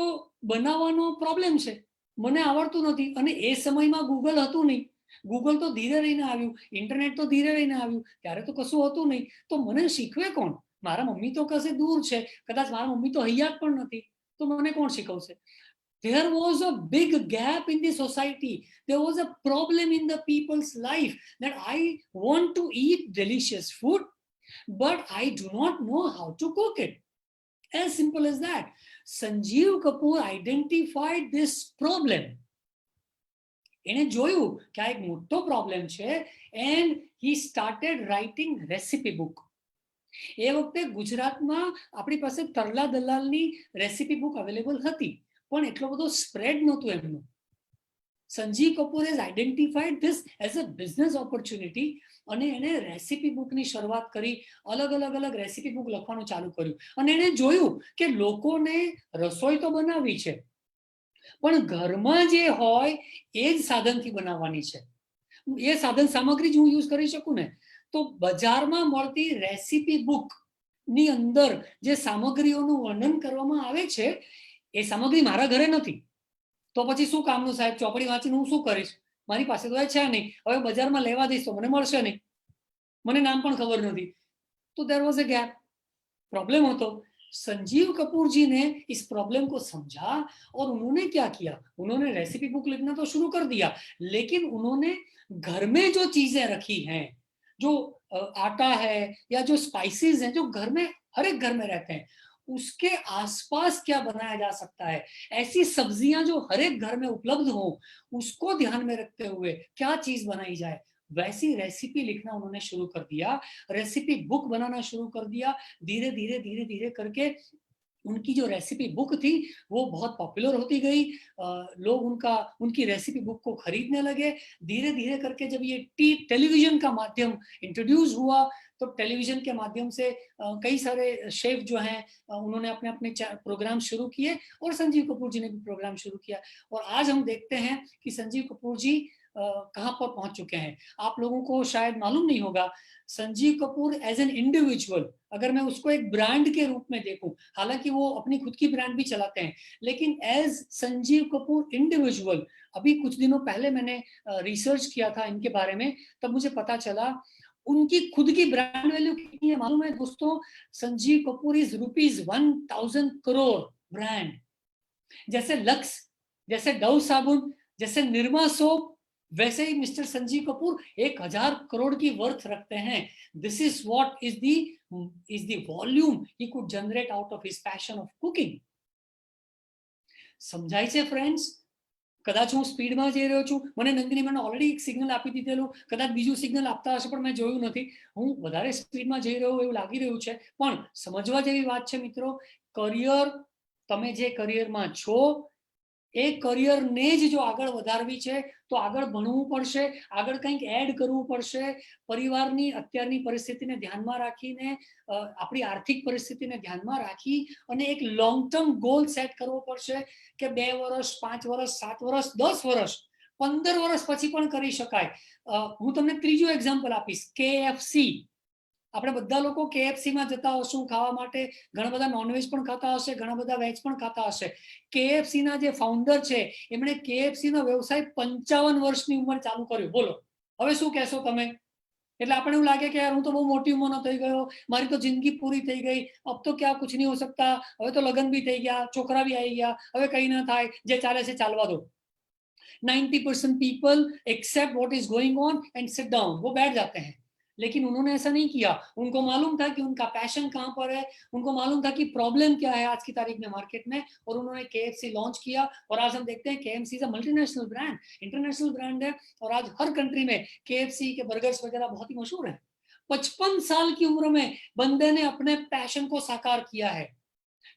બનાવવાનો પ્રોબ્લેમ છે, મને આવડતું નથી. અને એ સમયમાં ગૂગલ હતું નહીં. ગૂગલ તો ધીરે રહીને આવ્યું, ઇન્ટરનેટ તો ધીરે રહીને આવ્યું, ત્યારે તો કશું હતું નહીં. તો મને શીખવે કોણ? મારા મમ્મી તો કશે દૂર છે, કદાચ મારા મમ્મી તો અહીંયા જ પણ નથી, તો મને કોણ શીખવશે? There was a big gap in the society. There was a problem in the people's life that I want to eat delicious food, but I do not know how to cook it. As simple as that. Sanjeev Kapoor identified this problem. એને જોયું કે આ એક મોટો problem છે and he started writing recipe book. એ વખતે ગુજરાતમાં આપણી પાસે તરલા દલાલની રેસિપી બુક અવેલેબલ હતી પણ એટલો બધો સ્પ્રેડ નહોતું એમનું. Sanjeev Kapoor has identified this as a business opportunity અને એને રેસિપી બુકની શરૂઆત કરી. અલગ રેસિપી બુક લખવાનું ચાલુ કર્યું અને એને જોયું કે લોકોને રસોઈ તો બનાવવી છે પણ ઘરમાં જે હોય એ જ સાધનથી બનાવવાની છે. એ સાધન સામગ્રી જ હું યુઝ કરી શકું ને. તો બજારમાં મળતી રેસિપી બુકની અંદર જે સામગ્રીઓનું વર્ણન કરવામાં આવે છે એ સામગ્રી મારા ઘરે નથી. તો પછી શું કામનું સાહેબ? ચોપડી વાંચીને હું શું કરીશ? મારી પાસે તો એ છે નહીં. હવે બજારમાં લેવા જઈશ તો મને મળશે નહીં, મને નામ પણ ખબર નથી. તો there was a gap, problem हो तो संजीव कपूर जी ने इस प्रॉब्लम को समझा और उन्होंने क्या किया, उन्होंने रेसिपी बुक लिखना तो शुरू कर दिया, लेकिन उन्होंने घर में जो चीजें रखी हैं, जो आटा है या जो स्पाइसेस हैं जो घर में हर एक घर में रहते हैं, उसके आसपास क्या बनाया जा सकता है, ऐसी सब्जियां जो हर एक घर में उपलब्ध हो, उसको ध्यान में रखते हुए क्या चीज बनाई जाए, वैसी रेसिपी लिखना उन्होंने शुरू कर दिया, रेसिपी बुक बनाना शुरू कर दिया। धीरे धीरे धीरे धीरे करके उनकी जो रेसिपी बुक थी वो बहुत पॉपुलर होती गई। लोग उनकी रेसिपी बुक को खरीदने लगे। धीरे धीरे करके जब ये टेलीविजन का माध्यम इंट्रोड्यूस हुआ, तो टेलीविजन के माध्यम से कई सारे शेफ जो हैं उन्होंने अपने अपने प्रोग्राम शुरू किए, और संजीव कपूर जी ने भी प्रोग्राम शुरू किया। और आज हम देखते हैं कि संजीव कपूर जी कहाँ पर पहुंच चुके हैं। आप लोगों को शायद मालूम नहीं होगा, Sanjeev Kapoor as an individual, अगर मैं उसको एक ब्रांड के रूप में देखूं, हालांकि वो अपनी खुद की ब्रांड भी चलाते हैं, लेकिन एज संजीव कपूर इंडिविजुअल, अभी कुछ दिनों पहले मैंने रिसर्च किया था इनके बारे में, तब मुझे पता चला उनकी खुद की ब्रांड वैल्यू कितनी है मालूम है दोस्तों? Sanjeev Kapoor is ₹1000 crore brand. जैसे लक्स, जैसे डव साबुन, जैसे निरमा सोप, वैसे ही मिस्टर संजीव कपूर 1000 करोड़ की वर्थ रखते हैं। This is what is the volume he could generate out of his passion of cooking. સમજાય છે ફ્રેન્ડ્સ? કદાચ હું સ્પીડમાં જઈ રહ્યો છું, મને નંદિની મને ઓલરેડી એક સિગ્નલ આપી દીધેલું, કદાચ બીજું સિગ્નલ આપતા હશે પણ મેં જોયું નથી, હું વધારે સ્પીડમાં જઈ રહ્યો એવું લાગી રહ્યું છે, પણ સમજવા જેવી વાત છે મિત્રો, કરિયર, તમે જે કરિયરમાં છો એ કરિયરને જ જો આગળ વધારવી છે તો આગળ ભણવું પડશે, આગળ કંઈક એડ કરવું પડશે, પરિવારની અત્યારની પરિસ્થિતિને ધ્યાનમાં રાખીને, આપણી આર્થિક પરિસ્થિતિને ધ્યાનમાં રાખી અને એક લોંગ ટર્મ ગોલ સેટ કરવો પડશે કે 2 વર્ષ, 5 વર્ષ, 7 વર્ષ, 10 વર્ષ, 15 વર્ષ પછી પણ કરી શકાય. હું તમને ત્રીજું એક્ઝામ્પલ આપીશ, KFC. આપણે બધા લોકો KFC માં જતા હશું ખાવા માટે, ઘણા બધા નોનવેજ પણ ખાતા હશે, ઘણા બધા વેજ પણ ખાતા હશે. KFC ના જે ફાઉન્ડર છે એમણે KFC નો વ્યવસાય 55 વર્ષની ઉંમર ચાલુ કર્યો. બોલો હવે શું કહેશો તમે? એટલે આપણે એવું લાગે કે યાર હું તો બહુ મોટી ઉંમરનો થઈ ગયો, મારી તો જિંદગી પૂરી થઈ ગઈ, अब तो क्या कुछ नहीं हो सकता, હવે તો લગ્ન भी થઈ ગયા, છોકરા भी આવી ગયા, હવે કઈ ના થાય, જે ચાલે છે ચાલવા દો. 90% people accept what is going on and sit down, वो बैठ जाते हैं। लेकिन उन्होंने ऐसा नहीं किया। उनको मालूम था कि उनका पैशन कहां पर है, उनको मालूम था कि प्रॉब्लम क्या है आज की तारीख में मार्केट में, और उन्होंने KFC लॉन्च किया। और आज हम देखते हैं KFC is a multinational brand, international brand है, और आज हर कंट्री में KFC के बर्गर्स वगैरह बहुत ही मशहूर है। 55 साल की उम्र में बंदे ने अपने पैशन को साकार किया है।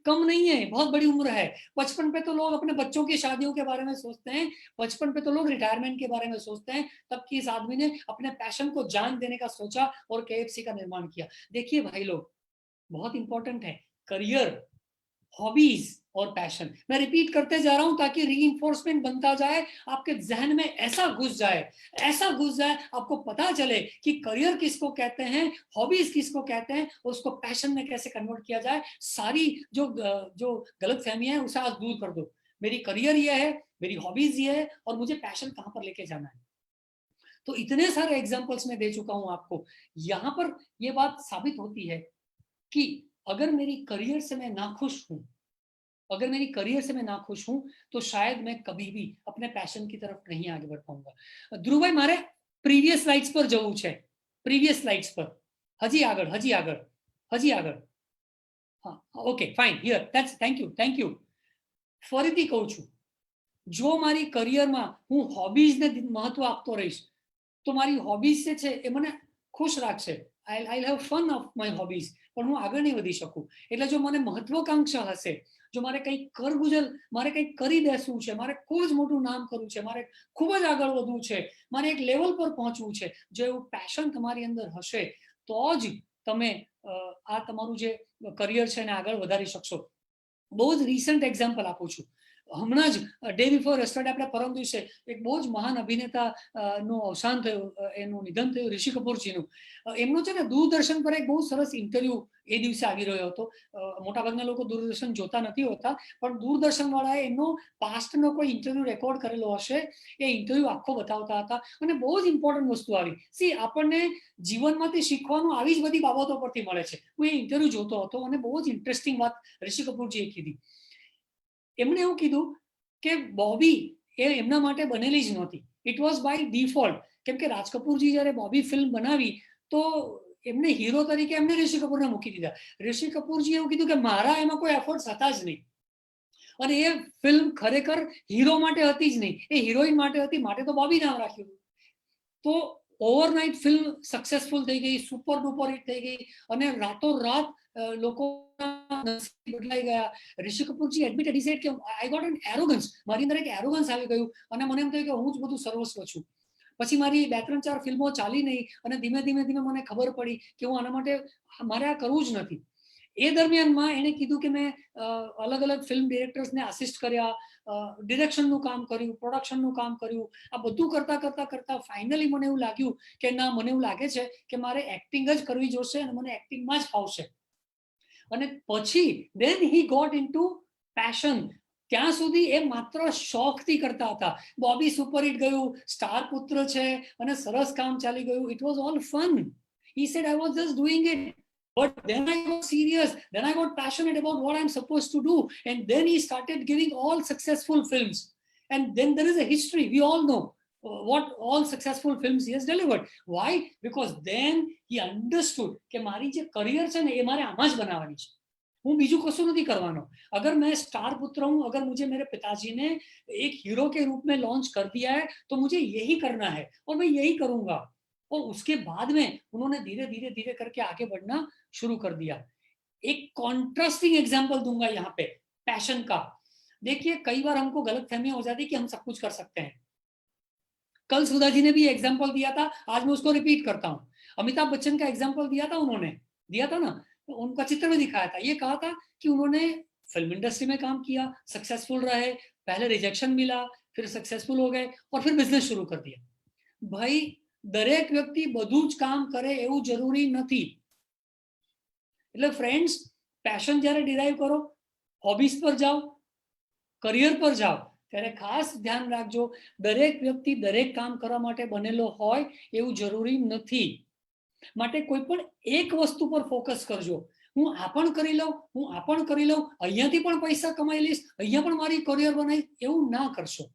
कम नहीं है, बहुत बड़ी उम्र है। 55 पे तो लोग अपने बच्चों की शादियों के बारे में सोचते हैं, 55 पे तो लोग रिटायरमेंट के बारे में सोचते हैं, तब कि इस आदमी ने अपने पैशन को जान देने का सोचा और KFC का निर्माण किया। देखिए भाई लोग, बहुत इंपॉर्टेंट है करियर, हॉबीज और पैशन। मैं रिपीट करते जा रहा हूं ताकि रीइंफोर्समेंट बनता जाए, आपके जहन में ऐसा घुस जाए, आपको पता चले कि करियर किसको कहते हैं, हॉबीज किसको कहते हैं, और उसको पैशन में कैसे कन्वर्ट किया जाए। सारी जो गलतफहमियां हैं उसे आज दूर कर दो। मेरी करियर ये है, मेरी हॉबीज ये है, और मुझे पैशन कहां पर लेके जाना है। तो इतने सारे एग्जाम्पल्स मैं दे चुका हूं आपको। यहां पर यह बात साबित होती है कि अगर मेरी करियर से मैं नाखुश हूं, तो शायद मैं कभी भी अपने पैशन की तरफ नहीं आगे बढ़ पाऊंगा। ध्रुव भाई, मारे प्रीवियस स्लाइड्स पर जવું છે, प्रीवियस स्लाइड्स पर हजी આગળ। हाँ, okay fine, here, that's, thank you. ફરીથી કહું છું, જો મારી કરિયરમાં હું હોબીઝને મહત્વ આપતો રહીશ તો મારી હોબીઝ જે છે એ મને ખુશ રાખશે, I'll have fun of my hobbies, પણ હું આગળ નહીં વધી શકું। એટલે જો મને મહત્વાકાંક્ષા હશે, જો મારે કંઈક કરી દેશું છે, મારે ખૂબ જ મોટું નામ કરવું છે, મારે ખૂબ જ આગળ વધવું છે, મારે એક લેવલ પર પહોંચવું છે, જો એવું પેશન તમારી અંદર હશે તો જ તમે આ તમારું જે કરિયર છે એને આગળ વધારી શકશો। બહુ જ રિસન્ટ એક્ઝામ્પલ આપું છું। હમણાં જ ડે બિફોર યસ્ટરડે આપણે પરમ દિવસે એક બહુ જ મહાન અભિનેતા નું અવસાન થયું, એનું નિધન થયું, ઋષિ કપૂરજીનું। એમનો છે ને દૂરદર્શન પર એક બહુ સરસ ઇન્ટરવ્યુ એ દિવસે આવી રહ્યો હતો। મોટાભાગના લોકો દૂરદર્શન જોતા નથી હોતા, પણ દૂરદર્શન વાળાએ એમનો પાસ્ટનો કોઈ ઇન્ટરવ્યુ રેકોર્ડ કરેલો હશે, એ ઇન્ટરવ્યુ આખો બતાવતા હતા, અને બહુ જ ઇમ્પોર્ટન્ટ વસ્તુ આવી। સી, આપણને જીવનમાંથી શીખવાનું આવી જ બધી બાબતો પરથી મળે છે। હું એ ઇન્ટરવ્યુ જોતો હતો અને બહુ જ ઇન્ટરેસ્ટિંગ વાત ઋષિ કપૂરજીએ કીધી। એમણે એવું કીધું કે બોબી એ એમના માટે બનેલી જ નહોતી, ઇટ વોઝ બાય ડિફોલ્ટ। કેમ કે રાજ કપૂરજી જ્યારે બોબી ફિલ્મ બનાવી તો એમને હીરો તરીકે એમને ઋષિ કપૂરને મૂકી દીધા. ઋષિ કપૂરજી એવું કીધું કે મારા એમાં કોઈ એફર્ટ્સ હતા જ નહીં, અને એ ફિલ્મ ખરેખર હીરો માટે હતી જ નહીં, એ હિરોઈન માટે હતી, માટે તો બોબી નામ રાખ્યું. તો ઓવરનાઇટ ફિલ્મ સક્સેસફુલ થઈ ગઈ, સુપર ડુપર હિટ થઈ ગઈ, અને રાતોરાત લોકોના નસીબ બદલાઈ ગયા. ઋષિ કપૂરજી એડમિટેડ, હી સેડ કે આઈ ગોટ એન એરોગન્સ, મારી અંદર એક એરોગન્સ આવી ગયું, અને મને એમ થયું કે હું જ બધું સર્વસ્વ છું. પછી મારી 2-3-4 ફિલ્મો ચાલી નહીં, અને ધીમે ધીમે મને ખબર પડી કે હું આના માટે, મારે આ કરવું જ નથી. એ દરમિયાનમાં એણે કીધું કે મેં અલગ અલગ ફિલ્મ ડિરેક્ટર્સને આસિસ્ટ કર્યા, ડિરેક્શનનું કામ કર્યું, પ્રોડક્શનનું કામ કર્યું. આ બધું કરતા ફાઇનલી મને એવું લાગ્યું કે ના, મને એવું લાગે છે કે મારે એક્ટિંગ જ કરવી જોશે, અને મને એક્ટિંગમાં જ ફાવશે. અને પછી then he got into passion. ત્યાં સુધી એ માત્ર શોખથી કરતા હતા. બોબી સુપરહિટ ગયું, સ્ટાર પુત્ર છે, અને સરસ કામ ચાલી ગયું. It was all fun. He said I was just doing it. But then I got serious. Then I got passionate about what I'm supposed to do. And then he started giving all successful films. And then there is a history. We all know what all successful films he has delivered. Why? Because then he understood કે મારી જે career છે ને, એ મારે આમાં જ બનાવવાની છે. હું બીજું કશું નથી કરવાનો. अगर मैं स्टार पुत्र हूं, अगर मुझे मेरे पिताजी ने एक हीरो के रूप में लॉन्च कर दिया है, तो मुझे यही करना है, और मैं यही करूंगा. और उसके बाद में उन्होंने धीरे धीरे करके आगे बढ़ना शुरू कर दिया. एक कॉन्ट्रास्टिंग एग्जाम्पल दूंगा यहाँ पे पैशन का. देखिए, कई बार हमको गलतफहमी हो जाती है कि हम सब कुछ कर सकते हैं. कल सुधा जी ने भी एग्जाम्पल दिया था, आज मैं उसको रिपीट करता हूँ. अमिताभ बच्चन का एग्जाम्पल दिया था, उन्होंने दिया था ना, तो उनका चित्र में दिखाया था. ये कहा था कि उन्होंने फिल्म इंडस्ट्री में काम किया, सक्सेसफुल रहे, पहले रिजेक्शन मिला, फिर सक्सेसफुल हो गए, और फिर बिजनेस शुरू कर दिया. भाई, દરેક વ્યક્તિ બધું જ કામ કરે એવું જરૂરી નથી. એટલે ફ્રેન્ડ્સ, પેશન જ્યારે ડિરાઈવ કરો, હોબીઝ પર જાઓ, કરિયર પર જાઓ, ત્યારે ખાસ ધ્યાન રાખજો, દરેક વ્યક્તિ દરેક કામ કરવા માટે બનેલો હોય એવું જરૂરી નથી. માટે કોઈ પણ એક વસ્તુ પર ફોકસ કરજો. હું આ પણ કરી લઉં, હું આ પણ કરી લઉં, અહીંયાથી પણ પૈસા કમાઈ લઈશ, અહીંયા પણ મારી કરિયર બનાવીશ, એવું ના કરશો.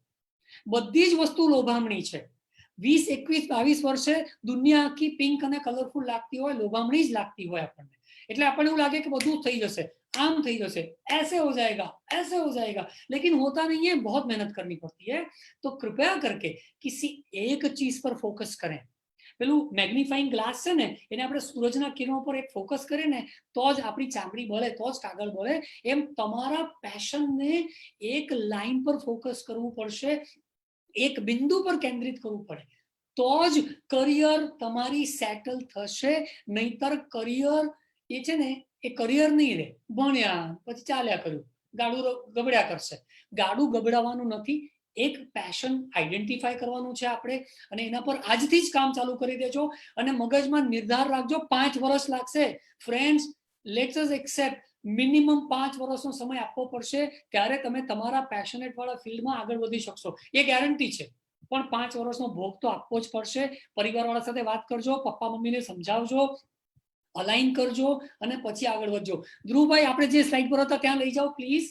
બધી જ વસ્તુ લોભામણી છે. 20, 21, 22 વર્ષે દુનિયા આખી પિંક અને કલરફુલ લાગતી હોય, લોભામણી જ લાગતી હોય આપણને. એટલે આપણને એવું લાગે કે બધું થઈ જશે, आम થઈ જશે, ऐसे हो जाएगा, ऐसे हो जाएगा, लेकिन होता नहीं है. बहुत मेहनत करनी पड़ती है. तो कृपया करके किसी एक चीज पर फोकस करें. પેલું મેગ્નિફાઈંગ ગ્લાસ છે ને, એને આપણે સૂરજના કિરણો પર એક ફોકસ કરીએ ને, તો જ આપણી ચામડી બળે, તો જ કાગળ બળે. એમ તમારા પેશનને એક લાઈન પર ફોકસ કરવું પડશે, એક બિંદુ પર કેન્દ્રિત કરવું પડે, તો જ કરિયર તમારી સેટલ થશે. નહીતર કરિયર એ છે ને, એ કરિયર નહીં રહે. ભણ્યા પછી ચાલ્યા કર્યું, ગાડું ગબડ્યા કરશે. ગાડું ગબડાવવાનું નથી. એક પેશન આઈડેન્ટિફાઈ કરવાનું છે આપણે, અને એના પર આજથી જ કામ ચાલુ કરી દેજો. અને મગજમાં નિર્ધાર રાખજો, 5 વર્ષ લાગશે. Friends, let's us accept minimum 5 વર્ષનો સમય આપવો પડશે, ત્યારે તમે તમારા પેશનેટ વાળા ફિલ્ડમાં આગળ વધી શકશો. એ ગેરંટી છે. પણ 5 વર્ષનો ભોગ તો આપવો જ પડશે. પરિવારવાળા સાથે વાત કરજો, પપ્પા મમ્મીને સમજાવજો, અલાઈન કરજો, અને પછી આગળ વધજો. ધ્રુવભાઈ, આપણે જે સ્લાઇડ પર હતા ત્યાં લઈ જાઓ પ્લીઝ.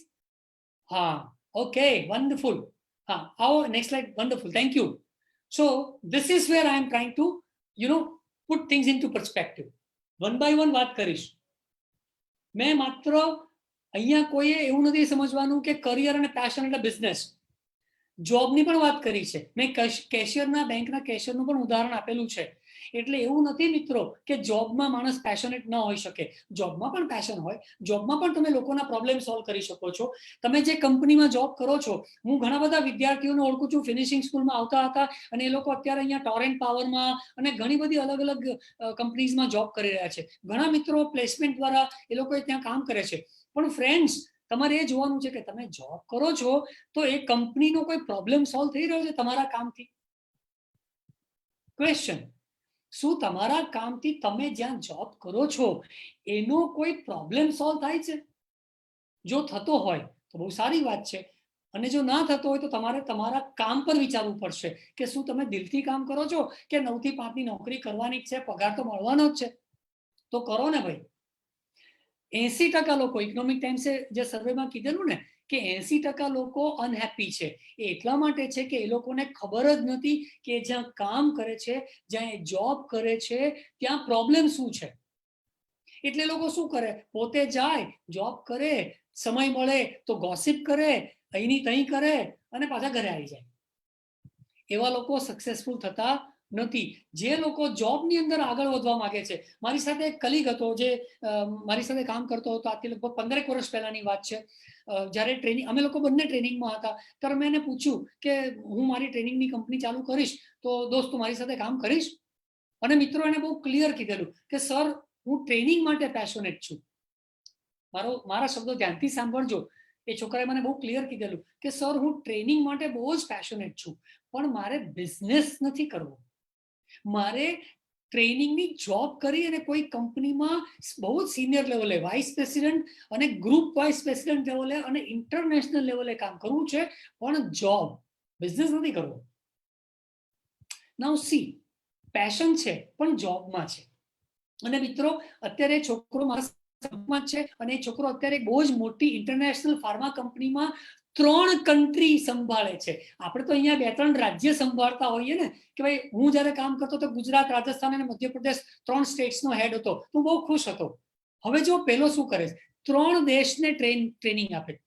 હા, ઓકે, વન્ડરફુલ. હા, आओ next slide. Wonderful, thank you. So this is where I am trying to, put things into perspective. One by one વાત કરીશ. મેં માત્ર અહીંયા કોઈએ એવું નથી સમજવાનું કે કરિયર અને પેશન એટલે બિઝનેસ. જોબની પણ વાત કરી છે. મેં કેશિયરના, બેંકના કેશિયરનું પણ ઉદાહરણ આપેલું છે. એટલે એવું નથી મિત્રો કે જોબમાં માણસ પેશનેટ ન હોઈ શકે. જોબમાં પણ પેશન હોય. જોબમાં પણ તમે લોકોના પ્રોબ્લેમ સોલ્વ કરી શકો છો. તમે જે કંપનીમાં જોબ કરો છો, હું ઘણા બધા વિદ્યાર્થીઓને ઓળખું છું, ફિનિશિંગ સ્કૂલમાં આવતા હતા, અને એ લોકો અત્યારે અહીંયા ટોરેન્ટ પાવરમાં અને ઘણી બધી અલગ અલગ કંપનીઝમાં જોબ કરી રહ્યા છે. ઘણા મિત્રો પ્લેસમેન્ટ દ્વારા એ લોકો ત્યાં કામ કરે છે. પણ ફ્રેન્ડ્સ, તમારે એ જોવાનું છે કે તમે જોબ કરો છો તો એ કંપનીનો કોઈ પ્રોબ્લેમ સોલ્વ થઈ રહ્યો છે તમારા કામથી? ક્વેશ્ચન, શું તમારા કામથી તમે જ્યાં જોબ કરો છો એનો કોઈ પ્રોબ્લેમ સોલ્વ થાય છે? જો થતો હોય તો બહુ સારી વાત છે, અને જો ના થતો હોય તો તમારે તમારા કામ પર વિચારવું પડશે કે શું તમે દિલથી કામ કરો છો કે 9 થી 5 ની નોકરી કરવાની જ છે, પગાર તો મળવાનો જ છે, તો કરો ને ભાઈ. 80% લોકો, ઇકોનોમિક ટાઈમ્સે જે સર્વેમાં કીધેલું ને કે 80% લોકો અનહેપી છે. એ એટલા માટે છે કે એ લોકોને ખબર જ નથી કે જ્યાં કામ કરે છે, જ્યાં એ જોબ કરે છે, ત્યાં પ્રોબ્લેમ શું છે. એટલે લોકો શું કરે, પોતે જાય, જોબ કરે, સમય મળે તો ગોસિપ કરે, અહીંની તહીં કરે અને પાછા ઘરે આવી જાય. એવા લોકો સક્સેસફુલ થતા નથી. જે લોકો જોબની અંદર આગળ વધવા માંગે છે, મારી સાથે એક કલીગ હતો જે મારી સાથે કામ કરતો હતો, આજથી લગભગ 15 વર્ષ પહેલાની વાત છે. જ્યારે ટ્રેનિંગ, અમે લોકો બંને ટ્રેનિંગમાં હતા, ત્યારે મેં એને પૂછ્યું કે હું મારી ટ્રેનિંગની કંપની ચાલુ કરીશ તો દોસ્ત તું મારી સાથે કામ કરીશ? અને મિત્રો એને બહુ ક્લિયર કીધેલું કે સર હું ટ્રેનિંગ માટે પેશનેટ છું. મારા શબ્દો ધ્યાનથી સાંભળજો. એ છોકરાએ મને બહુ ક્લિયર કીધેલું કે સર હું ટ્રેનિંગ માટે બહુ જ પેશનેટ છું, પણ મારે બિઝનેસ નથી કરવો. મારે ટ્રેનિંગની જોબ કરી અને કોઈ કંપનીમાં બહુ જ સિનિયર લેવલે, વાઇસ પ્રેસિડેન્ટ અને ગ્રુપ વાઇસ પ્રેસિડેન્ટ લેવલે અને ઇન્ટરનેશનલ લેવલે કામ કરવું છે, પણ જોબ, બિઝનેસ નથી કરવો. નાઉ સી, પેશન છે પણ જોબમાં છે. અને મિત્રો અત્યારે છોકરો મારા સંપર્કમાં છે અને એ છોકરો અત્યારે બહુ જ મોટી ઇન્ટરનેશનલ ફાર્મા કંપનીમાં 3 કન્ટ્રી સંભાળે છે. આપણે તો અહીંયા 2-3 રાજ્ય સંભાળતા હોઈએ ને, કે ભાઈ હું જ્યારે કામ કરતો તો ગુજરાત, રાજસ્થાન અને મધ્યપ્રદેશ 3 સ્ટેટ્સનો હેડ હતો, હું બહુ ખુશ હતો. હવે જો પેલો શું કરે છે, 3 દેશને ટ્રેનિંગ આપે.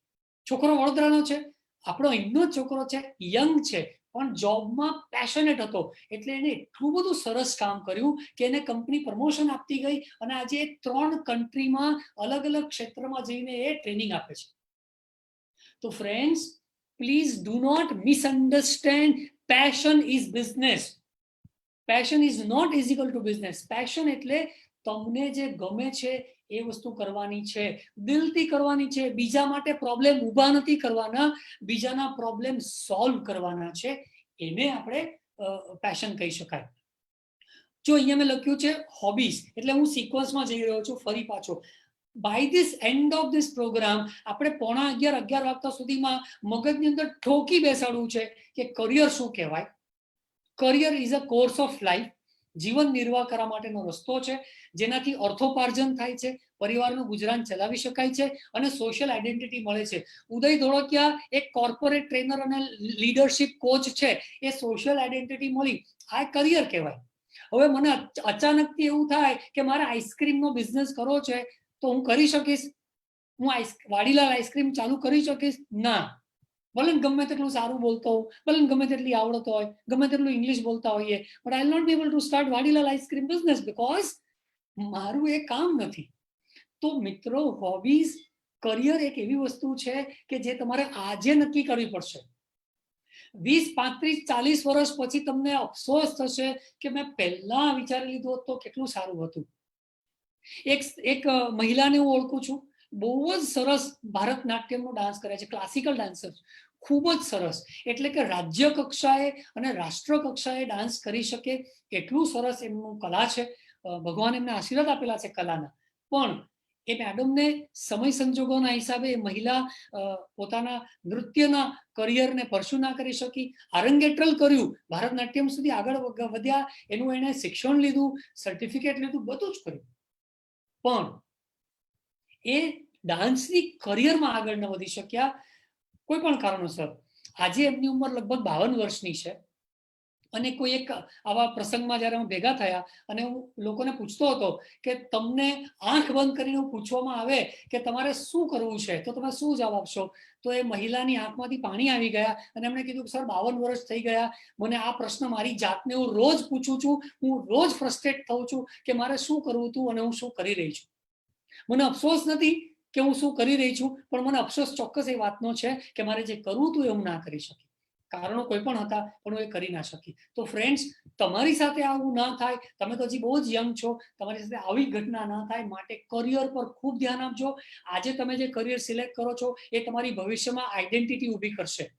છોકરો વડોદરાનો છે, આપણો અહીંનો જ છોકરો છે, યંગ છે, પણ જોબમાં પેશનેટ હતો. એટલે એને એટલું બધું સરસ કામ કર્યું કે એને કંપની પ્રમોશન આપતી ગઈ અને આજે 3 કન્ટ્રીમાં અલગ અલગ ક્ષેત્રમાં જઈને એ ટ્રેનિંગ આપે છે. તો friends, please do not misunderstand, passion is business. Passion is not equal to business. Passion એટલે તમને જે ગમે છે એ વસ્તુ કરવાની છે, દિલથી કરવાની છે. બીજા માટે પ્રોબ્લેમ ઊભા નથી કરવાના, બીજાના પ્રોબ્લેમ સોલ્વ કરવાના છે. એને આપણે પેશન કહી શકાય. જો અહીંયા મેં લખ્યું છે હોબીઝ, એટલે હું સિક્વન્સમાં જઈ રહ્યો છું ફરી પાછો. By this end of this programme આપણે 11:30 વાગ્યા સુધીમાં મગજની અંદર ઠોકી બેસાડવું છે કે કરિયર શું કહેવાય. Career is a course of life. જીવન નિર્વાહ કરવા માટેનો રસ્તો છે, જેનાથી અર્થોપાર્જન થાય છે, પરિવારનું ગુજરાન ચલાવી શકાય છે અને સોશિયલ આઈડેન્ટિટી મળે છે. ઉદય ધોળકિયા એક કોર્પોરેટ ટ્રેનર અને લીડરશિપ કોચ છે. એ સોશિયલ આઈડેન્ટિટી મળી, આ કરિયર કહેવાય. હવે મને અચાનકથી એવું થાય કે મારે આઈસ્ક્રીમનો બિઝનેસ કરવો છે, તો હું કરી શકીશ? હું વાડીલાલ આઈસ્ક્રીમ ચાલુ કરી શકીશ? ના. ભલે ગમે તેટલું સારું બોલતો હોઉં, ભલે ગમે તેટલી આવડત હોય, ગમે તેટલું ઇંગ્લિશ બોલતા હોઈએ, but I will not be able to start Vadilal ice cream business because મારું એ કામ નથી. તો મિત્રો, હોબીઝ, કરિયર એક એવી વસ્તુ છે કે જે તમારે આજે નક્કી કરવી પડશે. 20, 35, 40 વર્ષ પછી તમને અફસોસ થશે કે મેં પહેલા વિચારી લીધું તો કેટલું સારું હતું. એક મહિલાને હું ઓળખું છું, બહુ જ સરસ ભારતનાટ્યમનો ડાન્સ કરે છે, ક્લાસિકલ ડાન્સર, ખૂબ જ સરસ. એટલે કે રાજ્ય કક્ષાએ અને રાષ્ટ્ર કક્ષાએ ડાન્સ કરી શકે એટલું સરસ એમનું કલા છે. ભગવાન એમને આશીર્વાદ આપેલા છે કલાના. પણ એ મેડમને સમય સંજોગોના હિસાબે મહિલા પોતાના નૃત્યના કરિયરને પરસ્યુ ના કરી શકી. આરંગેટ્રલ કર્યું, ભારતનાટ્યમ સુધી આગળ વધ્યા, એનું એને શિક્ષણ લીધું, સર્ટિફિકેટ લીધું, બધું જ કર્યું, પણ એ ડાન્સની કરિયરમાં આગળ ન વધી શક્યા કોઈ પણ કારણોસર. આજે એમની ઉંમર લગભગ 52 વર્ષની છે. અને કોઈ એક આવા પ્રસંગમાં જ્યારે અમે ભેગા થયા અને હું લોકોને પૂછતો હતો કે તમને આંખ બંધ કરીને પૂછવામાં આવે કે તમારે શું કરવું છે તો તમે શું જવાબ આપશો? તો એ મહિલાની આંખમાંથી પાણી આવી ગયા અને એમણે કીધું સર 52 વર્ષ થઈ ગયા, મને આ પ્રશ્ન મારી જાતને હું રોજ પૂછું છું, હું રોજ ફ્રસ્ટ્રેટ થઉં છું કે મારે શું કરવું હતું અને હું શું કરી રહી છું. મને અફસોસ નથી કે હું શું કરી રહી છું, પણ મને અફસોસ ચોક્કસ એ વાતનો છે કે મારે જે કરવું હતું એ હું ના કરી શકી. કારણો કોઈ પણ હતા, પણ હું એ કરી ના શકી. તો ફ્રેન્ડ્સ, તમારી સાથે આવું ના થાય. તમે તો હજી બહુ જ યંગ છો, તમારી સાથે આવી ઘટના ના થાય માટે કરિયર પર ખૂબ ધ્યાન આપજો. આજે તમે જે કરિયર સિલેક્ટ કરો છો એ તમારી ભવિષ્યમાં આઈડેન્ટિટી ઊભી કરશે.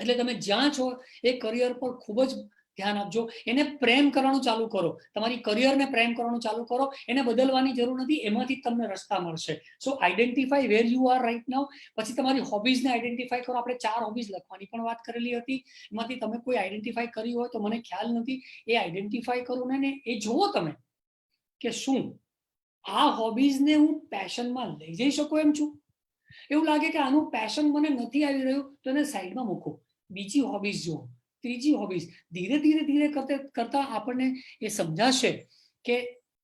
એટલે તમે જ્યાં છો એ કરિયર પર ખૂબ જ ધ્યાન આપજો. એને પ્રેમ કરવાનું ચાલુ કરો, તમારી કરિયરને પ્રેમ કરવાનું ચાલુ કરો. એને બદલવાની જરૂર નથી, એમાંથી તમને રસ્તા મળશે. So identify where you are right now. પછી તમારી હોબીઝને આઈડેન્ટિફાઈ કરો. આપણે 4 હોબીઝ લખવાની પણ વાત કરેલી હતી, એમાંથી તમે કોઈ આઈડેન્ટિફાઈ કરી હોય તો મને ખ્યાલ નથી. એ આઈડેન્ટિફાઈ કરો ને એ જુઓ તમે કે શું આ હોબીઝને હું પેશનમાં લઈ જઈ શકું એમ છું. એવું લાગે કે આનું પેશન મને નથી આવી રહ્યું તો એને સાઈડમાં મૂકો, બીજી હોબીઝ જુઓ, ત્રીજી હોબીઝ. ધીરે ધીરે ધીરે કરતા આપણને એ સમજાશે કે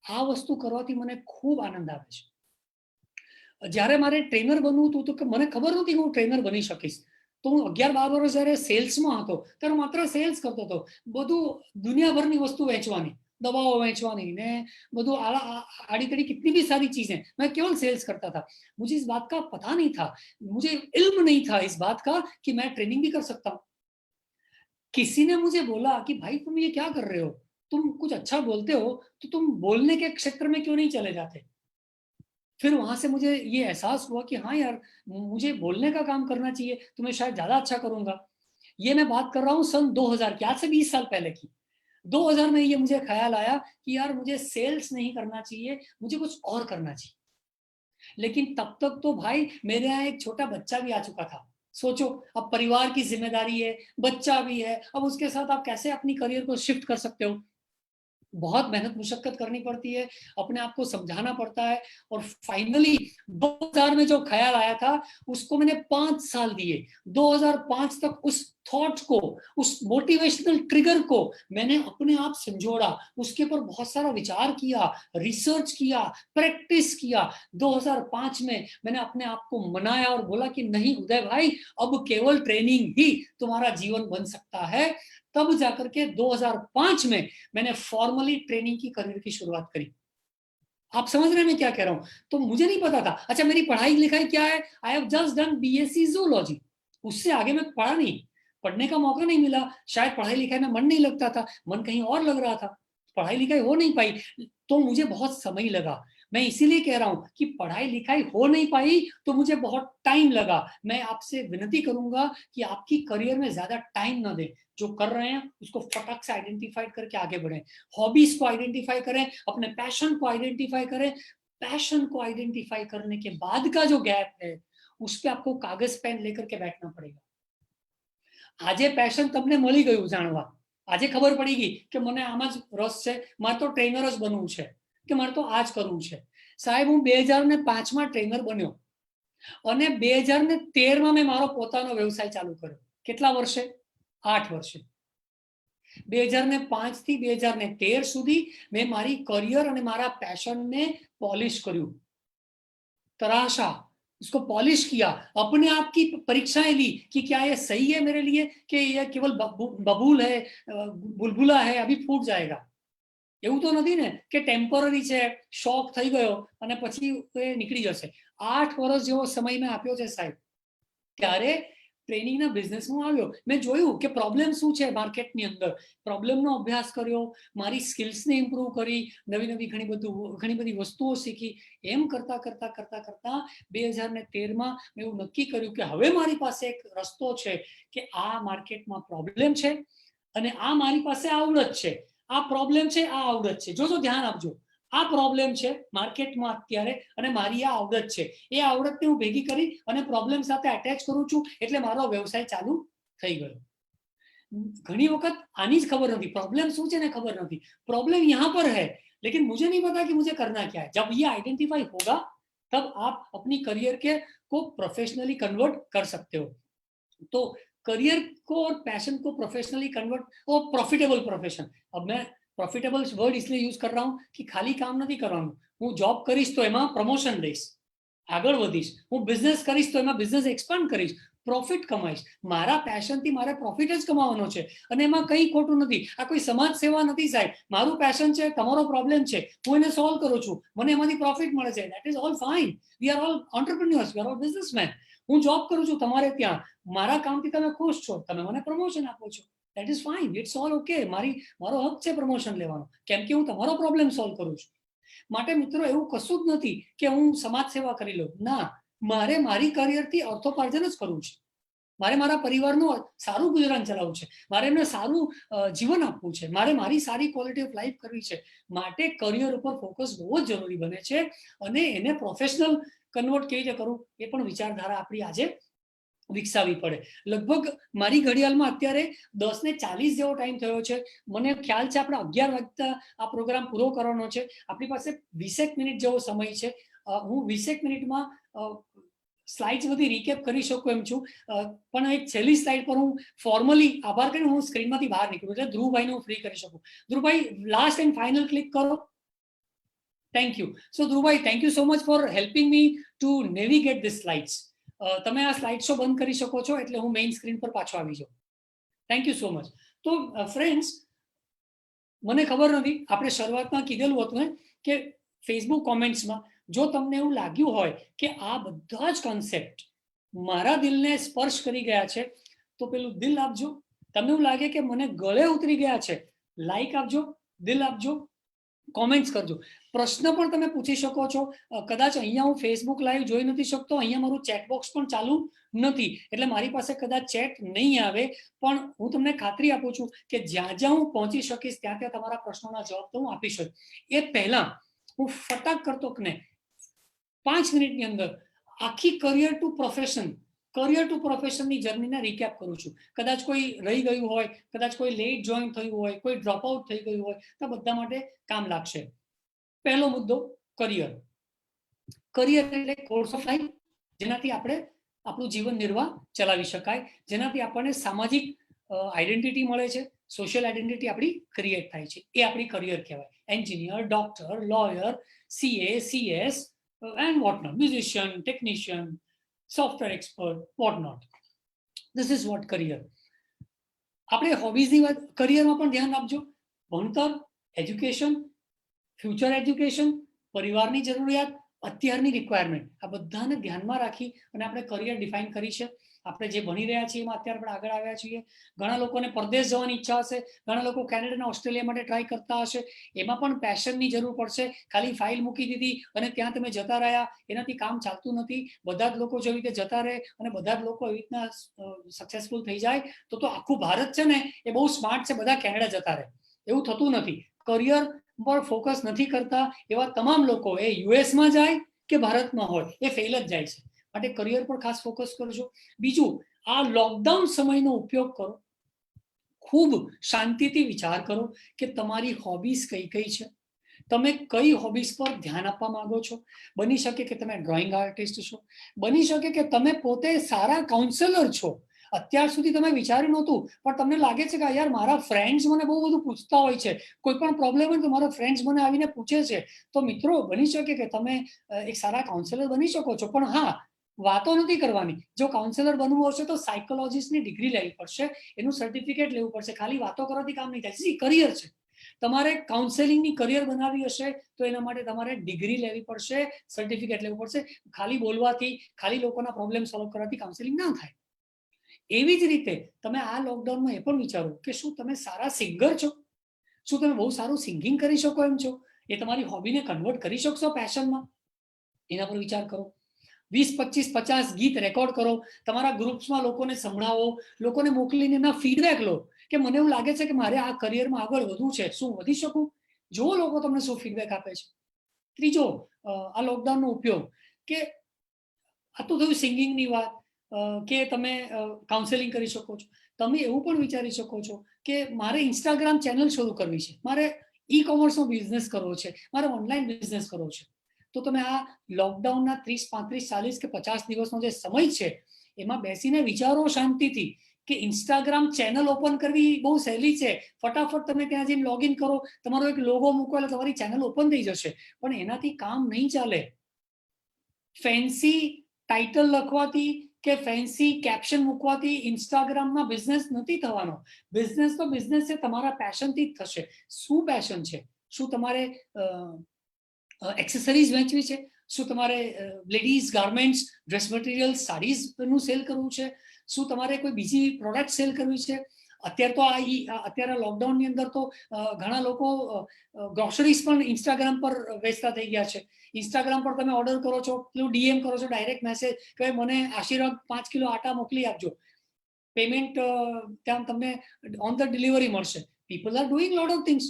આ વસ્તુ કરવાથી મને ખૂબ આનંદ આવે છે. જ્યારે મારે ટ્રેનર બનવું હતું તો મને ખબર નહોતી કે હું ટ્રેનર બની શકીશ. તો હું 11-12 વર્ષ જ્યારે સેલ્સમાં હતો ત્યારે માત્ર સેલ્સ કરતો હતો, બધું દુનિયાભરની વસ્તુ વેચવાની, दवाओं बेचवानी ने બધું आड़ी तड़ी कितनी भी सारी चीजें मैं केवल सेल्स करता था. मुझे इस बात का पता नहीं था, मुझे इल्म नहीं था इस बात का कि मैं ट्रेनिंग भी कर सकता हूँ. किसी ने मुझे बोला कि भाई तुम ये क्या कर रहे हो, तुम कुछ अच्छा बोलते हो तो तुम बोलने के क्षेत्र में क्यों नहीं चले जाते. फिर वहां से मुझे ये एहसास हुआ कि हाँ यार मुझे बोलने का काम करना चाहिए तो मैं शायद ज्यादा अच्छा करूंगा. ये मैं बात कर रहा हूँ सन 2000 की, आज से 20 साल पहले की. 2000 में ये मुझे ख्याल आया कि यार मुझे सेल्स नहीं करना चाहिए, मुझे कुछ और करना चाहिए. लेकिन तब तक तो भाई मेरे यहाँ एक छोटा बच्चा भी आ चुका था. सोचो अब परिवार की जिम्मेदारी है, बच्चा भी है, अब उसके साथ आप कैसे अपनी करियर को शिफ्ट कर सकते हो. बहुत मेहनत मुशक्कत करनी पड़ती है, अपने आप को समझाना पड़ता है. और फाइनली 2000 में जो ख्याल आया था उसको मैंने 5 साल दिए. 2005 तक उस थॉट को, उस मोटिवेशनल ट्रिगर को मैंने अपने आप संजोड़ा, उसके ऊपर बहुत सारा विचार किया, रिसर्च किया, प्रैक्टिस किया. 2005 में मैंने अपने आप को मनाया और बोला कि नहीं उदय भाई अब केवल ट्रेनिंग ही तुम्हारा जीवन बन सकता है. तब जाकर के 2005 में मैंने फॉर्मली ट्रेनिंग की करियर की शुरुआत करी. आप समझ रहे हैं मैं क्या कह रहा हूं. तो मुझे नहीं पता था, अच्छा मेरी पढ़ाई लिखाई क्या है, I have just done BSc zoology. उससे आगे मैं पढ़ा नहीं, पढ़ने का मौका नहीं मिला, शायद पढ़ाई लिखाई में मन नहीं लगता था, मन कहीं और लग रहा था, पढ़ाई लिखाई हो नहीं पाई. तो मुझे बहुत समय लगा. मैं इसीलिए कह रहा हूं कि पढ़ाई लिखाई हो नहीं पाई तो मुझे बहुत टाइम लगा. मैं आपसे विनती करूंगा कि आपकी करियर में ज्यादा टाइम ना दें, जो कर रहे हैं उसको फटक से आइडेंटिफाई करके आगे बढ़ें. हॉबीज को आइडेंटिफाई करें, अपने पैशन को आइडेंटिफाई करें. पैशन को आइडेंटिफाई करने के बाद का जो गैप है उस पर आपको कागज पेन लेकर के बैठना पड़ेगा. આજે પેશન તમને મળી ગયું જાણવા, આજે ખબર પડી ગઈ કે મને આમાં જ રસ છે, મારે તો ટ્રેનર જ બનવું છે કે મારે તો આ જ કરવું છે. સાહેબ હું 2005 માં ટ્રેનર બન્યો અને 2013 માં મેં મારો પોતાનો વ્યવસાય ચાલુ કર્યો. કેટલા વર્ષે? 8 વર્ષે. 2005 થી 2013 સુધી મેં મારી કરિયર અને મારા પેશનને પોલિશ કર્યું, तराशा, उसको पॉलिश किया, अपने आप की परीक्षाएं ली कि क्या ये सही है मेरे लिए कि ये केवल बबूल है, बुलबुला है, अभी फूट जाएगा. એવું તો નથી ને કે ટેમ્પરરી છે, શોક થઈ ગયો અને પછી એ નીકળી જશે. 8 વર્ષ જેવો સમય મેં આપ્યો છે સાહેબ. ત્યારે ટ્રેનિંગના બિઝનેસમાં આવ્યો, મેં જોયું કે પ્રોબ્લેમ શું છે માર્કેટની અંદર, પ્રોબ્લેમનો અભ્યાસ કર્યો, મારી સ્કિલ્સને ઇમ્પ્રૂવ કરી, નવી નવી ઘણી બધી વસ્તુઓ શીખી. એમ કરતા કરતા કરતા કરતા 2013માં મેં એવું નક્કી કર્યું કે હવે મારી પાસે એક રસ્તો છે કે આ માર્કેટમાં પ્રોબ્લેમ છે અને આ મારી પાસે આવડત છે. આ પ્રોબ્લેમ છે, આ આવડત છે. જોજો ધ્યાન આપજો, આ પ્રોબ્લેમ છે માર્કેટમાં અત્યારે અને મારી આ આવડત છે. એ આવડતને હું ભેગી કરી અને પ્રોબ્લેમ સાથે અટેચ કરું છું એટલે મારો વ્યવસાય ચાલુ થઈ ગયો. ઘણી વખત આની જ ખબર નથી, પ્રોબ્લેમ શું છે ને ખબર નથી. પ્રોબ્લેમ यहाँ पर है लेकिन मुझे नहीं पता कि मुझे करना क्या है. जब ये आइडेंटिफाई होगा तब आप अपनी करियर को प्रोफेशनली कन्वर्ट कर सकते हो. तो करियर को और पैशन को प्रोफेशनली कन्वर्ट, और प्रॉफिटेबल प्रोफेशन. अब मैं प्रॉफिटेबल वर्ड इसलिए यूज कर रहा हूँ कि खाली काम नहीं करવાનું. હું જોબ કરીશ તો એમાં પ્રમોશન લઈશ, આગળ વધીશ. હું બિઝનેસ કરીશ તો એમાં બિઝનેસ એક્સપાન્ડ કરીશ, પ્રોફિટ કમાઈશ. મારા પેશનથી મારે પ્રોફિટ જ કમાવાનો છે અને એમાં કંઈ ખોટું નથી. આ કોઈ સમાજ સેવા નથી સાહેબ. મારું પેશન છે, તમારો પ્રોબ્લેમ છે, હું એને સોલ્વ કરું છું, મને એમાંથી પ્રોફિટ મળે છે. That is all fine. We are all એન્ટરપ્રેન્યોર્સ, we are all businessman. હું જોબ કરું છું તમારે ત્યાં, મારા કામથી તમે ખુશ છો, તમે મને પ્રમોશન આપો છો. That is fine, it's all okay. મારો હક છે પ્રમોશન લેવાનો, કેમ કે હું તમારો પ્રોબ્લેમ સોલ્વ કરું છું. માટે મિત્રો એવું કશું જ નથી કે હું સમાજ સેવા કરી લઉં. ના, મારે મારી કરિયરથી અર્થોપાર્જન જ કરવું છે. મારે મારા પરિવારનું સારું ગુજરાન ચલાવવું છે, મારે એમને સારું જીવન આપવું છે, મારે મારી સારી ક્વોલિટી ઓફ લાઈફ કરવી છે. માટે કરિયર ઉપર ફોકસ બહુ જ જરૂરી બને છે અને એને પ્રોફેશનલ કન્વર્ટ કેવી રીતે કરવું એ પણ વિચારધારા આપણી આજે વિકસાવી પડે. લગભગ મારી ઘડિયાળમાં અત્યારે 10:40 જેવો ટાઈમ થયો છે. મને ખ્યાલ છે આપણે 11 વાગતા આ પ્રોગ્રામ પૂરો કરવાનો છે. આપણી પાસે 20 મિનિટ જેવો સમય છે. હું 20 મિનિટમાં સ્લાઇડ્સ બધી રીકેપ કરી શકું એમ છું, પણ એક છેલ્લી સ્લાઇડ પર હું ફોર્મલી આભાર કરીને હું સ્ક્રીનમાંથી બહાર નીકળું એટલે ધ્રુવભાઈને હું ફ્રી કરી શકું. Dhruvbhai last and final click કરો. Thank you. So Dhruvbhai, thank you so much for helping me to navigate this slides. તમે આ સ્લાઇડ શો બંધ કરી શકો છો એટલે હું મેઇન સ્ક્રીન પર પાછો આવી જાઉં. Thank you so much. તો ફ્રેન્ડ્સ, મને ખબર નથી, આપણે શરૂઆતમાં કીધેલું હતું ને કે ફેસબુક કોમેન્ટ્સમાં જો તમને એવું લાગ્યું હોય કે આ બધા જ કોન્સેપ્ટ મારા દિલને સ્પર્શ કરી ગયા છે તો પેલું દિલ આપજો. તમને એવું લાગે કે મને ગળે ઉતરી ગયા છે, લાઈક આપજો, દિલ આપજો, કોમેન્ટ્સ કરજો. પ્રશ્ન પણ તમે પૂછી શકો છો. કદાચ અહીંયા હું ફેસબુક લાઈવ જોઈ નથી શકતો, અહીંયા મારું ચેટ બોક્સ પણ ચાલુ નથી એટલે મારી પાસે કદાચ ચેટ નહીં આવે, પણ હું તમને ખાતરી આપું છું કે જ્યાં જ્યાં હું પહોંચી શકીશ ત્યાં ત્યાં તમારા પ્રશ્નોના જવાબ તો હું આપી શકું. એ પહેલા હું ફટાક કરતો કે 5 મિનિટની અંદર આખી કરિયર ટુ પ્રોફેશનની જર્નીને રિકેપ કરું છું. કદાચ કોઈ રહી ગયું હોય, કદાચ કોઈ લેટ જોઈન થયું હોય, કોઈ ડ્રોપ આઉટ થઈ ગયું હોય, તો બધા માટે કામ લાગશે. પહેલો મુદ્દો કરિયર. કરિયર એટલે કોર્સ ઓફ લાઈફ, જેનાથી આપણે આપણું જીવન નિર્વાહ ચલાવી શકાય, જેનાથી આપણને સામાજિક આઈડેન્ટિટી મળે છે, સોશિયલ આઈડેન્ટિટી આપણી ક્રિએટ થાય છે. એ આપણી કરિયર કહેવાય. Engineer, doctor, lawyer, CA, CS and whatnot, musician, technician, software expert, whatnot. This is what career. આપણે હોબીઝની વાત, કરિયરમાં પણ ધ્યાન આપજો. ભણતર, એજ્યુકેશન, ફ્યુચર એજ્યુકેશન, પરિવારની જરૂરિયાત, અત્યારની રિક્વાયરમેન્ટ, આ બધાને ધ્યાનમાં રાખી અને આપણે કરિયર ડિફાઇન કરી છે. આપણે જે ભણી રહ્યા છીએ એમાં અત્યારે આપણે આગળ આવ્યા છીએ. ઘણા લોકોને પરદેશ જવાની ઈચ્છા હશે, ઘણા લોકો કેનેડા અને ઓસ્ટ્રેલિયા માટે ટ્રાય કરતા હશે. એમાં પણ પેશનની જરૂર પડશે. ખાલી ફાઇલ મૂકી દીધી અને ત્યાં તમે જતા રહ્યા, એનાથી કામ ચાલતું નથી. બધા જ લોકો જેવી રીતે જતા રહે અને બધા જ લોકો એવી રીતના સક્સેસફુલ થઈ જાય તો આખું ભારત છે ને એ બહુ સ્માર્ટ છે, બધા કેનેડા જતા રહે. એવું થતું નથી. કરિયર પર ફોકસ નથી કરતા એવા તમામ લોકો એ યુએસમાં જાય કે ભારતમાં હોય એ ફેલ જ જાય છે. માટે કરિયર પર ખાસ ફોકસ કરજો. બીજું, આ લોકડાઉન સમયનો ઉપયોગ કરો. ખૂબ શાંતિથી વિચાર કરો કે તમારી હોબીઝ કઈ કઈ છે, તમે કઈ હોબીઝ પર ધ્યાન આપવા માંગો છો. બની શકે કે તમે ડ્રોઈંગ આર્ટિસ્ટ છો, બની શકે કે તમે પોતે સારા કાઉન્સેલર છો. અત્યાર સુધી તમે વિચાર્યું નહોતું પણ તમને લાગે છે કે યાર મારા ફ્રેન્ડ્સ મને બહુ બધું પૂછતા હોય છે, કોઈ પણ પ્રોબ્લેમ હોય તો મારા ફ્રેન્ડ્સ મને આવીને પૂછે છે. તો મિત્રો, બની શકે કે તમે એક સારા કાઉન્સેલર બની શકો છો. પણ હા, વાતો નથી કરવાની. જો કાઉન્સેલર બનવું હશે તો સાયકોલોજીસ્ટની ડિગ્રી લેવી પડશે, એનું સર્ટિફિકેટ લેવું પડશે. ખાલી વાતો કરવાથી કામ નહીં થાય. કરિયર છે, તમારે કાઉન્સેલિંગની કરિયર બનાવવી હશે તો એના માટે તમારે ડિગ્રી લેવી પડશે, સર્ટિફિકેટ લેવું પડશે. ખાલી બોલવાથી, ખાલી લોકોના પ્રોબ્લેમ સોલ્વ કરવાથી કાઉન્સેલિંગ ના થાય. એવી જ રીતે તમે આ લોકડાઉનમાં એ પણ વિચારો કે શું તમે સારા સિંગર છો? શું તમે બહુ સારું સિંગિંગ કરી શકો એમ છો? એ તમારી હોબીને કન્વર્ટ કરી શકશો પેશનમાં? એના પર વિચાર કરો. 20, 25, 50 ગીત રેકોર્ડ કરો, તમારા ગ્રુપ્સમાં લોકોને સંભળાવો, લોકોને મોકલીને એના ફીડબેક લો કે મને એવું લાગે છે કે મારે આ કરિયરમાં આગળ વધવું છે, શું વધી શકું? જો લોકો તમને શું ફીડબેક આપે છે. ત્રીજો, આ લોકડાઉનનો ઉપયોગ કે આ તો થયું સિંગિંગની વાત, કે તમે કાઉન્સેલિંગ કરી શકો છો. તમે એવું પણ વિચારી શકો છો કે મારે ઇન્સ્ટાગ્રામ ચેનલ શરૂ કરવી છે, મારે ઈ-કોમર્સનો બિઝનેસ કરવો છે, મારે ઓનલાઈન બિઝનેસ કરવો છે. તો તમે આ લોકડાઉનના 30, 35, 40 કે 50 દિવસનો જે સમય છે એમાં બેસીને વિચારો શાંતિથી કે ઇન્સ્ટાગ્રામ ચેનલ ઓપન કરવી બહુ સહેલી છે. ફટાફટ તમે ત્યાં જઈને લોગિન કરો, તમારો એક લોગો મૂકો એટલે તમારી ચેનલ ઓપન થઈ જશે. પણ એનાથી કામ નહીં ચાલે. ફેન્સી ટાઇટલ લખવાથી કે ફેન્સી કેપ્શન મૂકવાથી ઇન્સ્ટાગ્રામમાં બિઝનેસ નથી થવાનો. બિઝનેસ તો બિઝનેસ છે, તમારા પેશનથી જ થશે. શું પેશન છે? શું તમારે એક્સેસરીઝ વેચવી છે? શું તમારે લેડીઝ ગાર્મેન્ટ્સ, ડ્રેસ મટીરિયલ, સાડીઝનું સેલ કરવું છે? શું તમારે કોઈ બીજી પ્રોડક્ટ સેલ કરવી છે? અત્યારે તો અત્યારે લોકડાઉનની અંદર તો ઘણા લોકો ગ્રોસરીઝ પણ ઇન્સ્ટાગ્રામ પર વેચતા થઈ ગયા છે. ઇન્સ્ટાગ્રામ પર તમે ઓર્ડર કરો છો, પેલું DM કરો છો, ડાયરેક્ટ મેસેજ કે મને આશીર્વાદ 5 કિલો આટા મોકલી આપજો, પેમેન્ટ ત્યાં તમને ઓન ધ ડિલિવરી મળશે. People are doing lot of things.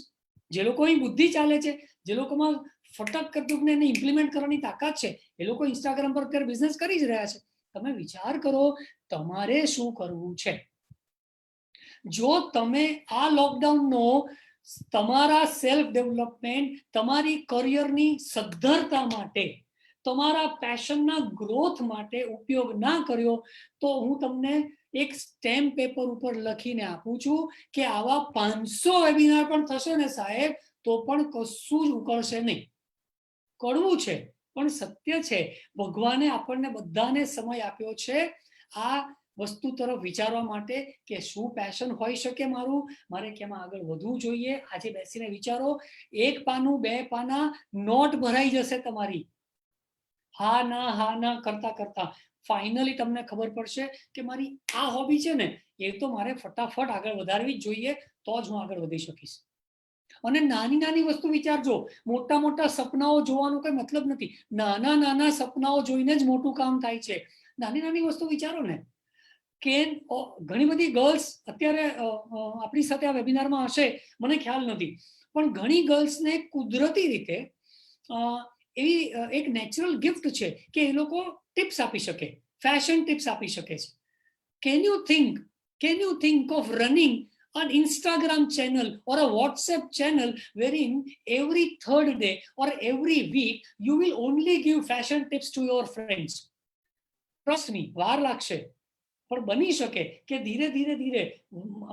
જે લોકોની બુદ્ધિ ચાલે છે, જે લોકોમાં ફટક કરતું એને ઇમ્પ્લિમેન્ટ કરવાની તાકાત છે, એ લોકો ઇન્સ્ટાગ્રામ પર અત્યારે બિઝનેસ કરી જ રહ્યા છે. તમે વિચાર કરો તમારે શું કરવું છે. જો તમે આ લોકડાઉનનો તમારા સેલ્ફ ડેવલપમેન્ટ, તમારી કરિયરની સદ્ધરતા માટે, તમારા પેશનના ગ્રોથ માટે ઉપયોગ ના કર્યો તો હું તમને એક સ્ટેમ્પ પેપર ઉપર લખીને આપું છું કે આવા 500 વેબિનાર પણ થશે ને સાહેબ તો પણ કશું જ ઉકળશે નહીં. કડવું છે પણ સત્ય છે. ભગવાને આપણને બધાને સમય આપ્યો છે આ વસ્તુ તરફ વિચારવા માટે કે શું પેશન હોઈ શકે મારું, મારે કેમાં આગળ વધવું જોઈએ. આજે બેસીને વિચારો, એક પાનું 2 પાના નોટ ભરાઈ જશે તમારી. હા ના કરતા કરતા ફાઇનલી તમને ખબર પડશે કે મારી આ હોબી છે ને એ તો મારે ફટાફટ આગળ વધારવી જ જોઈએ, તો જ હું આગળ વધી શકીશ. અને નાની નાની વસ્તુ વિચારજો, મોટા મોટા સપનાઓ જોવાનો કોઈ મતલબ નથી. નાના નાના સપનાઓ જોઈને જ મોટું કામ થાય છે. નાની નાની વસ્તુ વિચારો ને કે ઘણી બધી ગર્લ્સ અત્યારે આપણી સાથે આ વેબિનારમાં હશે, મને ખ્યાલ નથી, પણ ઘણી ગર્લ્સને કુદરતી રીતે એવી એક નેચરલ ગિફ્ટ છે કે એ લોકો ટિપ્સ આપી શકે, ફેશન ટિપ્સ આપી શકે છે. Can you think of running an Instagram channel or a WhatsApp channel wherein every third day or every week you will only give fashion tips to your friends? Trust me, વાર લાગશે પણ બની શકે કે ધીરે ધીરે ધીરે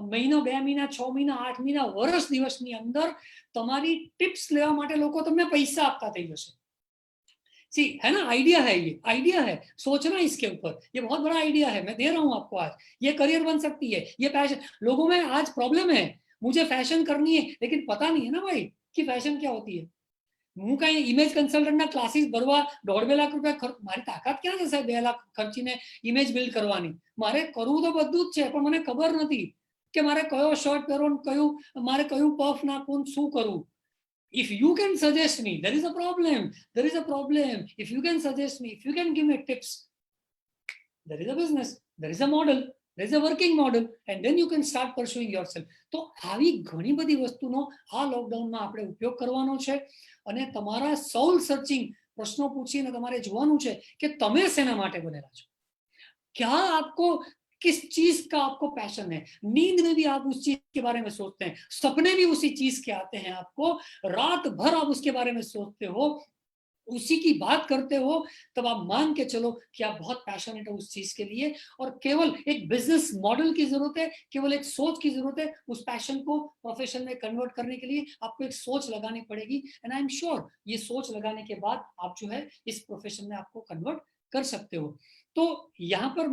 મહિનો 2 મહિના 6 મહિના 8 મહિના વર્ષ દિવસની અંદર તમારી ટિપ્સ લેવા માટે લોકો તમને પૈસા આપતા થઈ જશે. सी है ना, आइडिया है, सोचना इसके ऊपर, ये बहुत बड़ा आइडिया है, मैं दे रहा हूं आपको आज. ये करियर बन सकती है, ये पैशन. लोगों में आज प्रॉब्लम है, मुझे फैशन करनी है लेकिन पता नहीं है ना भाई कि फैशन क्या होती है. હું કઈ ઇમેજ કન્સલ્ટન્ટના ક્લાસીસ ભરવા 1.5-2 લાખ રૂપિયા મારી તાકાત ક્યાં છે સાહેબ 2 લાખ ખર્ચીને ઇમેજ બિલ્ડ કરવાની. મારે કરવું તો બધું જ છે પણ મને ખબર નથી કે મારે કયો શર્ટ પહેરવો, મારે કયું પફ નાખવું, શું કરવું. If you can suggest me, there is a problem. If you can suggest me, if you can give me tips, there is a business, there is a model, there is a working model, and then you can start pursuing yourself. તો આવી ઘણી બધી વસ્તુનો આ લોકડાઉનમાં આપણે ઉપયોગ કરવાનો છે અને તમારા સોલ સર્ચિંગ પ્રશ્નો પૂછીને તમારે જોવાનું છે કે તમે શેના માટે બનેલા છો, क्या आपको किस चीज का आपको पैशन है. नींद में भी आप उस चीज के बारे में सोचते हैं, सपने भी उसी चीज के आते हैं आपको, रात भर आप उसके बारे में सोचते हो, उसी की बात करते हो, तब आप मान के चलो कि आप बहुत पैशनेट हो उस चीज के लिए. और केवल एक बिजनेस मॉडल की जरूरत है, केवल एक सोच की जरूरत है. उस पैशन को प्रोफेशन में कन्वर्ट करने के लिए आपको एक सोच लगानी पड़ेगी. एंड आई एम श्योर ये सोच लगाने के बाद आप जो है इस प्रोफेशन में आपको कन्वर्ट कर सकते हो. तो यहाँ पर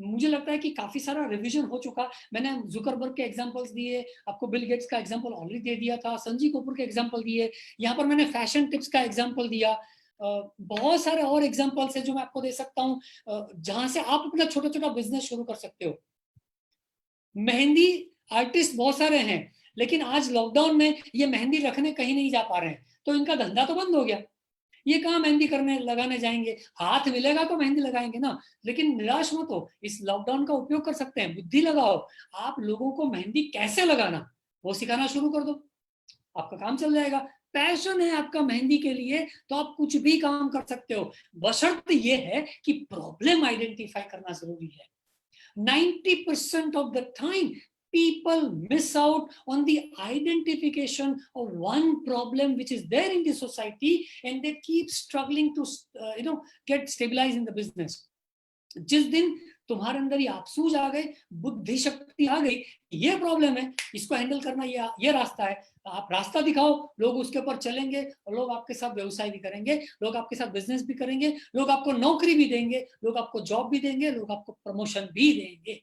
मुझे लगता है कि काफी सारा रिवीजन हो चुका. मैंने जुकरबर्ग के एग्जांपल्स दिए, आपको बिल गेट्स का एग्जांपल ऑलरेडी दे दिया था, संजीव कपूर के एग्जांपल दिए, यहाँ पर मैंने फैशन टिप्स का एग्जांपल दिया. बहुत सारे और एग्जांपल्स हैं जो मैं आपको दे सकता हूँ जहां से आप अपना छोटा छोटा बिजनेस शुरू कर सकते हो. मेहंदी आर्टिस्ट बहुत सारे हैं लेकिन आज लॉकडाउन में ये मेहंदी रखने कहीं नहीं जा पा रहे हैं, तो इनका धंधा तो बंद हो गया. ये कहाँ मेहंदी लगाने जाएंगे, हाथ मिलेगा तो मेहंदी लगाएंगे ना. लेकिन निराश मत हो, इस लॉकडाउन का उपयोग कर सकते हैं, बुद्धि लगाओ. आप लोगों को मेहंदी कैसे लगाना वो सिखाना शुरू कर दो, आपका काम चल जाएगा. पैशन है आपका मेहंदी के लिए तो आप कुछ भी काम कर सकते हो, बशर्ते ये है कि प्रॉब्लम आइडेंटिफाई करना जरूरी है. 90% of the time people miss out on the identification of one problem which is there in the society and they keep struggling to get stabilized in the business. जिस दिन तुम्हारे अंदर ये आपसूज आ गए, बुद्धि शक्ति आ गई, ये प्रॉब्लम है, इसको हैंडल करना ये रास्ता है, आप रास्ता दिखाओ, लोग उसके ऊपर चलेंगे और लोग आपके साथ व्यवसाय भी करेंगे, लोग आपके साथ बिजनेस भी करेंगे, लोग आपको नौकरी भी देंगे, लोग आपको जॉब भी देंगे, लोग आपको प्रमोशन भी देंगे.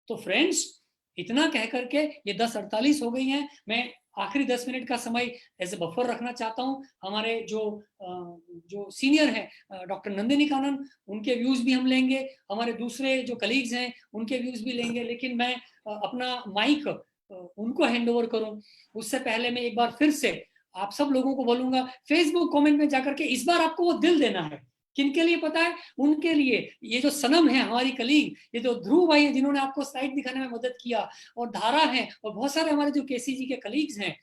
तो फ्रेंड्स इतना कह करके ये 10:48 हो गई हैं. मैं आखिरी 10 मिनट का समय एज ए बफर रखना चाहता हूँ. हमारे जो सीनियर हैं डॉक्टर नंदिनी कानन, उनके व्यूज भी हम लेंगे, हमारे दूसरे जो कलीग्स हैं उनके व्यूज भी लेंगे, लेकिन मैं अपना माइक उनको हैंड ओवर करूँ उससे पहले मैं एक बार फिर से आप सब लोगों को बोलूंगा, फेसबुक कमेंट में जाकर के इस बार आपको वो दिल देना है. किनके लिए पता है? उनके लिए, ये जो सनम है हमारी कलीग, ये जो ध्रुव भाई है जिन्होंने आपको स्लाइड दिखाने में मदद किया, और धारा है, और बहुत सारे हमारे जो केसीजी के कलीग्स हैं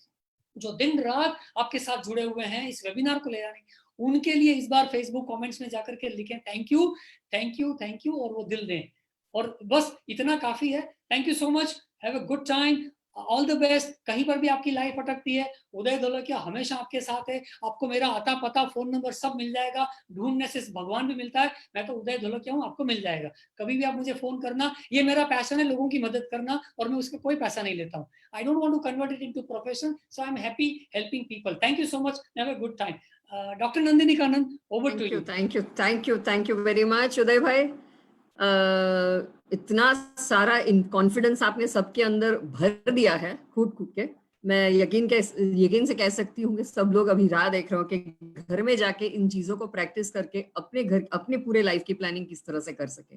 जो दिन रात आपके साथ जुड़े हुए हैं इस वेबिनार को ले जाने, उनके लिए इस बार फेसबुक कमेंट्स में जाकर के लिखें thank you thank you thank you और वो दिल दें. और बस इतना काफी है. Thank you so much, have a good time. All the best. कहीं पर भी आपकी लाइफ अटकती है, उदय धोलकिया हमेशा आपके साथ है। आपको मेरा आता पता फोन नंबर सब मिल जाएगा, ढूंढने से भगवान भी मिलता है। मैं तो उदय धोलकिया हूँ, आपको मिल जाएगा। कभी भी आप मुझे फोन करना, ये मेरा पैशन है, लोगों की मदद करना, और मैं उसका कोई पैसा नहीं लेता हूँ। I don't want to convert it into profession, so I am happy helping people. Thank you so much, have a good time. Doctor Nandini Kanan, over to you. Thank you very much Uday bhai. इतना सारा कॉन्फिडेंस आपने सबके अंदर भर दिया है कूट कूट के। मैं यकीन से कह सकती हूँ कि सब लोग अभी राह देख रहे हो कि घर में जाके इन चीजों को प्रैक्टिस करके अपने पूरे लाइफ की प्लानिंग किस तरह से कर सके।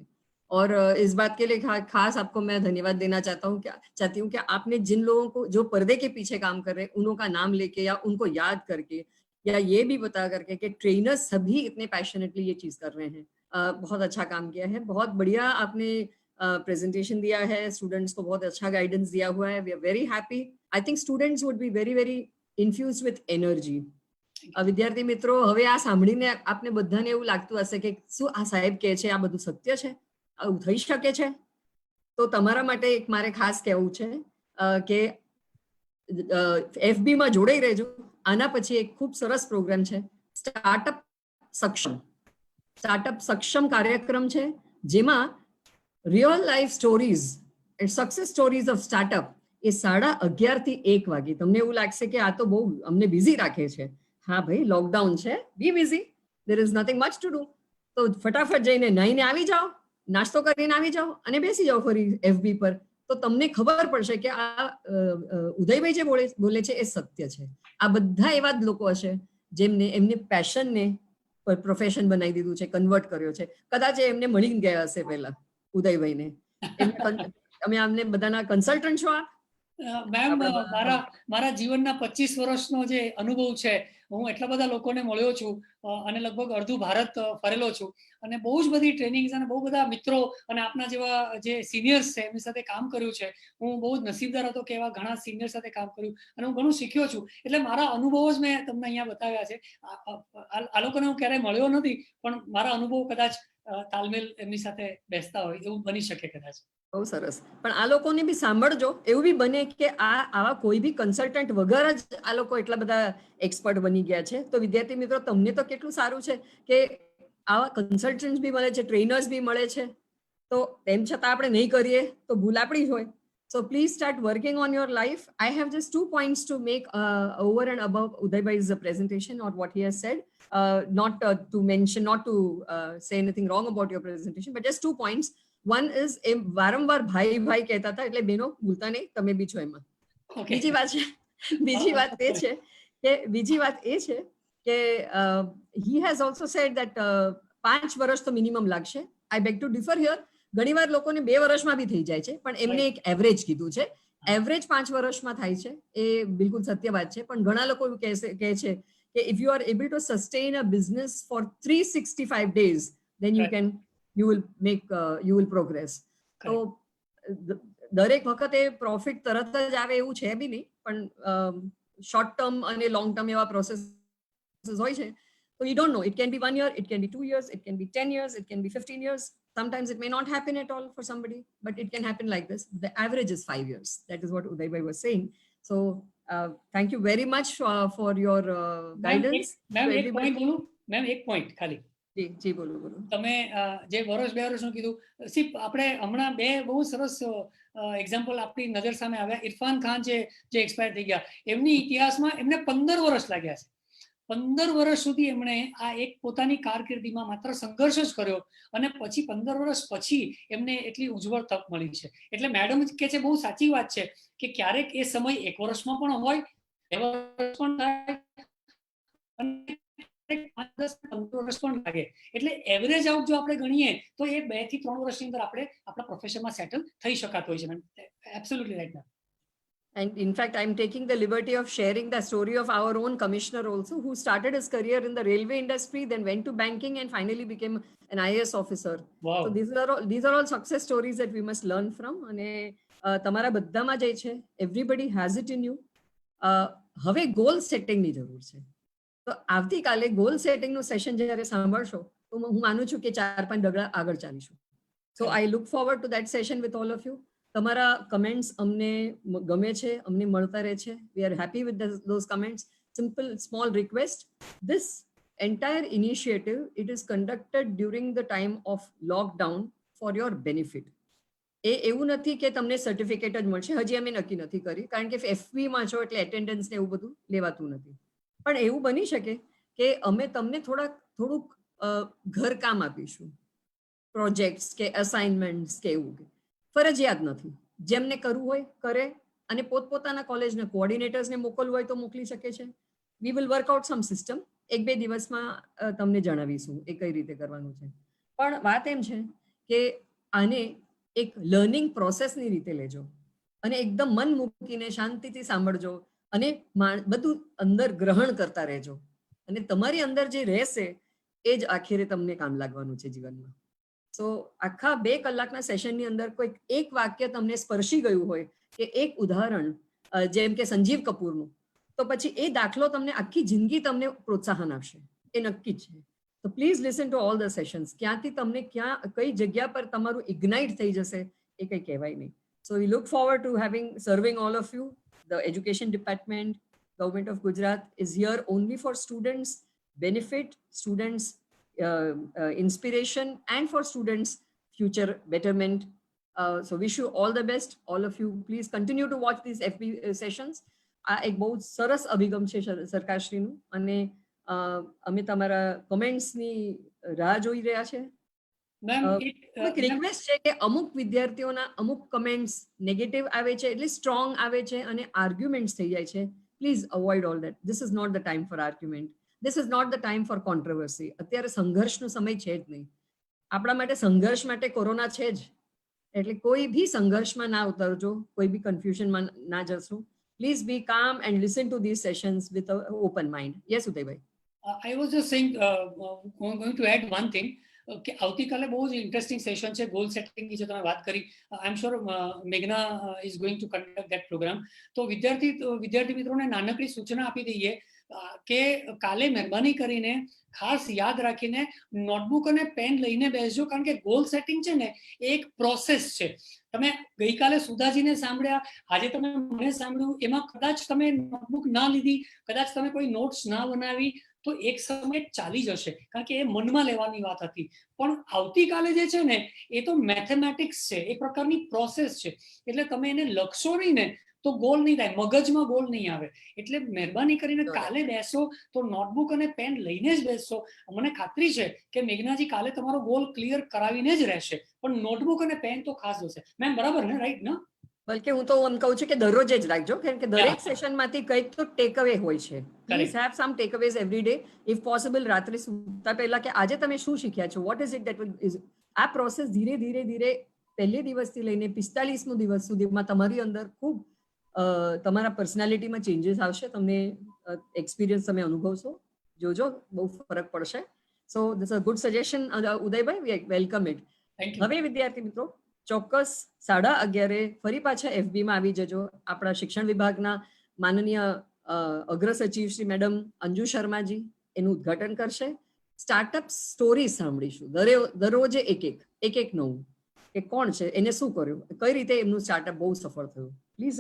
और इस बात के लिए खास आपको मैं धन्यवाद देना चाहती हूँ कि आपने जिन लोगों को जो पर्दे के पीछे काम कर रहे हैं उन्हों का नाम लेके या उनको याद करके या ये भी बता करके कि ट्रेनर्स सभी इतने पैशनेटली ये चीज कर रहे हैं, बहुत अच्छा काम किया है। बहुत बढ़िया आपने प्रेजेंटेशन दिया है, स्टूडेंट्स को बहुत अच्छा गाइडेंस दिया हुआ है। We are very happy. I think students would be very very infuse with energy. વિદ્યાર્થી મિત્રો, હવે આ સાંભળીને આપને બધાને એવું લાગતું હશે કે શું આ સાહેબ કહે છે આ બધું સત્ય છે, આવું થઈ શકે છે? તો તમારા માટે એક મારે ખાસ કહેવું છે કે FB માં જોડાઈ રહેજો. આના પછી એક ખૂબ સરસ પ્રોગ્રામ છે, સ્ટાર્ટઅપ સક્ષમ કાર્યક્રમ છે, જેમાં real life stories and success stories of startup એ 11:30 થી 1 વાગે. તમને એવું લાગશે કે આ તો બહુ અમને બિઝી રાખે છે. હા ભાઈ, લોકડાઉન છે, be busy, there is nothing much to do. તો ફટાફટ જઈને નાઈને આવી જાઓ, નાસ્તો કરીને આવી જાઓ અને બેસી જાઓ ફરી FB પર. તો તમને ખબર પડશે કે આ ઉદયભાઈ જે બોલે છે એ સત્ય છે. આ બધા એવા જ લોકો હશે જેમને એમને પેશનને પ્રોફેશન બનાવી દીધું છે, કન્વર્ટ કર્યો છે. કદાચ એમને મળી ગયા હશે પહેલા ઉદયભાઈને. તમે આમને બધાના કન્સલ્ટન્ટ છો? મેમ, મારા જીવનના 25 વર્ષનો જે અનુભવ છે, હું એટલા બધા લોકોને મળ્યો છું અને લગભગ અડધું ભારત ફરેલો છું અને બહુ જ બધી ટ્રેનિંગ્સ અને બહુ બધા મિત્રો અને આપના જેવા જે સિનિયર્સ છે એમની સાથે કામ કર્યું છે. હું બહુ જ નસીબદાર હતો કે એવા ઘણા સિનિયર સાથે કામ કર્યું અને હું ઘણું શીખ્યો છું. એટલે મારા અનુભવો જ મેં તમને અહીંયા બતાવ્યા છે. આ લોકોને હું ક્યારેય મળ્યો નથી, પણ મારા અનુભવ કદાચ તાલમેલ એમની સાથે બેસતા હોય એવું બની શકે કદાચ. બહુ સરસ. પણ આ લોકોને બી સાંભળજો. એવું બી બને કે આવા કોઈ બી કન્સલ્ટન્ટ વગર જ આ લોકો એટલા બધા એક્સપર્ટ બની ગયા છે. તો વિદ્યાર્થી મિત્રો, તમને તો કેટલું સારું છે કે આવા કન્સલ્ટન્ટ બી મળે છે, ટ્રેનર્સ બી મળે છે. તો તેમ છતાં આપણે નહીં કરીએ તો ભૂલ આપણી જ હોય. So please start working on your life. I have just 2 points to make over and above Udaybhai's presentation or what he has said. Not to say anything wrong about your presentation, but just 2 points. One is વારંવાર ભાઈ ભાઈ કહેતા હતા, એટલે બેનો ભૂલતા નહીં, તમે બી છો એમાં. બીજી વાત એ છે કે he has also said that 5 વર્ષ તો મિનિમમ લાગશે. I beg to differ here. ઘણીવાર લોકોને 2 વર્ષમાં બી થઈ જાય છે, પણ એમને એક એવરેજ કીધું છે. એવરેજ 5 વર્ષમાં થાય છે, એ બિલકુલ સત્ય વાત છે. પણ ઘણા લોકો કહે છે કે if you are able to sustain a business for 365 days, then you will progress. તો દરેક વખતે પ્રોફિટ તરત જ આવે એવું છે બી નહીં, પણ શોર્ટ ટર્મ અને લોંગ ટર્મ એવા પ્રોસેસ હોય છે. So you don't know. It can be 1 year, it can be 2 years, it can be 10 years, it can be 15 years. Sometimes it may not happen at all for somebody, but it can happen like this. The average is 5 years. That is what Udaybhai was saying. So thank you very much for your guidance. Ma'am એક point ખાલી. જી બોલો. તમે જે વર્ષ 2 વર્ષનું કીધું, આપણે હમણાં 2 બહુ સરસ એક્ઝામ્પલ આપણી નજર સામે આવ્યા. ઇરફાન ખાન જે એક્સપાયર થઈ ગયા, એમની ઇતિહાસમાં એમને 15 વર્ષ લાગ્યા છે. 15 વર્ષ સુધી એમણે આ એક પોતાની કારકિર્દીમાં માત્ર સંઘર્ષ જ કર્યો અને પછી 15 વર્ષ પછી એમને એટલી ઉજ્જવળ તક મળી છે. એટલે મેડમ કે છે, બહુ સાચી વાત છે કે ક્યારેક એ સમય 1 વર્ષમાં પણ હોય, 2 વર્ષ પણ થાય અને 5-10-15 વર્ષ પણ લાગે. એટલે એવરેજ આઉટ જો આપણે ગણીએ તો એ 2 થી 3 વર્ષની અંદર આપણે આપણા પ્રોફેશનમાં સેટલ થઈ શકાતો હોય છે. Ma'am, absolutely right ma'am. And in fact, I'm taking the liberty of sharing the story of our own commissioner also, who started his career in the railway industry, then went to banking and finally became an IAS officer. Wow. So these are all success stories that we must learn from. અને તમારા બધામાં જે છે, everybody has it in you. હવે goal setting ની જરૂર છે. તો આવતીકાલે goal setting નું સેશન જ્યારે સાંભળશો તો હું માનું છું કે 4-5 ડગલા આગળ ચાલીશું. So I look forward to that session with all of you. તમારા કમેન્ટ્સ અમને ગમે છે, અમને મળતા રહે છે. We are happy with those comments. Simple small request, this entire initiative, it is conducted during the time of lockdown for your benefit. એવું નથી કે તમને સર્ટિફિકેટ જ મળશે, હજી અમે નક્કી નથી કરી, કારણ કે FB માં છો એટલે એટેન્ડન્સ ને એવું બધું લેવાતું નથી. પણ એવું બની શકે કે અમે તમને થોડુંક ઘરકામ આપીશું, પ્રોજેક્ટ્સ કે અસાઇનમેન્ટ્સ કે એવું. ફરજિયાત નથી, જેમને કરવું હોય કરે, અને પોતપોતાના કોલેજના કોઓર્ડિનેટર્સને મોકલવું હોય તો મોકલી શકે છે. We will work out some system. 1-2 દિવસમાં તમને જણાવીશું એ કઈ રીતે કરવાનું છે. પણ વાત એમ છે કે આને એક લર્નિંગ પ્રોસેસની રીતે લેજો અને એકદમ મન મૂકીને શાંતિથી સાંભળજો અને બધું અંદર ગ્રહણ કરતા રહેજો, અને તમારી અંદર જે રહેશે એ જ આખરે તમને કામ લાગવાનું છે જીવનમાં. સો આખા 2 કલાકના સેશનની અંદર કોઈ એક વાક્ય તમને સ્પર્શી ગયું હોય કે એક ઉદાહરણ, જેમ કે સંજીવ કપૂરનું, તો પછી એ દાખલો તમને આખી જિંદગી તમને પ્રોત્સાહન આપશે, એ નક્કી જ છે. તો please listen to all the sessions. ક્યાંથી તમને કઈ જગ્યા પર તમારું ઇગ્નાઇટ થઈ જશે એ કંઈ કહેવાય નહીં. So we look forward to serving all of you. The education department, government of Gujarat is here only for students benefit, students inspiration, and for students future betterment. So wish you all the best, all of you. Please continue to watch these FB sessions. આ એક બહુ સરસ અભિગમ છે સરકારશ્રીનું, અને અમે તમારા કમેન્ટ્સની રાહ જોઈ રહ્યા છે. એક રિક્વેસ્ટ છે કે અમુક વિદ્યાર્થીઓના અમુક કમેન્ટ્સ નેગેટિવ આવે છે, એટલે સ્ટ્રોંગ આવે છે અને આર્ગ્યુમેન્ટ્સ થઈ જાય છે. Please avoid all that. This is not the time for argument. This is not the time for controversy. અત્યારે સંઘર્ષનો સમય છે જ નહીં. આપણા માટે સંઘર્ષ માટે કોરોના છે જ, એટલે કોઈ બી સંઘર્ષમાં ના ઉતરજો, કોઈ બી કન્ફ્યુઝનમાં ના જશો. Please be calm and listen to these sessions with an open mind. Yes, Uday bhai. I was just saying, going to add one thing. કે આવતીકાલે બહુ જ ઇન્ટરેસ્ટિંગ સેશન છે, ગોલ સેટિંગની જે તમે વાત કરી. આઈ એમ શ્યોર મેઘના is going to conduct that programme. તો વિદ્યાર્થી મિત્રોને નાનકડી સૂચના આપી દઈએ કે કાલે મહેરબાની કરીને ખાસ યાદ રાખીને નોટબુક અને પેન લઈને બેસજો, કારણ કે ગોલ સેટિંગ છે ને એ એક પ્રોસેસ છે. તમે ગઈકાલે સુધાજીને સાંભળ્યા, આજે તમે મને સાંભળ્યું, એમાં કદાચ તમે નોટબુક ના લીધી, કદાચ તમે કોઈ નોટ્સ ના બનાવી, તો એક સમય ચાલી જશે, કારણ કે એ મનમાં લેવાની વાત હતી. પણ આવતીકાલે જે છે ને એ તો મેથેમેટિક્સ છે, એક પ્રકારની પ્રોસેસ છે. એટલે તમે એને લખશો નહીં ને તો ગોલ નહીં થાય, મગજમાં ગોલ નહીં આવે. એટલે મહેરબાની કરીને કાલે બેસો તો નોટબુક અને પેન લઈને જ બેસશો. મને ખાતરી છે કે મેઘનાજી કાલે તમારો ગોલ ક્લિયર કરાવીને જ રહેશે, પણ નોટબુક અને પેન તો ખાસ હશે. મેમ બરાબર ને? રાઈટ ને? બલકે હું તો એમ કહું છું કે દરરોજ જ રાખજો, કારણ કે દરેક સેશનમાંથી કંઈક તો ટેક અવે હોય છે. Please have some take aways every day, if possible. રાત્રે સૂતા પહેલા કે આજે તમે શું શીખ્યા છો, what is it that is. આ પ્રોસેસ ધીરે ધીરે પહેલે દિવસથી લઈને 45મો દિવસ સુધીમાં તમારી અંદર ખૂબ તમારા પર્સનાલિટીમાં ચેન્જીસ આવશે. તમને એક્સપિરિયન્સ તમે અનુભવશો, જોજો બહુ ફરક પડશે. So this a good suggestion Udaybhai, we welcome it. હવે વિદ્યાર્થી મિત્રો ચોક્કસ 11:30 ફરી પાછા FBમાં આવી જજો. આપણા શિક્ષણ વિભાગના માનનીય અગ્ર સચિવ શ્રી મેડમ અંજુ શર્માજી એનું ઉદ્ઘાટન કરશે. સ્ટાર્ટઅપ સ્ટોરી સાંભળીશું દરરોજે એક નવું, કે કોણ છે, એને શું કર્યું, કઈ રીતે એમનું સ્ટાર્ટઅપ બહુ સફળ થયું. પ્લીઝ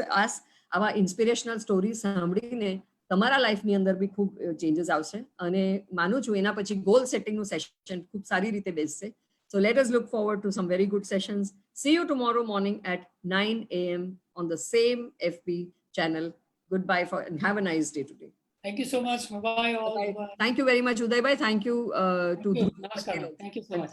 આવા ઇન્સ્પિરેશનલ સ્ટોરી સાંભળીને તમારા લાઈફની અંદર બી ખૂબ ચેન્જીસ આવશે, અને માનું છું એના પછી ગોલ સેટિંગનું સેશન ખૂબ સારી રીતે બેસશે. So let us look forward to some very good sessions. See you tomorrow morning at 9 a.m. on the same FB channel. Goodbye and have a nice day today. Thank you so much. Bye all. Thank you very much, Uday bhai. Thank you to Namaskar. Thank you so much.